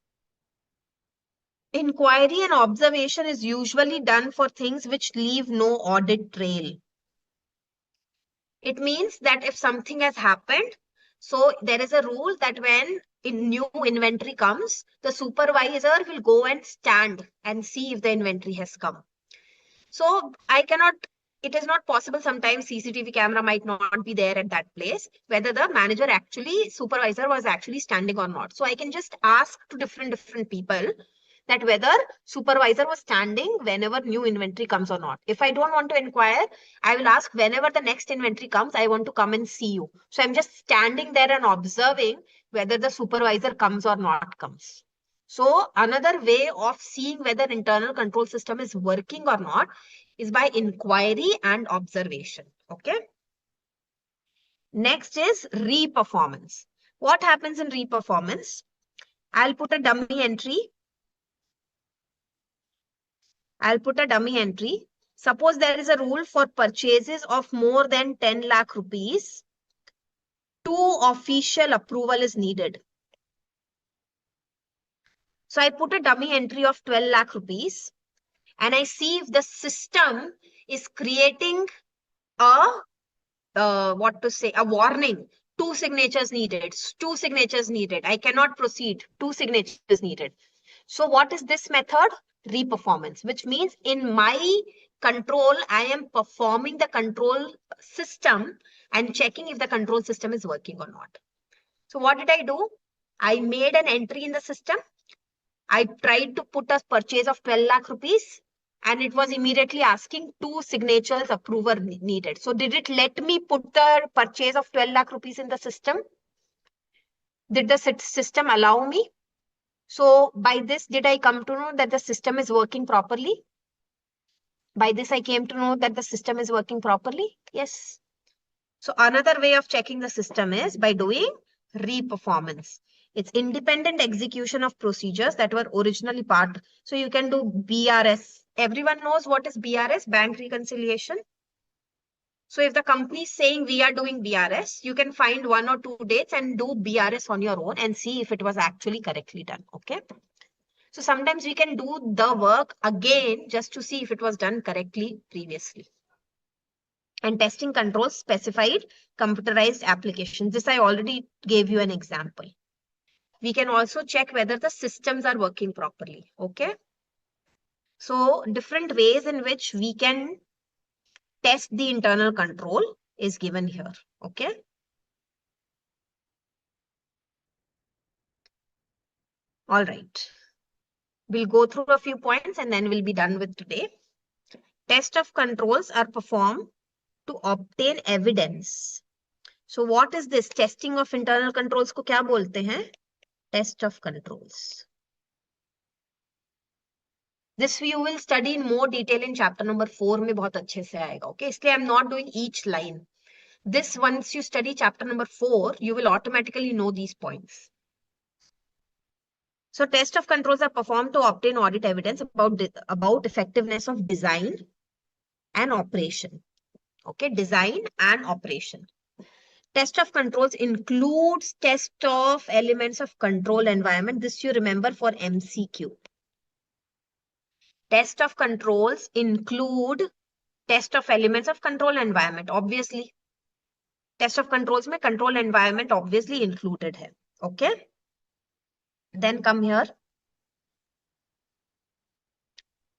Inquiry and observation is usually done for things which leave no audit trail. It means that if something has happened, so there is a rule that when new inventory comes, the supervisor will go and stand and see if the inventory has come. So it is not possible. Sometimes CCTV camera might not be there at that place, whether the supervisor was actually standing or not. So I can just ask to different people that whether supervisor was standing whenever new inventory comes or not. If I don't want to inquire, I will ask whenever the next inventory comes, I want to come and see you. So I'm just standing there and observing whether the supervisor comes or not comes. So another way of seeing whether internal control system is working or not is by inquiry and observation. Okay. Next is re-performance. What happens in re-performance? I'll put a dummy entry. Suppose there is a rule for purchases of more than 10 lakh rupees. 2 official approval is needed. So I put a dummy entry of 12 lakh rupees and I see if the system is creating a warning. 2 signatures needed. I cannot proceed. 2 signatures needed. So what is this method? Re-performance, which means in my control, I am performing the control system and checking if the control system is working or not. So what did I do? I made an entry in the system. I tried to put a purchase of 12 lakh rupees and it was immediately asking 2 signatures approval needed. So did it let me put the purchase of 12 lakh rupees in the system? Did the system allow me? So by this, did I come to know that the system is working properly? By this, I came to know that the system is working properly. Yes. So another way of checking the system is by doing re-performance. It's independent execution of procedures that were originally part. So you can do BRS. Everyone knows what is BRS, bank reconciliation. So if the company is saying we are doing BRS, you can find 1 or 2 dates and do BRS on your own and see if it was actually correctly done. Okay. So sometimes we can do the work again just to see if it was done correctly previously. And testing controls specified computerized applications. This I already gave you an example. We can also check whether the systems are working properly. Okay. So different ways in which we can test the internal control is given here. Okay. All right. We'll go through a few points and then we'll be done with today. Test of controls are performed to obtain evidence. So what is this? Testing of internal controls को क्या बोलते हैं? Test of controls. This you will study in more detail in chapter number 4 में बहुत अच्छे से आएगा. Okay, इसलिए I'm not doing each line. This once you study chapter number 4, you will automatically know these points. So test of controls are performed to obtain audit evidence about effectiveness of design and operation. Okay, design and operation. Test of controls includes test of elements of control environment. This you remember for MCQ. Test of controls include test of elements of control environment. Obviously, test of controls में control environment obviously included है. Okay. Then come here.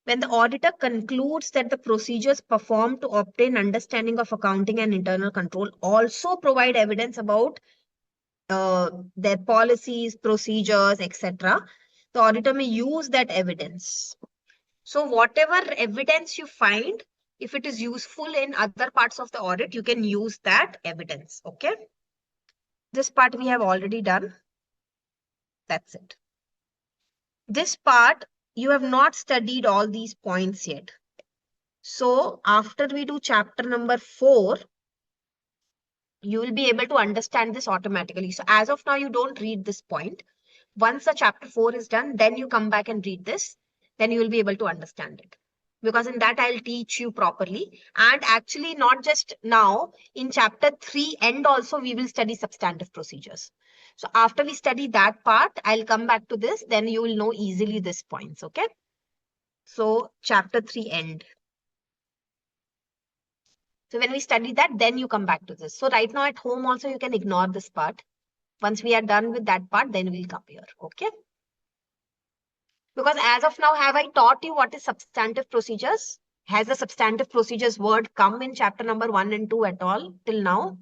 When the auditor concludes that the procedures performed to obtain understanding of accounting and internal control also provide evidence about their policies, procedures, etc., the auditor may use that evidence. So whatever evidence you find, if it is useful in other parts of the audit, you can use that evidence. Okay. This part we have already done. That's it. This part, you have not studied all these points yet. So after we do chapter number 4, you will be able to understand this automatically. So as of now, you don't read this point. Once the chapter 4 is done, then you come back and read this. Then you will be able to understand it. Because in that, I'll teach you properly. And actually, not just now, in chapter 3 and also, we will study substantive procedures. So after we study that part, I'll come back to this. Then you will know easily these points. Okay. So chapter 3 end. So when we study that, then you come back to this. So right now at home also, you can ignore this part. Once we are done with that part, then we'll come here. Okay. Because as of now, have I taught you what is substantive procedures? Has the substantive procedures word come in chapter number 1 and 2 at all till now?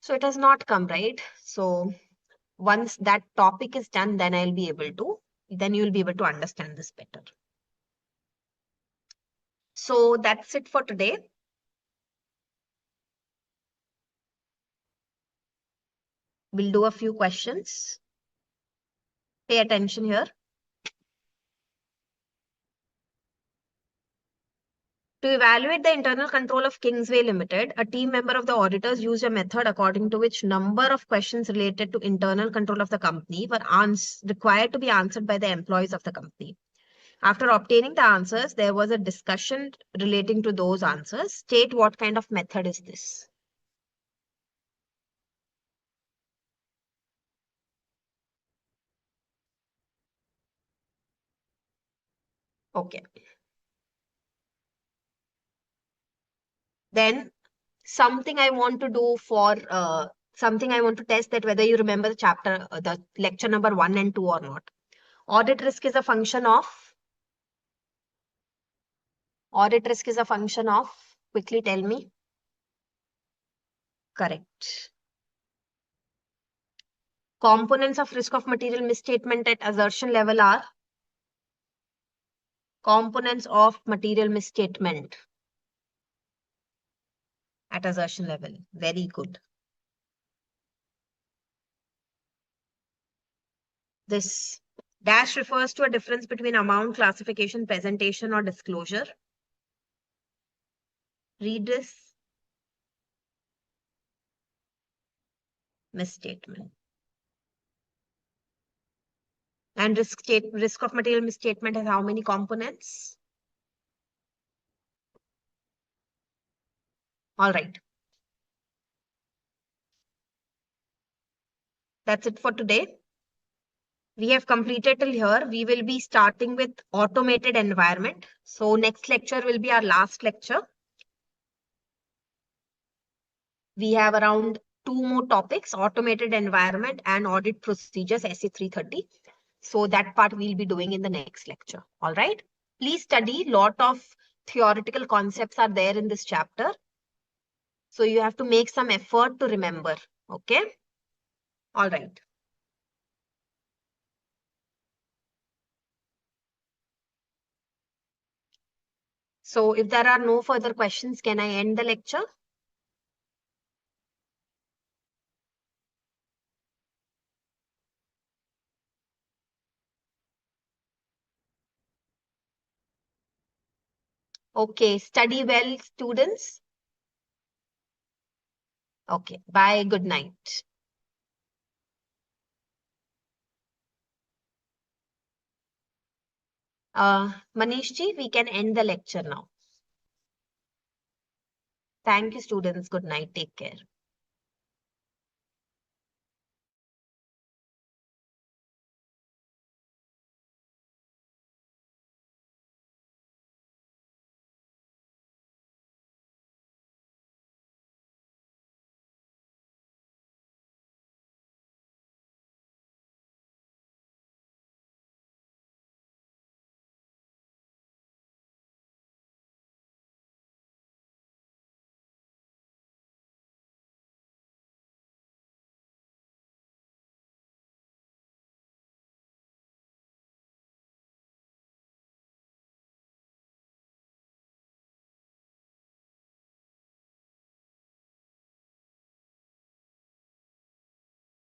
So it has not come, right? So once that topic is done, then then you'll be able to understand this better. So that's it for today. We'll do a few questions. Pay attention here. To evaluate the internal control of Kingsway Limited, a team member of the auditors used a method according to which number of questions related to internal control of the company were required to be answered by the employees of the company. After obtaining the answers, there was a discussion relating to those answers. State what kind of method is this? Okay. Then something I want to do for something I want to test that whether you remember the chapter, the lecture number 1 and 2 or not. Audit risk is a function of quickly tell me. Correct. Components of risk of material misstatement at assertion level are components of material misstatement at assertion level. Very good. This dash refers to a difference between amount, classification, presentation, or disclosure. Read this. Misstatement. And risk of material misstatement has how many components? All right. That's it for today. We have completed till here. We will be starting with automated environment. So next lecture will be our last lecture. We have around 2 more topics, automated environment and audit procedures, SE 330. So that part we'll be doing in the next lecture. All right. Please study. Lot of theoretical concepts are there in this chapter. So you have to make some effort to remember. Okay. All right. So if there are no further questions, can I end the lecture? Okay. Study well, students. Okay. Bye. Good night. Manish ji, we can end the lecture now. Thank you, students. Good night. Take care.